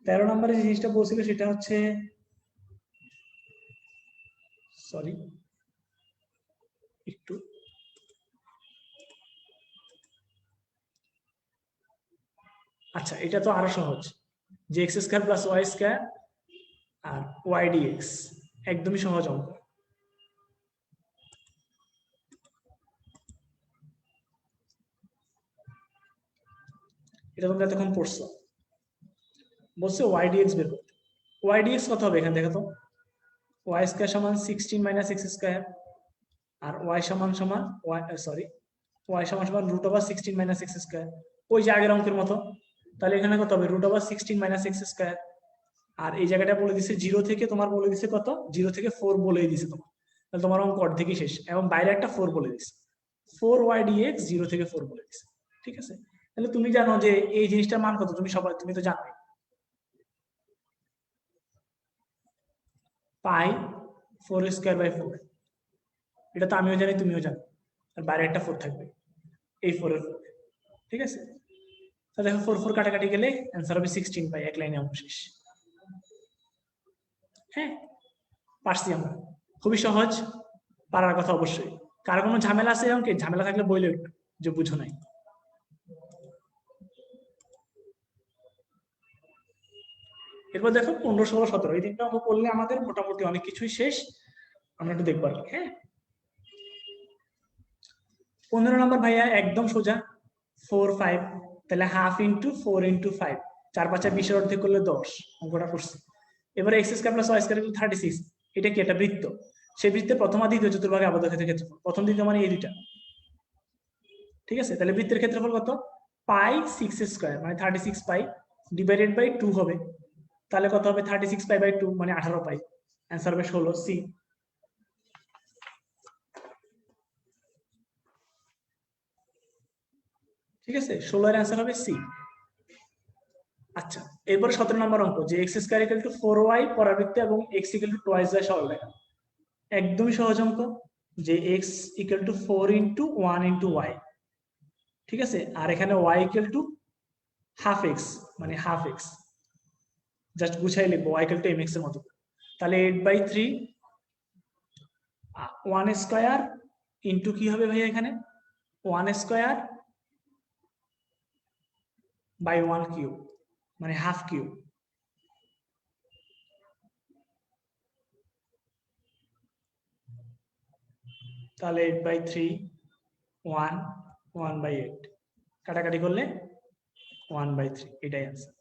13 নম্বরে যে জিনিসটা বলছিল সেটা হচ্ছে, সরি একটু, আচ্ছা এটা তো আরো সহজ, যে x square plus y square আর ওয়াই ডিএক্স, একদমই সহজ অঙ্ক। এটা তোমরা এতক্ষণ পড়ছো, বলছে ওয়াই ডিএক্স বের করতে। ওয়াই ডিএক্স কত হবে এখানে দেখো তো, ওয়াই স্কোয়ার সমান 16 মাইনাস এক্স স্কোয়ার, আর ওয়াই সমান সমান ওয়াই, সরি ওয়াই সমান সমান root over 16 minus x square, ওই যে আগের অঙ্কের মতো। তাহলে এখানে কত হবে, root over 16 minus x square, আর এই জায়গাটা বলে দিছে 0 থেকে, তোমার বলে দিছে কত, 0 থেকে 4 বলেই দিছে তোমার, তাহলে তোমার অঙ্ক অর্ধেকই শেষ, এবং বাইরে একটা 4 বলে দিছে, 4 ওয়াই ডিএক্স 0 থেকে 4 বলে দিছে, ঠিক আছে। তাহলে তুমি জানো যে এই জিনিসটার মান কত, তুমি সবাই তুমি তো জানো, পাই 4 স্কোয়ার বাই 4, এটা তো আমিও জানি তুমিও জানো, আর বাইরে একটা 4 থাকবে, এই 4 এর 4, ঠিক আছে। তাহলে দেখো 4 4 কাটাকাটি গেলে অ্যান্সার হবে 16 পাই, এক লাইনে অঙ্ক শেষ। হ্যাঁ, পারছি আমরা, খুবই সহজ, পারার কথা অবশ্যই। কার কোনো ঝামেলা আছে অঙ্কে? ঝামেলা থাকলে বইলে একটু, যে বুঝো নাই। এরপর দেখো 15 16 17, এই তিনটা অঙ্ক করলে আমাদের মোটামুটি অনেক কিছুই শেষ, আমরা একটু দেখবো আর কি। হ্যাঁ, 15 নম্বর ভাইয়া একদম সোজা, 4 5, তাহলে হাফ ইন্টু 4 ইন্টু 5, 4 5 20 অর্ধেক করলে 10, অঙ্কটা করছি। এবারে x square plus y square 36, এটা কি একটা বৃত্ত, সেই বৃত্তের প্রথম আর দ্বিতীয় চতুর্ভাগে আবদ্ধ ক্ষেত্রফল, প্রথম দ্বিতীয় মানে এই দুইটা, ঠিক আছে। তাহলে বৃত্তের ক্ষেত্রফল কত, পাই 6 স্কয়ার মানে 36 পাই ডিভাইডেড বাই 2 হবে, তাহলে কত হবে, 36 পাই বাই 2 মানে 18 পাই, অ্যান্সার হবে 16, সি। ঠিক আছে, 16 এর অ্যান্সার হবে সি। আচ্ছা, এরপরে 17 নম্বর অঙ্ক, যে x square equal to 4y পরাবৃত্ত এবং x equal to twice by সরলরেখা, একদমই সহজ অঙ্ক, যে x equal to 4 into 1 into y, ঠিক আছে, আর এখানে y equal to half x মানে হাফ এক্স, জাস্ট গুছাই লিখবো y equal to m x এর মতো, তাহলে 8/3 1 স্কয়ার ইন্টু কি হবে ভাইয়া এখানে, 1 স্কয়ার বাই 1 কিউব মানে হাফ কিউব, তাহলে 8/3 1 1/8, কাটাকাটি করলে 1/3, এটাই আনসার।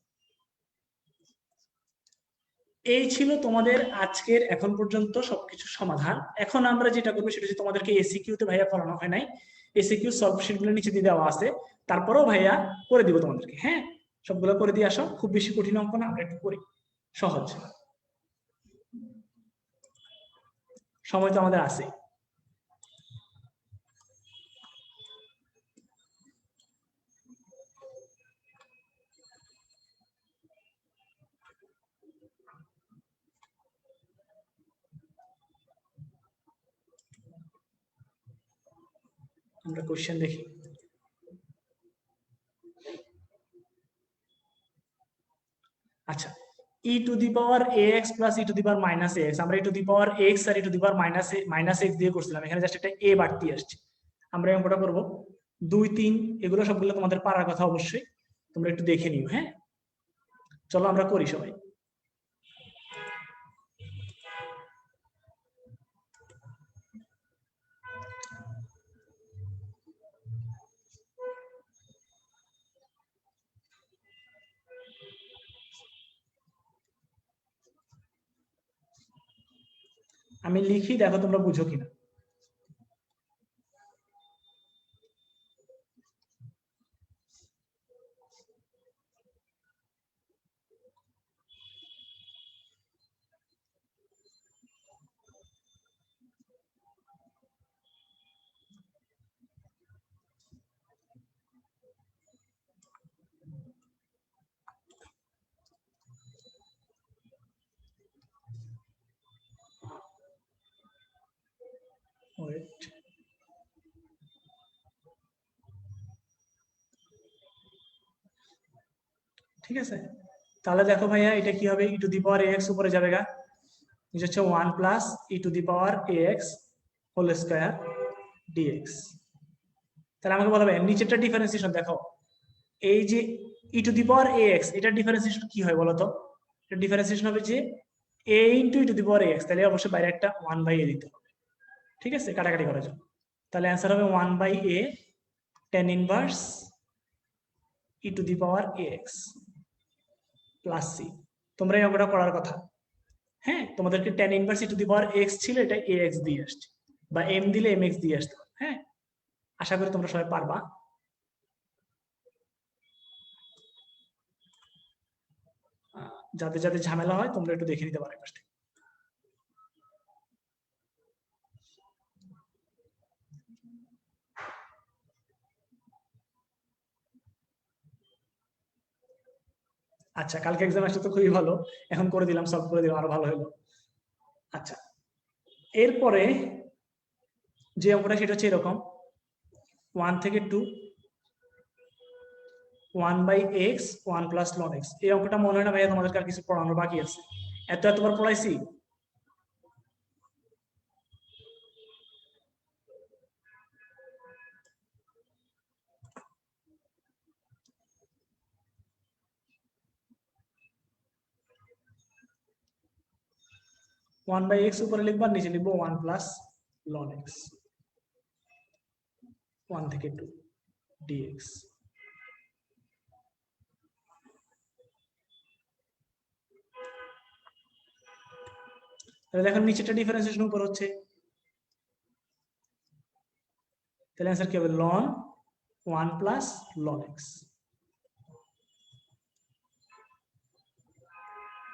এই ছিল তোমাদের আজকের এখন পর্যন্ত সবকিছু সমাধান। এখন আমরা যেটা করবো সেটা হচ্ছে, তোমাদেরকে এসিকিউ তে ভাইয়া করানো হয় নাই, এসিকিউ সলভ শিট গুলো নিচে দিয়ে দেওয়া আছে, তারপরেও ভাইয়া করে দিব তোমাদেরকে। হ্যাঁ, সবগুলো করে দিয়ে আসো, খুব বেশি কঠিন অঙ্ক না, আমরা একটু করি, সহজ, সময় তো আমাদের আছে। আমরা কোশ্চেন দেখি। আচ্ছা, e to the power ax plus e to the power minus ax, আমরা e to the power x আর e to the power minus x দিয়ে করছিলাম, এখানে জাস্ট একটা a বাড়তি আসছে। আমরা এই অঙ্কটা করব 2 3, এগুলো সবগুলো তোমাদের পারার কথা অবশ্যই, তোমরা একটু দেখে নিও। হ্যাঁ, চলো আমরা করি সবাই। আমি লিখি, দেখো তোমরা বুঝো কিনা। ওয়েট, ঠিক আছে, তাহলে দেখো ভাইয়া এটা কি হবে, ই টু দি পাওয়ার ax উপরে যাবে গা, এটা হচ্ছে 1 plus e to the power ax whole square dx। তাহলে আমাকে বলা হবে নিচেরটা ডিফারেন্সিয়েশন দেখো, এই যে ই টু দি পাওয়ার ax, এটা ডিফারেন্সিয়েশন কি হয় বলো তো? এটা ডিফারেন্সিয়েশন হবে যে a into E to the power ax, তাহলে অবশ্যই বাইরে একটা 1/a দিতে হবে, ঠিক আছে, কাটাকাটি করার জন্য। তাহলে অ্যান্সার হবে 1/a tan inverse E to the power ax plus c। তোমরা এই অঙ্কটা করার কথা। হ্যাঁ, তোমাদেরকে tan inverse E to the power x ছিল, এটা ax দিয়ে আসছে, বা m দিলে mx দিয়ে আসতো। হ্যাঁ, আশা করি তোমরা সবাই পারবা। যাদের যাদের ঝামেলা হয় তোমরা একটু দেখে নিতে পারো পাশ থেকে। আচ্ছা, কালকে এক্সাম আসলে তো খুবই ভালো, এখন করে দিলাম, সলভ করে দিলাম, আরো ভালো হলো। আচ্ছা, এরপরে যে অঙ্কটা সেটা হচ্ছে এরকম 1 থেকে 2 1/x 1 প্লাস ln x। এই অঙ্কটা মনে হয় না ভাইয়া তোমাদেরকে আর কিছু পড়ানো বাকি আছে, এতবার পড়াইছি। 1/x উপরে লিখবো আর নিচে লিখবো 1 প্লাস ln x 1 থেকে 2 dx। তাহলে দেখো নিচেটা ডিফারেন্সিয়েশন উপর হচ্ছে, তাহলে অ্যান্সার কি হবে ln 1 প্লাস ln x।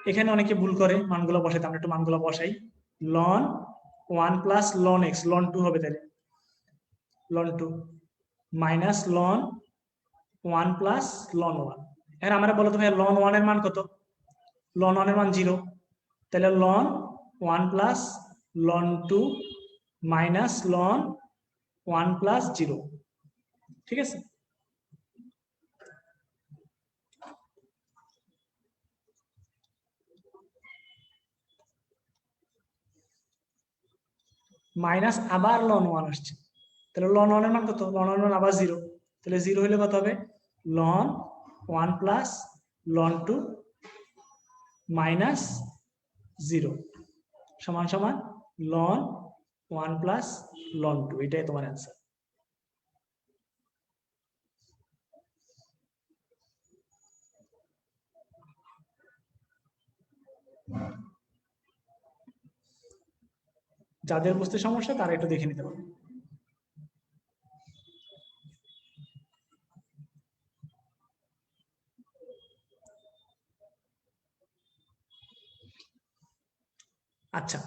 এখানে অনেকে ভুল করে মানগুলো বসাইতে, আমরা একটু মানগুলো বসাই। ln 1 plus ln x, ln 2 হবে, তাহলে ln 2 minus ln 1 plus ln 1। এখন আমরা বলো তো ভাই ln 1 এর মান কত? ln 1 এর মান 0, তাহলে ln 1 plus ln 2 minus ln 1 plus 0, ঠিক আছে। মাইনাস আবার ln 1 আসছে, তাহলে ln 1 এর মান কত? ln 1 এর মান আবার 0, তাহলে 0 হলে কত হবে? ln 1 প্লাস ln 2 মাইনাস 0 সমান সমান ln 1 প্লাস ln 2। এটাই তোমার অ্যান্সার। যাদের বুঝতে সমস্যা তারা একটু দেখে নিতে পারে। আচ্ছা,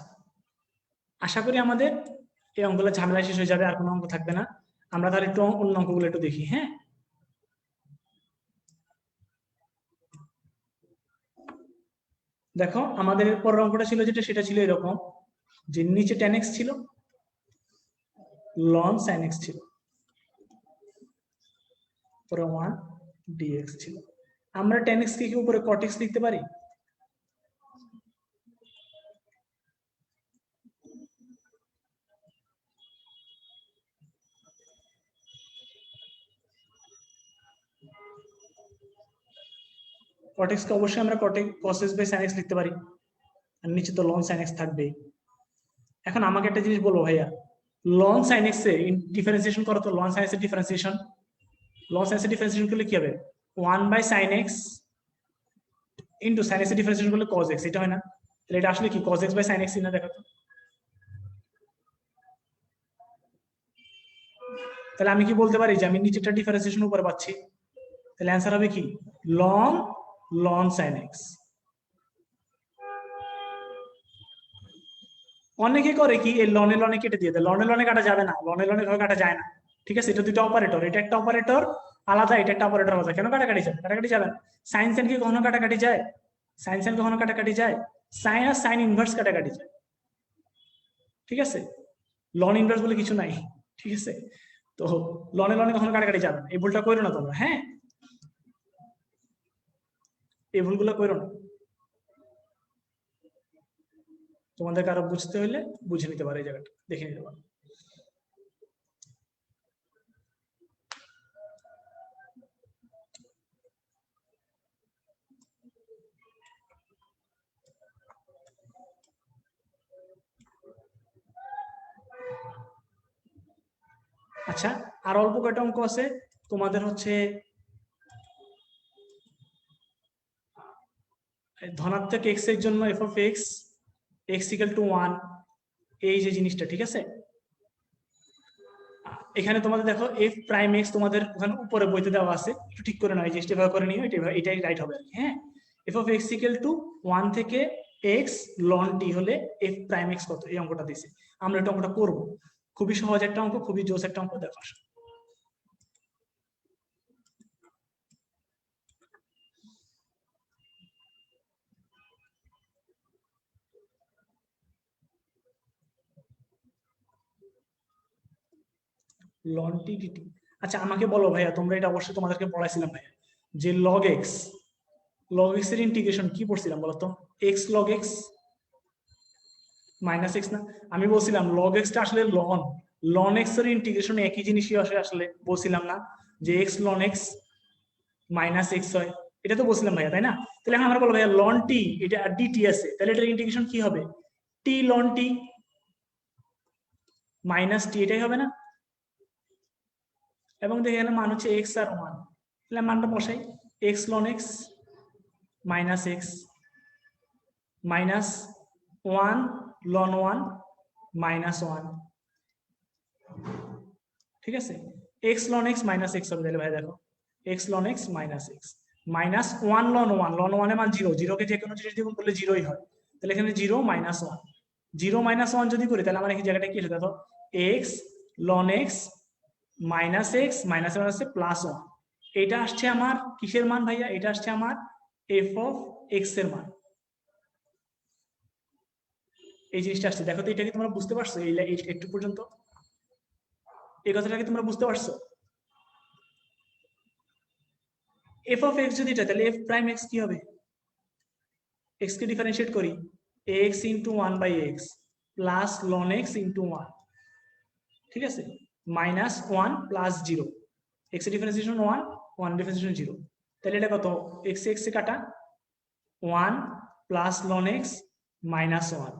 আশা করি আমাদের এই অঙ্কগুলো ঝামেলা শেষ হয়ে যাবে, আর কোনো অঙ্ক থাকবে না। আমরা তাহলে একটু অন্য অঙ্কগুলো একটু দেখি। হ্যাঁ, দেখো আমাদের পরের অঙ্কটা ছিল যেটা, সেটা ছিল এরকম যে নিচে tan x ছিল, ln sin x ছিল, পরে 1 dx ছিল। আমরা tan x কে কি উপরে cot x লিখতে পারি? cot x কে অবশ্যই আমরা cos x sin x লিখতে পারি, আর নিচে তো ln sin x থাকবেই। এখন আমাকে একটা জিনিস বলো ভাইয়া, ln sin x এর ডিফারেন্সিয়েশন করো তো, ln sin x এর ডিফারেন্সিয়েশন, ln sin x এর ডিফারেন্সিয়েশন করলে কি হবে? 1/sin x into sin x এর ডিফারেন্সিয়েশন করলে cos x, এটা হয় না? তাহলে এটা আসলে কি cos x/sin x না, দেখো তো। তাহলে আমি কি বলতে পারি যে আমি নিচেরটা ডিফারেন্সিয়েশন উপরে পাচ্ছি, তাহলে অ্যান্সার হবে কি ln sin x। অনেকে করে কি এই লনে লনে কেটে দিয়ে দেয়, লনে লনে কাটা যাবে না, লনে লনে ভাবে কাটা যায় না, ঠিক আছে? এটা দুটো অপারেটর, এটা একটা অপারেটর আলাদা, এটা একটা অপারেটর আলাদা, কেন কাটাকাটি যায়? কাটাকাটি যাবে না। সাইন সাইন কি কখনো কাটাকাটি যায়? সাইন সাইন কখনো কাটাকাটি যায়? সাইন আর সাইন ইনভার্স কাটাকাটি যায়, ঠিক আছে? লন ইনভার্স বলে কিছু নাই, ঠিক আছে? তো লনে লনে কখনো কাটাকাটি যাবে না, এই ভুলটা করো না তোমরা, হ্যাঁ? এই ভুলগুলো করো না, তোমাদের কারো বুঝতে হলে বুঝে নিতে পারে, এই জায়গাটা দেখে নিতে পারো। আচ্ছা, আর অল্প কয়টা অঙ্ক আছে তোমাদের, হচ্ছে ধনাত্মক x এর জন্য f of x x equal to 1, এই যে জিনিসটা, ঠিক আছে? এখানে তোমাদের দেখো f প্রাইম x তোমাদের ওখানে উপরে বইতে দেওয়া আছে, একটু ঠিক করে নাও, এই জিনিসটা এভাবে করে নিও, এটাই রাইট হবে, হ্যাঁ? f of x equal to 1 থেকে x ln t হলে f প্রাইম x কত, এই অঙ্কটা দিছে। আমরা এটা অঙ্কটা করব, খুবই সহজ একটা অঙ্ক, খুবই জোস একটা অঙ্ক, দেখো। ln t dt। আচ্ছা আমাকে বলো ভাইয়া, তোমরা এটা অবশ্যই তোমাদেরকে পড়াইছিলাম ভাইয়া, যে log x এর ইন্টিগ্রেশন কি পড়ছিলাম বলতো? x log x minus x না? আমি বলছিলাম log x টা আসলে ln x এর ইন্টিগ্রেশন একই জিনিসই আসলে বলছিলাম না, যে x ln x minus x হয়, এটা তো বলছিলাম ভাইয়া, তাই না? তাহলে এখন আমরা বলবো ভাইয়া ln t, এটা আর dt আছে, তাহলে এটার ইন্টিগ্রেশন কি হবে? t ln t minus t, এটাই হবে না? এবং দেখে এখানে মান হচ্ছে x আর 1, তাহলে মানটা বসাই, x ln x minus x minus 1 ln 1 minus 1, ঠিক আছে? x ln x minus x হবে, তাহলে ভাই দেখো x ln x minus x minus 1 ln 1 এর মান 0, 0 কে যে কোনো জিনিস দিয়ে গুণ করলে 0ই হয়, তাহলে এখানে 0 মাইনাস 1, 0 মাইনাস 1 যদি করি তাহলে আমার এই জায়গাটা কি আছে দেখো, x ln x minus x minus আছে প্লাস 1, এটা আসছে আমার কিসের মান ভাইয়া? এটা আসছে আমার f of x এর মান, এই জিনিসটা আসছে, দেখো তো এটা কি তোমরা বুঝতে পারছো? এই একটু পর্যন্ত এই কথাটা কি তোমরা বুঝতে পারছো? f of x যদি এটা, তাহলে f প্রাইম x কি হবে? x কে ডিফারেন্সিয়েট করি, x into 1/x plus ln x into 1, ঠিক আছে? মাইনাস 1 প্লাস 0, x এর ডিফারেন্সিয়েশন 1, 1 ডিফারেন্সিয়েশন 0, তাহলে এটা কত? x এ কাটা 1 plus ln x minus 1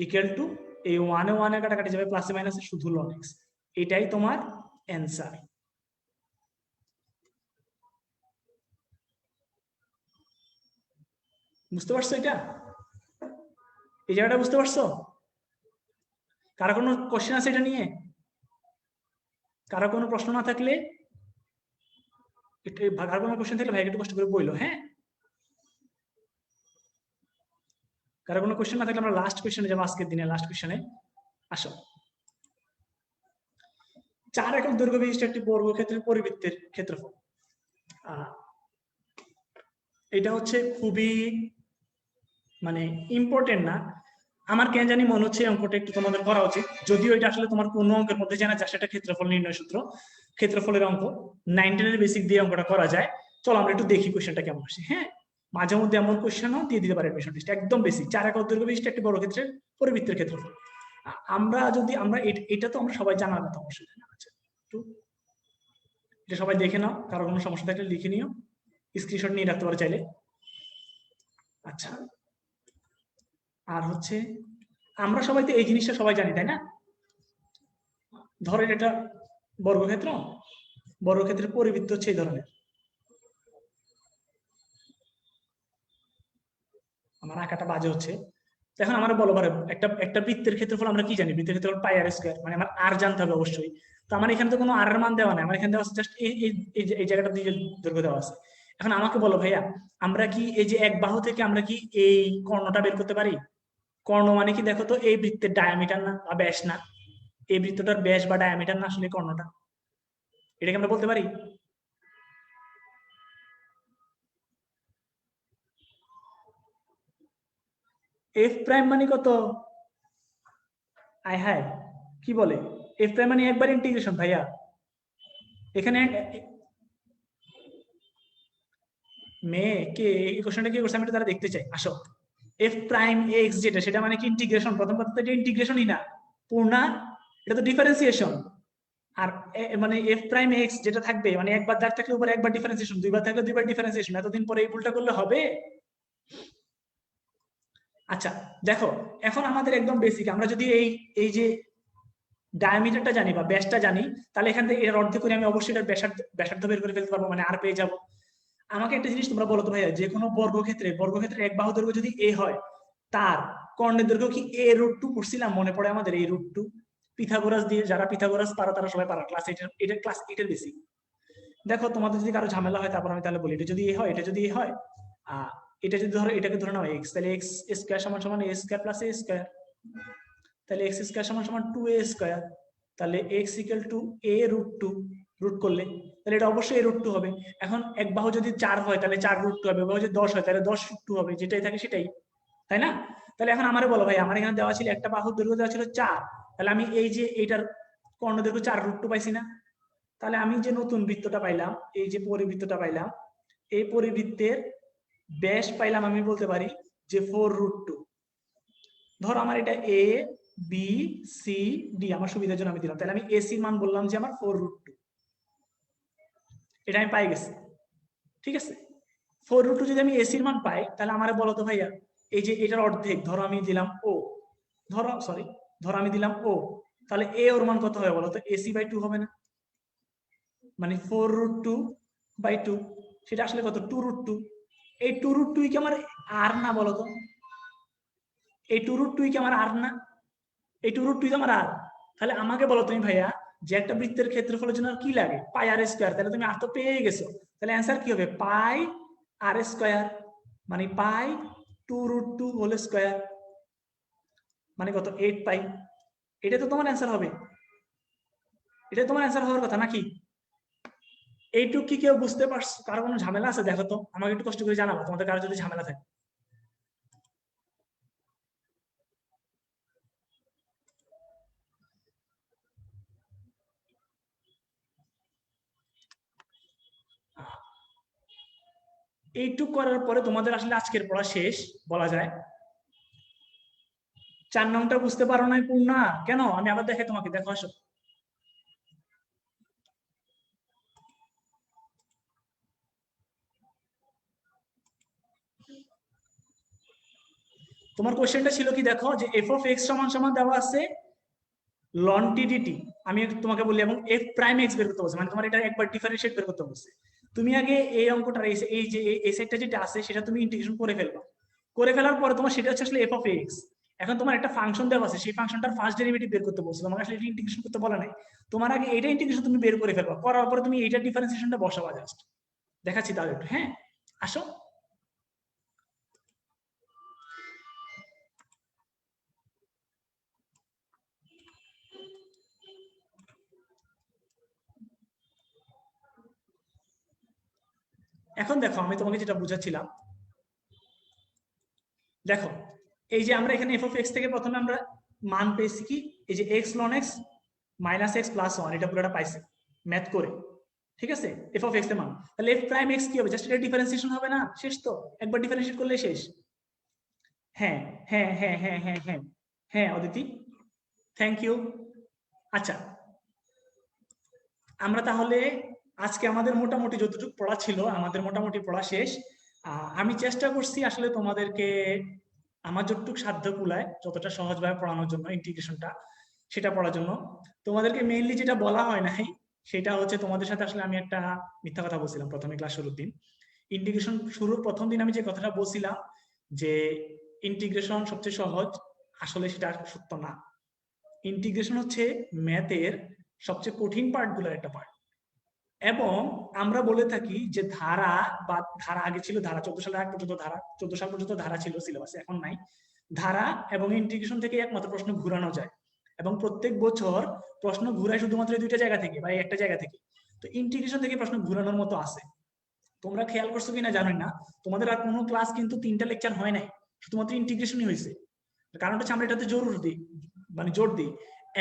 equal to, এই 1 এ 1 এ কাটাকাটি যাবে, প্লাসে মাইনাসে শুধু ln x, এটাই তোমার অ্যান্সার। বুঝতে পারছো এটা? এই জায়গাটা বুঝতে পারছো? কারো কোনো কোশ্চেন আছে এটা নিয়ে? কারো কোনো প্রশ্ন না থাকলে, কারো কোনো কোশ্চেন থাকলে ভাই একটু কষ্ট করে বইলো, হ্যাঁ? কারো কোনো কোশ্চেন না থাকলে আমরা লাস্ট কোশ্চেনে যাবো, আজকের দিনে লাস্ট কোশ্চেনে আসো। 4 একক দৈর্ঘ্য বিশিষ্ট একটি বর্গক্ষেত্রের পরিবৃত্তের ক্ষেত্রফল, এটা হচ্ছে খুবই মানে ইম্পর্টেন্ট না, আমার কেন জানি মনে হচ্ছে অঙ্কটা একটু তোমাদের করা উচিত, যদিও এটা আসলে তোমার কোন অঙ্কের মধ্যে জানা যায় সেটা ক্ষেত্রফল নির্ণয় সূত্র, ক্ষেত্রফলের অঙ্ক 9-10 বেসিক দিয়ে অঙ্কটা করা যায়। চলো আমরা একটু দেখি কোশ্চেনটা কেমন আসে। হ্যাঁ, মাঝে মধ্যে এমন কোশ্চেনও দিয়ে দিতে পারে এডমিশন টেস্ট, একদম বেসিক 4 একক দৈর্ঘ্য বিশিষ্ট একটি বড় ক্ষেত্রের পরিবৃত্তের ক্ষেত্রফল। আমরা যদি আমরা এটা তো আমরা সবাই জানার কথা অবশ্যই। আচ্ছা, একটু এটা সবাই দেখে নাও, কারো কোনো সমস্যা থাকলে লিখে নিও, স্ক্রিনশট নিয়ে রাখতে পারো চাইলে। আচ্ছা, আর হচ্ছে আমরা সবাই তো এই জিনিসটা সবাই জানি, তাই না? ধরেন এটা বর্গক্ষেত্র, বর্গক্ষেত্রের পরিবৃত্ত হচ্ছে এই ধরনের। আমার আঁকাটা বাজে হচ্ছে। এখন আমরা বলো পারে একটা একটা বৃত্তের ক্ষেত্রফল আমরা কি জানি? বৃত্তের ক্ষেত্রফল পাই আর স্কয়ার, মানে আমার আর জানতে হবে অবশ্যই। তো আমার এখানে তো কোনো আর এর মান দেওয়া নাই, আমার এখানে দেওয়া আছে জাস্ট এই জায়গাটা দিয়ে দৈর্ঘ্য দেওয়া আছে। এখন আমাকে বলো ভাইয়া, আমরা কি এই যে এক বাহু থেকে আমরা কি এই কর্ণটা বের করতে পারি? কর্ণ মানে কি দেখো তো, এই বৃত্তের ডায়ামিটার না বা ব্যাস না? এই বৃত্তটার ব্যাস বা ডায়ামিটার না আসলে কর্ণটা? এটাকে আমরা বলতে পারি? এফ প্রাইম মানে কত? আয় হায়, কি বলে? এফ প্রাইম মানে একবার ইন্টিগ্রেশন ভাইয়া। এখানে মেয়ে কে এই কোশ্চেনটা কি করছে আমি তারা দেখতে চাই, আসো। এফ প্রাইম এক্স যেটা, সেটা মানে কি ইন্টিগ্রেশন? প্রথম কথা তো এটা ইন্টিগ্রেশনই না, পূর্ণা, এটা তো ডিফারেন্সিয়েশন। আর মানে এফ প্রাইম এক্স যেটা থাকবে, মানে একবার দাগ থাকলে উপরে একবার ডিফারেন্সিয়েশন, দুইবার থাকলে দুইবার ডিফারেন্সিয়েশন, এতদিন পরে এই ভুলটা করলে হবে? আচ্ছা দেখো, এখন আমাদের একদম বেসিক, আমরা যদি এই এই যে ডায়ামিটারটা জানি বা ব্যাসটা জানি, তাহলে এখান থেকে এর অর্ধেক করে আমি অবশ্যই এটার ব্যাসার্ধ বের করে ফেলতে পারবো, মানে আর পেয়ে যাবো। আমাকে একটা জিনিস তোমরা বলো তো ভাইয়া, যে কোনো বর্গক্ষেত্রে এক বাহু দৈর্ঘ্য যদি এ হয়, তার কর্ণের দৈর্ঘ্য কি এ রুট টু পড়ছিলাম মনে পড়ে আমাদের? এই রুট টু পিথাগোরাস দিয়ে, যারা পিথাগোরাস পারো তারা সবাই পারো, ক্লাস এইটের, এটা ক্লাস এইটের বেসিক। দেখো তোমাদের যদি কারো ঝামেলা হয় তারপর আমি তাহলে বলি, এটা যদি এ হয়, এটা যদি এ হয়, এটা যদি ধরো, এটাকে ধরে নাও এক্স, তাহলে এক্স স্কয়ার সমান সমান a square plus a square, তাহলে এক্স স্কয়ার সমান সমান 2a স্কয়ার, তাহলে x equal to a root two, রুট করলে তাহলে এটা অবশ্যই এ রুট টু হবে। এখন এক বাহু যদি 4 হয় তাহলে 4 রুট টু হবে, বাহু যদি 10 হয় তাহলে 10 রুট টু হবে, যেটাই থাকে সেটাই, তাই না? তাহলে এখন আমারে বলো ভাই, আমার এখানে দেওয়া ছিল একটা বাহুর দৈর্ঘ্য দেওয়া ছিল 4, তাহলে আমি এই যে এইটার কর্ণ দৈর্ঘ্য 4 রুট টু পাইছি না? তাহলে আমি যে নতুন বৃত্তটা পাইলাম, এই যে পরিবৃত্তটা পাইলাম, এই পরিবৃত্তের ব্যাস পাইলাম আমি বলতে পারি যে 4 রুট টু। ধরো আমার এটা এ বি সি ডি, আমার সুবিধার জন্য আমি দিলাম, তাহলে আমি এসির মান বললাম যে আমার 4 রুট টু, এটা আমি পাই গেছি। ঠিক আছে, 4 রুট টু যদি আমি এসির মান পাই, তাহলে আমার বলো তো ভাইয়া, এই যে এটার অর্ধেক ধরো আমি দিলাম ও, ধরো আমি দিলাম ও, তাহলে এ ওর মান কত হবে বলো তো? এসি বাই 2 হবে না? মানে 4 রুট টু বাই 2, সেটা আসলে কত? 2 রুট টু। এই 2 রুট টু কি আমার আর না বলো তো? এই 2 রুট টু কি আমার আর না? এই 2 রুট টু আমার আর। তাহলে আমাকে বলো তুমি ভাইয়া, যে একটা বৃত্তের ক্ষেত্রফলের জন্য কি লাগে? পাই আর স্কয়ার, তাহলে তুমি আর তো পেয়ে গেছো, তাহলে অ্যান্সার কি হবে? পাই আর স্কয়ার, মানে পাই 2 রুট টু হোল স্কয়ার, মানে কত? 8 পাই। এটা তো তোমার অ্যান্সার হবে, এটা তোমার অ্যান্সার হওয়ার কথা নাকি? এইটুক কি কেউ বুঝতে পারছো? কারো কোনো ঝামেলা আছে দেখো তো, আমাকে একটু কষ্ট করে জানাবো তোমাদের কারো যদি ঝামেলা থাকে। এইটুক করার পরে তোমাদের আসলে আজকের পড়া শেষ বলা যায়। 4 নংটা বুঝতে পারো নাই পূর্ণা? কেন? আমি আবার দেখাই তোমাকে, দেখো আসো। তোমার কোশ্চেনটা ছিল কি দেখো, যে এফ অফ এক্স সমান সমান দেওয়া আছে লন টি ডিটি, আমি তোমাকে বলি, এবং এফ প্রাইম এক্স বের করতে বলছে, মানে তোমার এটা একবার ডিফারেন্সিয়েট বের করতে বলছে। তুমি আগে এই অঙ্কটা, এই যে এই সেটটা যেটা আছে সেটা তুমি ইন্টিগ্রেশন করে ফেলবা, করে ফেলার পরে তোমার সেটা হচ্ছে আসলে এফ অফ এক্স। এখন তোমার একটা ফাংশন দেওয়া আছে, সেই ফাংশনটার ফার্স্ট ডেরিভেটিভ বের করতে বলছে, তোমাকে আসলে এটা ইন্টিগ্রেশন করতে বলা নাই। তোমার আগে এটা ইন্টিগ্রেশন তুমি বের করে ফেলবা, করার পরে তুমি এইটা ডিফারেন্সিয়েশনটা বসাবা জাস্ট। দেখাচ্ছি তাহলে একটু, হ্যাঁ আসো। এখন দেখো আমি তোমাকে যেটা বুঝাচ্ছিলাম, দেখো এই যে আমরা এখানে এফ অফ এক্স থেকে প্রথমে আমরা মান পেয়েছি কি, এই যে x ln x minus x plus one, এটা পুরোটা পাইছে ম্যাথ করে, ঠিক আছে, এফ অফ এক্স এর মান। তাহলে এফ প্রাইম এক্স কি হবে, জাস্ট এটা ডিফারেন্সিয়েশন হবে না, শেষ তো, একবার ডিফারেন্সিয়েট করলে শেষ। হ্যাঁ হ্যাঁ হ্যাঁ হ্যাঁ হ্যাঁ হ্যাঁ হ্যাঁ অদিতি, থ্যাংক ইউ। আচ্ছা, আমরা তাহলে আজকে আমাদের মোটামুটি যতটুকু পড়া ছিল আমাদের মোটামুটি পড়া শেষ। আমি চেষ্টা করছি আসলে তোমাদেরকে আমার যতটুকু সাধ্য কুলায় যতটা সহজভাবে পড়ানোর জন্য ইন্টিগ্রেশনটা সেটা পড়ার জন্য। তোমাদেরকে মেইনলি যেটা বলা হয় নাই সেটা হচ্ছে, তোমাদের সাথে আসলে আমি একটা মিথ্যা কথা বলছিলাম প্রথমে ক্লাস শুরুর দিন। ইন্টিগ্রেশন শুরুর প্রথম দিন আমি যে কথাটা বলছিলাম যে ইন্টিগ্রেশন সবচেয়ে সহজ, আসলে সেটা সত্য না। ইন্টিগ্রেশন হচ্ছে ম্যাথের সবচেয়ে কঠিন পার্টগুলোর একটা পার্ট। এবং আমরা বলে থাকি যে ধারা বা ধারা আগে ছিল, ধারা 14 সালের আগ পর্যন্ত, ধারা 14 সাল পর্যন্ত ধারা ছিল সিলেবাসে, এখন নাই। ধারা এবং ইন্টিগ্রেশন থেকে একমাত্র প্রশ্ন ঘুরানো যায়, এবং প্রত্যেক বছর প্রশ্ন ঘুরায় শুধুমাত্র দুইটা জায়গা থেকে বা একটা জায়গা থেকে। তো ইন্টিগ্রেশন থেকে প্রশ্ন ঘুরানোর মতো আছে। তোমরা খেয়াল করছো কিনা জানি না, তোমাদের আর কোনো ক্লাস কিন্তু 3টা লেকচার হয় নাই, শুধুমাত্র ইন্টিগ্রেশনই হয়েছে। কারণ হচ্ছে আমরা এটাতে জোর দিই, মানে জোর দিই।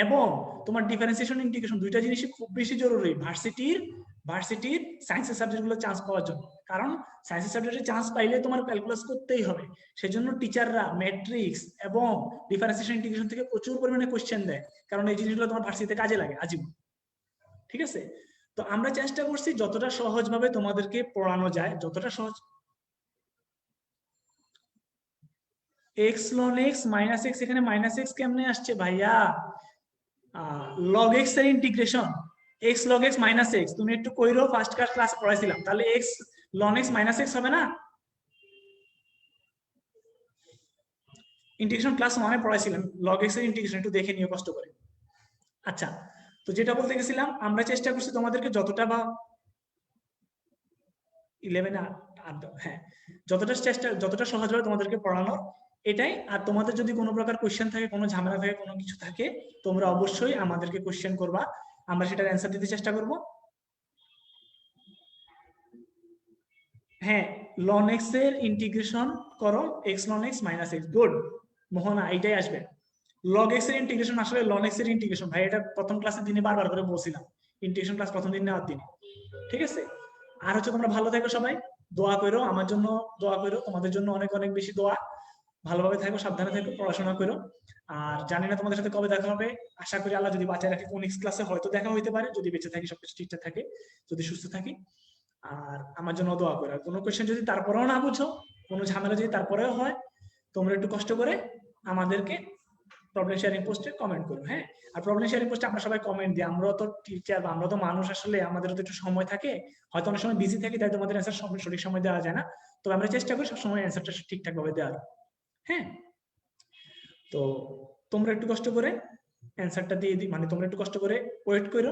এবং তোমার ডিফারেন্সিয়েশন ইন্টিগ্রেশন দুইটা জিনিসই খুব বেশি জরুরি ভার্সিটির সায়েন্সের সাবজেক্টগুলো চান্স পাওয়ার জন্য। কারণ সায়েন্সের সাবজেক্টে চান্স পাইলে তোমার ক্যালকুলাস করতেই হবে। সেজন্য টিচাররা ম্যাট্রিক্স এবং ডিফারেন্সিয়েশন ইন্টিগ্রেশন থেকে প্রচুর পরিমাণে কোশ্চেন দেয়, কারণ এই জিনিসগুলো তোমার ভার্সিটিতে কাজে লাগে আজীবন, ঠিক আছে। তো আমরা চেষ্টা করছি যতটা সহজভাবে তোমাদেরকে পড়ানো যায়, যতটা সহজ। X ln x minus x, এখানে মাইনাস এক্স কেমনে আসছে ভাইয়া? লগ এক্স এর integration, x log x minus x, তুমি একটু কইরো, ফার্স্ট ক্লাসে পড়াইছিলাম। তাহলে x ln x minus x হবে না? ইন্টিগ্রেশন ক্লাস 1-এ পড়াইছিলাম লগ এক্স এর ইন্টিগ্রেশন, একটু দেখে নিও কষ্ট করে। আচ্ছা, তো যেটা বলতে গেছিলাম, আমরা চেষ্টা করছি তোমাদেরকে যতটা, বা 11-এ হ্যাঁ, যতটা সহজভাবে তোমাদেরকে পড়ানোর এটাই। আর তোমাদের যদি কোনো প্রকার কোশ্চেন থাকে, কোনো ঝামেলা থাকে, কোনো কিছু থাকে, তোমরা অবশ্যই আমাদেরকে কোশ্চেন করবা, আমরা সেটার অ্যান্সার দিতে চেষ্টা করব। হ্যাঁ, লন এক্স এর ইন্টিগ্রেশন করো, x ln x minus x, good Mohona, এইটাই আসবে। লগ এক্স এর ইন্টিগ্রেশন আসলে লন এক্স এর ইন্টিগ্রেশন, ভাই এটা প্রথম ক্লাসের দিনে বারবার করে বলছিলাম, ইন্টিগ্রেশন ক্লাস প্রথম দিন নেওয়ার দিনে, ঠিক আছে। আর হচ্ছে তোমরা ভালো থাকো সবাই, দোয়া করো আমার জন্য, দোয়া করো, তোমাদের জন্য অনেক অনেক বেশি দোয়া। ভালোভাবে থাকো, সাবধানে থাকো, পড়াশোনা করো। আর জানি না তোমাদের সাথে কবে দেখা হবে, আশা করি আল্লাহ যদি বাঁচায় রাখে কোন নেক্সট ক্লাসে হয়তো দেখা হইতে পারে, যদি বেঁচে থাকি, সবকিছু ঠিকঠাক থাকে, যদি সুস্থ থাকি। আর আমার জন্য দোয়া করো। আর কোনো কোয়েশ্চেন যদি তারপরেও না বুঝো, কোনো ঝামেলা যদি তারপরেও হয়, তোমরা একটু কষ্ট করে আমাদেরকে প্রবলেম শেয়ারিং পোস্টে কমেন্ট করো, হ্যাঁ। আর প্রবলেম শেয়ারিং পোস্টে আমরা সবাই কমেন্ট দিই, আমরা তো টিচার বা আমরা তো মানুষ, আসলে আমাদেরও তো একটু সময় থাকে, হয়তো অনেক সময় বিজি থাকি, তাই তোমাদের অ্যান্সার সঠিক সময় দেওয়া যায় না। তো আমরা চেষ্টা করি সবসময় অ্যান্সারটা ঠিকঠাক ভাবে দেওয়ার, হ্যাঁ। তো তোমরা একটু কষ্ট করে অ্যান্সারটা দিয়ে দিই, মানে তোমরা একটু কষ্ট করে ওয়েট করো।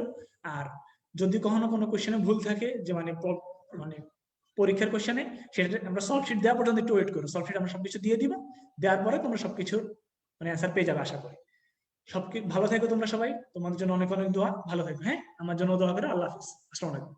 আর যদি কখনো কোনো কোশ্চেনে ভুল থাকে, যে মানে পরীক্ষার কোশ্চেনে, সেটা আমরা সলভ শিট দেওয়া পর্যন্ত একটু ওয়েট করো। সলভ শিট আমরা সবকিছু দিয়ে দিব, দেওয়ার পরে তোমরা সবকিছুর মানে অ্যান্সার পেয়ে যাবে আশা করি। ভালো থাকো তোমরা সবাই, তোমাদের জন্য অনেক অনেক দোয়া, ভালো থাকো, হ্যাঁ। আমার জন্য দোয়া করো। আল্লাহ হাফিজ, আসসালামু আলাইকুম।